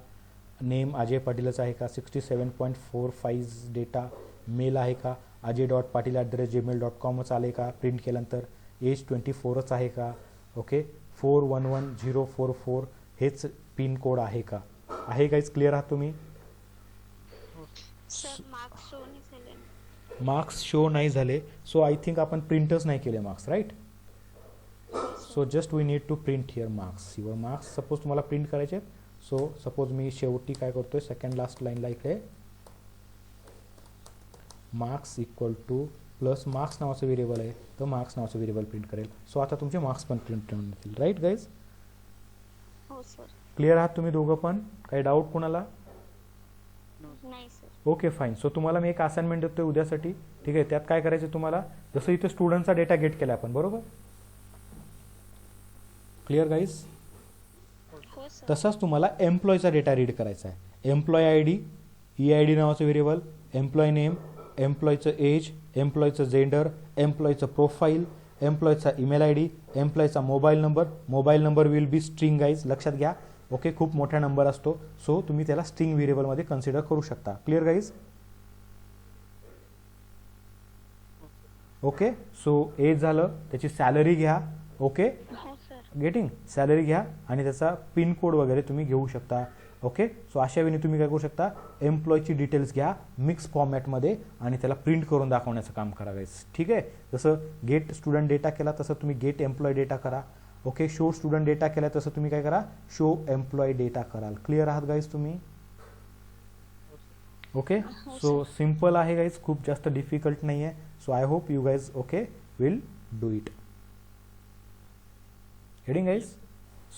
नेम अजय पाटीलच आहे का, 67.45 डेटा, मेल आहे का, ajay.patil@gmail.comच आले का, प्रिंट केल्यानंतर एज 24च आहे का, ओके, 411044 हेच पिन कोड आहे का, आहे गाईज. क्लिअर आहात तुम्ही. सर मार्क्स शो नाही झाले. मार्क्स शो नाही झाले. सो आय थिंक आपण प्रिंटच नाही केले marks, right. So just we need to print here marks. Your marks suppose तुम्हाला प्रिंट करायचे आहेत. सो सपोज मी शेवटी काय करतोय, सेकंड लास्ट लाईनला इकडे marks equal to plus marks नावाचं व्हेरिएबल आहे, तर मार्क्स नावाचं व्हेरिएबल प्रिंट करेल. सो आता तुमचे मार्क्स पण प्रिंट होतील. Right guys? हो सर. क्लिअर आहात तुम्ही दोघं पण? काही डाऊट कोणाला? नाही सर. Okay fine. सो तुम्हाला मी एक असाइनमेंट देतोय उद्यासाठी. ठीक आहे, त्यात काय करायचं तुम्हाला, जसं इथे स्टुडंटचा डेटा गेट केला आपण, बरोबर? Clear guys? हो सर. तसाच तुम्हाला एम्प्लॉयचा डेटा रीड करायचा आहे. एम्प्लॉय आय डी, EID नावाचं व्हेरिएबल, एम्प्लॉय नेम, एम्प्लॉयचं एज, एम्प्लॉयचं जेंडर, एम्प्लॉयचं प्रोफाईल, एम्प्लॉयचा ईमेल ID, एम्प्लॉयचा mobile number. Mobile number will be string guys, लक्षात घ्या. ओके, खूप मोठा नंबर असतो, सो तुम्ही त्याला स्ट्रिंग व्हेरिएबलमध्ये कन्सिडर करू शकता. Clear guys? Okay, so age झालं, त्याची सॅलरी घ्या. ओके, हो सर. गेटिंग? सॅलरी घ्या आणि त्याचा पिन कोड वगैरे तुम्ही घेऊ शकता. ओके, सो अशा वेळी तुम्ही काय करू शकता, एम्प्लॉयची डिटेल्स घ्या मिक्स फॉर्मॅटमध्ये आणि त्याला प्रिंट करून दाखवण्याचं काम करा गाईज. ठीक आहे, जसं गेट स्टुडंट डेटा केला तसं तुम्ही गेट एम्प्लॉय डेटा करा. ओके, शो स्टुडंट डेटा केला तसं तुम्ही काय करा, शो एम्प्लॉय डेटा कराल. क्लिअर आहात गाईज तुम्ही? ओके, सो सिम्पल आहे गाईज, खूप जास्त डिफिकल्ट नाही आहे. So I hope you guys okay will do it. Heading guys?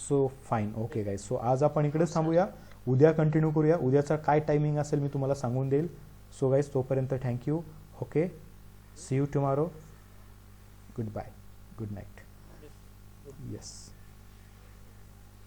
So fine. Okay guys, so आज आपण इकडेच थांबूया. उद्या कंटिन्यू करूया. उद्याचा काय टायमिंग असेल मी तुम्हाला सांगून देईल. सो गाईज तोपर्यंत thank you. Okay, see you tomorrow. Goodbye, good night. Yes.